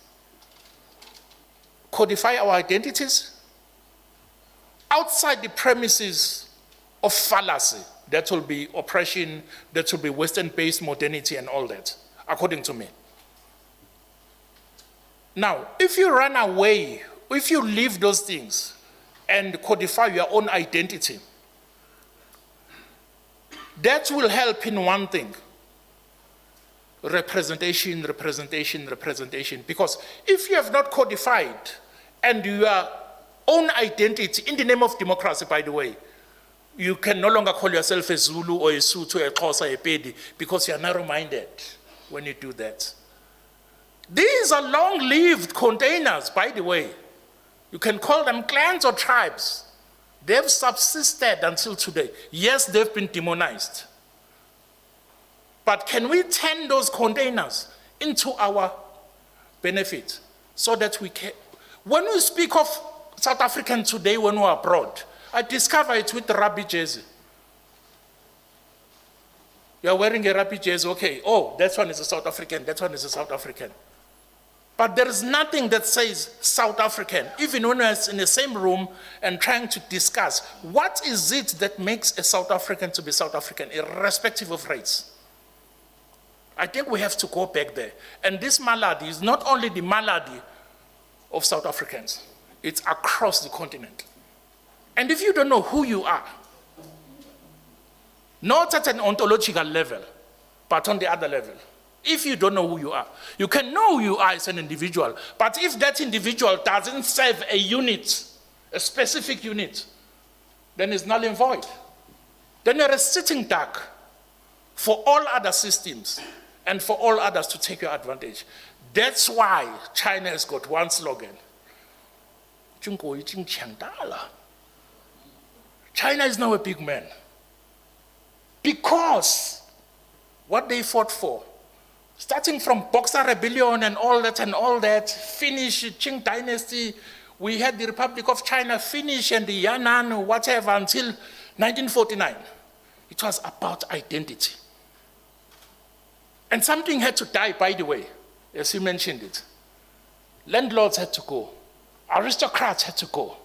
codify our identities, outside the premises of fallacy, that will be oppression, that will be Western-based modernity and all that, according to me. Now, if you run away, if you leave those things and codify your own identity, that will help in one thing, representation, representation, representation. Because if you have not codified and you are own identity, in the name of democracy, by the way, you can no longer call yourself a Zulu or a Sotho, a Xhosa, a Pedi, because you are narrow-minded when you do that. These are long-lived containers, by the way. You can call them clans or tribes. They've subsisted until today. Yes, they've been demonized. But can we turn those containers into our benefit so that we can... When we speak of South African today when we're abroad, I discover it with Rabbi Jesse. You are wearing a rugby jersey, okay, oh, that one is a South African, that one is a South African. But there is nothing that says South African, even when we're in the same room and trying to discuss what is it that makes a South African to be South African, irrespective of race. I think we have to go back there. And this malady is not only the malady of South Africans, it's across the continent. And if you don't know who you are, not at an ontological level, but on the other level, if you don't know who you are, you can know who you are as an individual, but if that individual doesn't serve a unit, a specific unit, then it's null and void. Then you're a sitting duck for all other systems and for all others to take your advantage. That's why China has got one slogan. China is now a big man. Because what they fought for, starting from Boxer Rebellion and all that, finish Qing Dynasty, we had the Republic of China finish and the Yan'an, whatever, until 1949. It was about identity. And something had to die, by the way, as you mentioned it. Landlords had to go. Aristocrats had to go.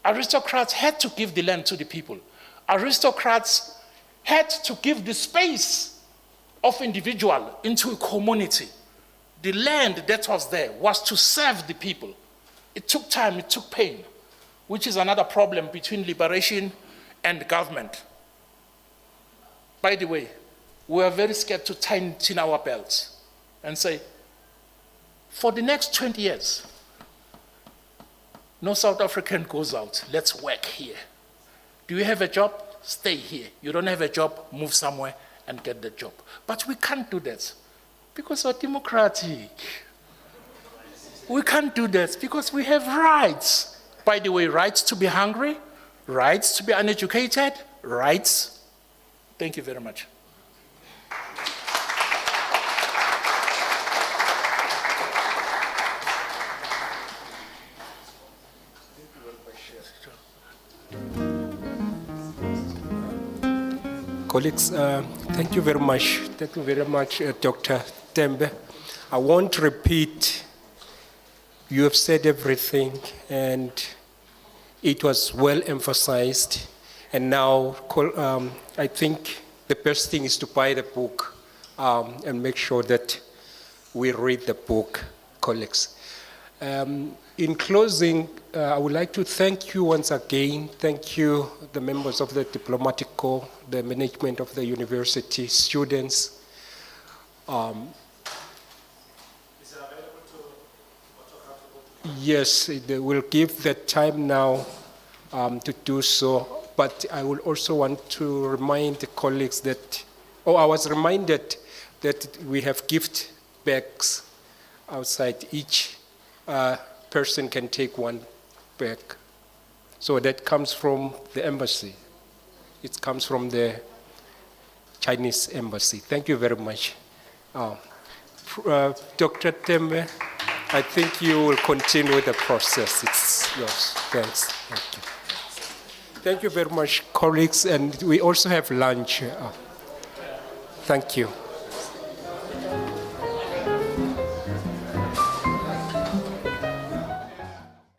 Aristocrats had to give the land to the people. Aristocrats had to give the space of individual into a community. The land that was there was to serve the people. It took time, it took pain, which is another problem between liberation and government. By the way, we are very scared to tighten our belts and say, for the next 20 years, no South African goes out, let's work here. Do you have a job? Stay here. You don't have a job, move somewhere and get the job. But we can't do that because we're democratic. We can't do that because we have rights. By the way, rights to be hungry, rights to be uneducated, rights. Thank you very much. Colleagues, thank you very much. Thank you very much, Dr. Tembe. I won't repeat. You have said everything, and it was well emphasized. And now, I think the best thing is to buy the book and make sure that we read the book, colleagues. In closing, I would like to thank you once again. Thank you, the members of the Diplomatic Corps, the management of the university, students. Yes, they will give the time now to do so. But I will also want to remind the colleagues that, I was reminded that we have gift bags outside. Each person can take one bag. So that comes from the embassy. It comes from the Chinese embassy. Thank you very much. Dr. Tembe, I think you will continue with the process. It's yours. Thanks. Thank you. Thank you very much, colleagues. And we also have lunch. Thank you.